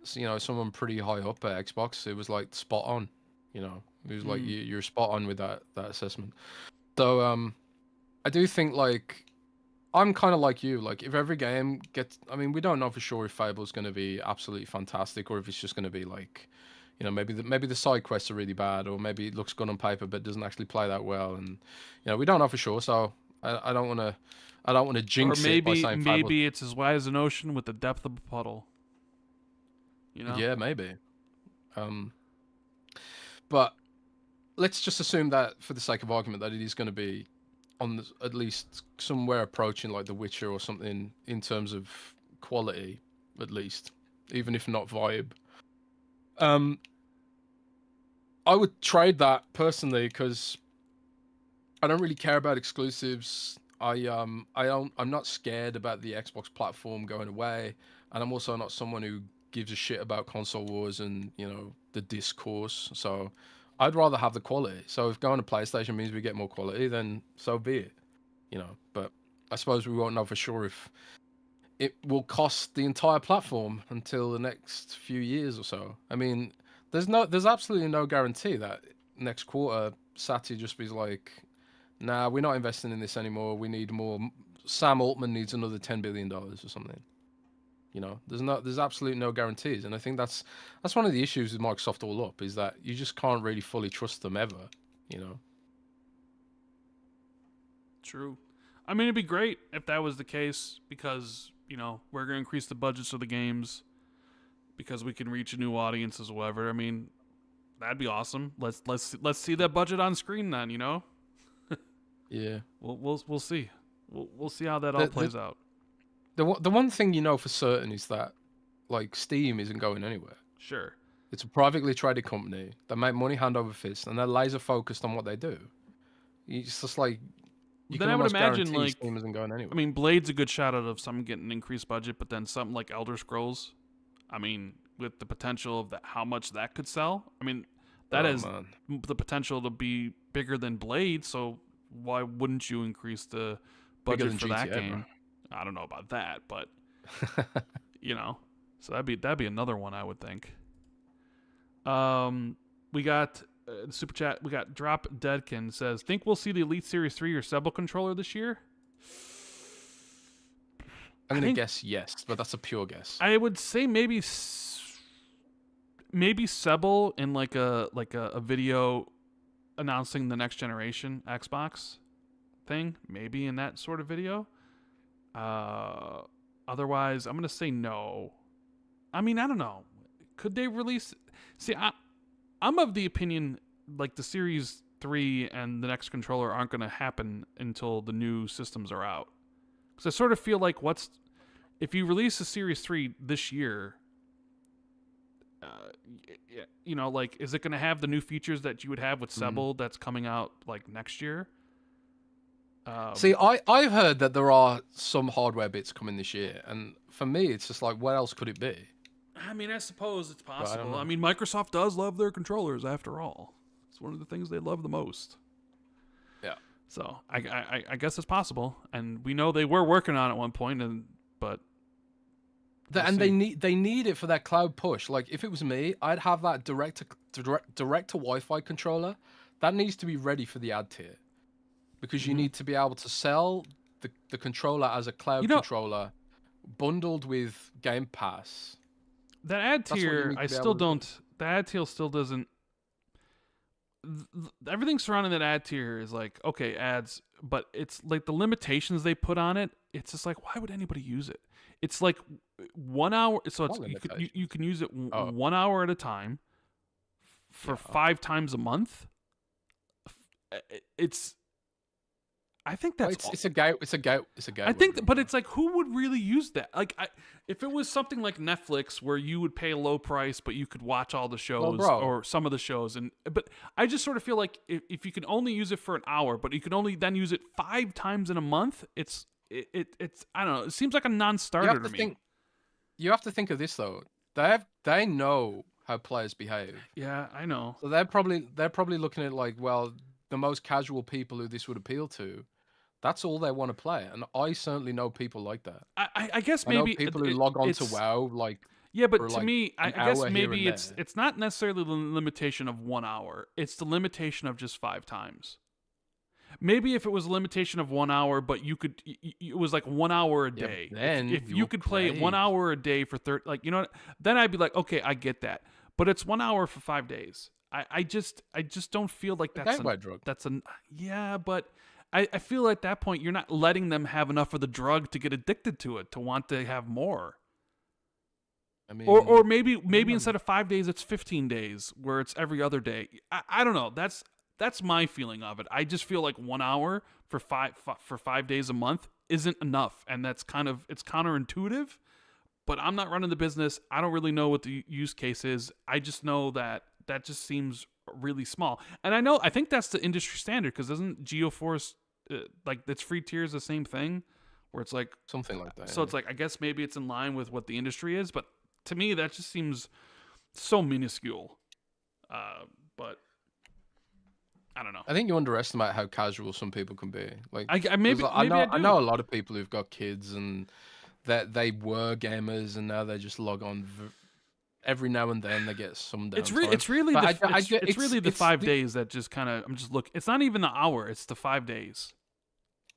someone pretty high up at Xbox. It was like spot on. It was like you're spot on with that assessment. So I do think like I'm kind of like you. Like if every game gets, I mean, we don't know for sure if Fable's going to be absolutely fantastic or if it's just going to be like, maybe the side quests are really bad, or maybe it looks good on paper but doesn't actually play that well, and we don't know for sure. So I don't want to jinx it by saying Fable. Maybe it's as wide as an ocean with the depth of a puddle. Yeah, maybe. But let's just assume that, for the sake of argument, that it is going to be on at least somewhere approaching like The Witcher or something in terms of quality, at least, even if not vibe. I would trade that personally because I don't really care about exclusives. I'm not scared about the Xbox platform going away, and I'm also not someone who gives a shit about console wars and the discourse. So I'd rather have the quality. So if going to PlayStation means we get more quality, then so be it. But I suppose we won't know for sure if it will cost the entire platform until the next few years or so. I mean, there's absolutely no guarantee that next quarter Satya just be like, nah, we're not investing in this anymore. We need more. Sam Altman needs another $10 billion or something. There's absolutely no guarantees, and I think that's one of the issues with Microsoft all up, is that you just can't really fully trust them ever. True. I mean, it'd be great if that was the case because we're gonna increase the budgets of the games because we can reach a new audience as whatever. I mean, that'd be awesome. Let's see that budget on screen then. Yeah. We'll see. We'll see how that all plays out. The one thing for certain is that like Steam isn't going anywhere. Sure. It's a privately traded company. They make money hand over fist, and they're laser focused on what they do. It's just like you Then can I would almost imagine, guarantee like, Steam isn't going I anywhere. mean, Blade's a good shout out of something getting an increased budget, but then something like Elder Scrolls, I mean, with the potential of how much that could sell, I mean, that has the potential to be bigger than Blade, so why wouldn't you increase the budget for that game? Bro. I don't know about that, but you know, so that'd be another one, I would think. We got super chat. We got Drop Deadkin says, "Think we'll see the Elite Series 3 or Sebel controller this year?" I'm gonna guess yes, but that's a pure guess. I would say maybe Sebel in like a video announcing the next generation Xbox thing, maybe in that sort of video. Otherwise, I'm gonna say no. I mean, I don't know. Could they release? See, I'm of the opinion like the Series 3 and the next controller aren't gonna happen until the new systems are out. Because I sort of feel like if you release a Series 3 this year, you know, like, is it going to have the new features that you would have with Sebel that's coming out like next year? See, I've heard that there are some hardware bits coming this year, and for me, it's just like, what else could it be? I mean, I suppose it's possible. I mean, Microsoft does love their controllers, after all. It's one of the things they love the most. Yeah. So I guess it's possible, and we know they were working on it at one point, but. They need it for that cloud push. Like, if it was me, I'd have that direct to Wi-Fi controller. That needs to be ready for the ad tier, because you need to be able to sell the controller as a cloud controller, bundled with Game Pass. That ad tier, I still don't. The ad tier still doesn't. Everything surrounding that ad tier is like, okay, ads, but it's like the limitations they put on it. It's just like, why would anybody use it? It's like 1 hour, so it's you can use it 1 hour at a time for 5 times a month. I think that's it's a go. I think, but it's like, who would really use that? Like, if it was something like Netflix where you would pay a low price but you could watch all the shows or some of the shows, but I just sort of feel like if you can only use it for an hour, but you can only then use it 5 times in a month, it's I don't know. It seems like a non-starter to me. You have to think of this though. They know how players behave. Yeah, I know. So they're probably looking at like, well, the most casual people who this would appeal to, that's all they want to play. And I certainly know people like that. I guess maybe I know people who log on to WoW like. Yeah, but to me, I guess maybe it's not necessarily the limitation of 1 hour. It's the limitation of just 5 times. Maybe if it was a limitation of 1 hour, but it was like 1 hour a day. Then if you could play 1 hour a day for 30, like, you know, then I'd be like, okay, I get that. But it's 1 hour for 5 days. I just don't feel like that's yeah, but I feel at that point you're not letting them have enough of the drug to get addicted to it, to want to have more. I mean, or maybe instead of 5 days, it's 15 days where it's every other day. I don't know. That's my feeling of it. I just feel like 1 hour for 5 days a month isn't enough, and it's counterintuitive. But I'm not running the business. I don't really know what the use case is. I just know that just seems really small. And I think that's the industry standard, because doesn't GeoForce like its free tier is the same thing, where it's like something like that. So it's like, I guess maybe it's in line with what the industry is, but to me that just seems so minuscule. But I don't know. I think you underestimate how casual some people can be. Like, I know a lot of people who've got kids and that they were gamers and now they just log on every now and then. They get some downtime. It's really the 5 days that just kind of, I'm just look. It's not even the hour. It's the 5 days.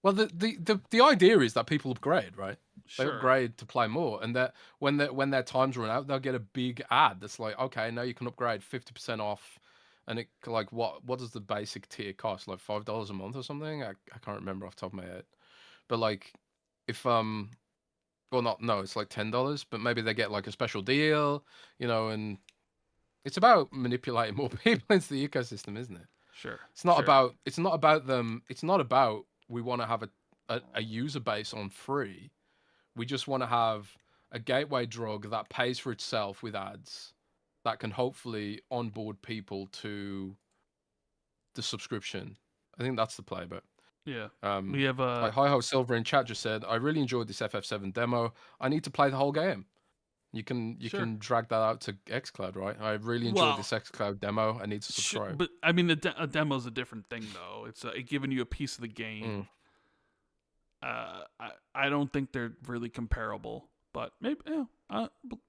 Well, the idea is that people upgrade, right? Sure. They upgrade to play more, and that when their times run out, they'll get a big ad that's like, okay, now you can upgrade 50% off. And it, like, what does the basic tier cost? Like $5 a month or something? I can't remember off the top of my head. But like, if it's like $10, but maybe they get like a special deal, you know, and it's about manipulating more people into the ecosystem, isn't it? Sure. It's not about them. It's not about we want to have a user base on free. We just want to have a gateway drug that pays for itself with ads that can hopefully onboard people to the subscription. I think that's the play, but yeah. We have like Hi Ho Silver in chat just said, I really enjoyed this FF7 demo. I need to play the whole game. You can drag that out to xCloud, right? I really enjoyed this xCloud demo. I need to subscribe. But I mean, a demo is a different thing, though. It's giving you a piece of the game. I don't think they're really comparable, but maybe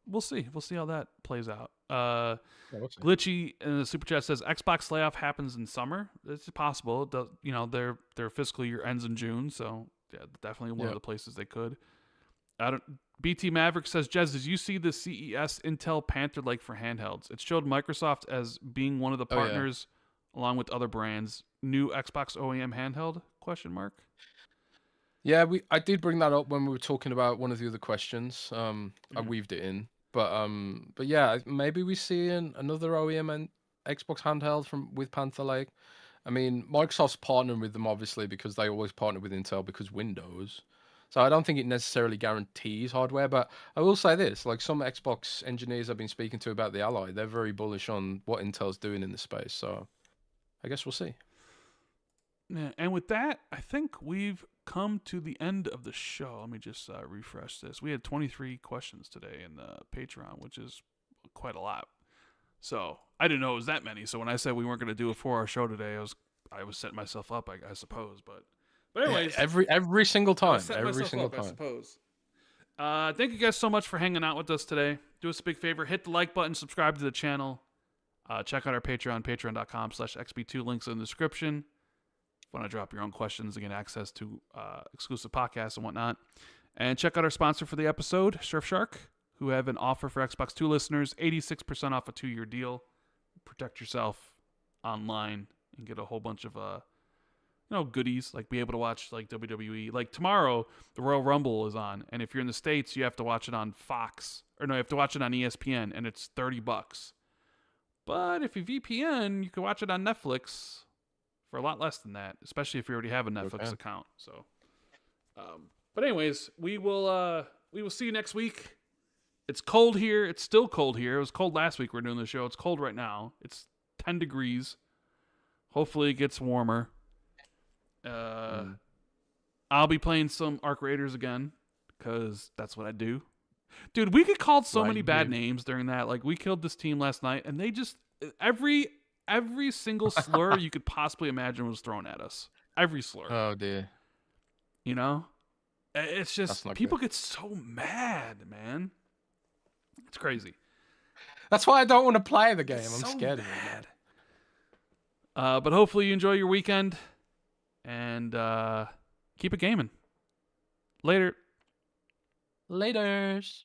we'll see. We'll see how that plays out. Glitchy in the super chat says Xbox layoff happens in summer. It's possible. It does, their fiscal year ends in June, so yeah, definitely one of the places they could. BT Maverick says, Jez, did you see the CES Intel Panther Lake for handhelds? It showed Microsoft as being one of the partners, along with other brands. New Xbox OEM handheld? ? Yeah, I did bring that up when we were talking about one of the other questions. I weaved it in, but yeah, maybe we see another OEM and Xbox handheld with Panther Lake. I mean, Microsoft's partnering with them obviously because they always partner with Intel because Windows. So I don't think it necessarily guarantees hardware, but I will say this, like some Xbox engineers I've been speaking to about the Ally, they're very bullish on what Intel's doing in the space. So I guess we'll see. Yeah, and with that, I think we've come to the end of the show. Let me just refresh this. We had 23 questions today in the Patreon, which is quite a lot. So I didn't know it was that many. So when I said we weren't going to do a 4-hour show today, I was setting myself up, I suppose. But anyways, every single time, I suppose. Thank you guys so much for hanging out with us today. Do us a big favor, hit the like button, subscribe to the channel. Check out our Patreon, patreon.com/XB2. Links in the description. If you want to drop your own questions and get access to exclusive podcasts and whatnot. And check out our sponsor for the episode, Surfshark, who have an offer for Xbox 2 listeners, 86% off a 2-year deal. Protect yourself online and get a whole bunch of goodies, like be able to watch like WWE. Like tomorrow, the Royal Rumble is on, and if you're in the States, you have to watch it on Fox, you have to watch it on ESPN, and it's $30. But if you VPN, you can watch it on Netflix for a lot less than that, especially if you already have a Netflix account. So, but anyways, we will see you next week. It's cold here. It's still cold here. It was cold last week. We're doing the show. It's cold right now. It's 10 degrees. Hopefully it gets warmer. I'll be playing some Arc Raiders again because that's what I do. Dude, we get called so many bad names during that. Like we killed this team last night, and they just every single slur you could possibly imagine was thrown at us. Every slur. Oh dear. It's just people get so mad, man. It's crazy. That's why I don't want to play the game. I'm scared of it. But hopefully you enjoy your weekend and keep it gaming. Later. Laters.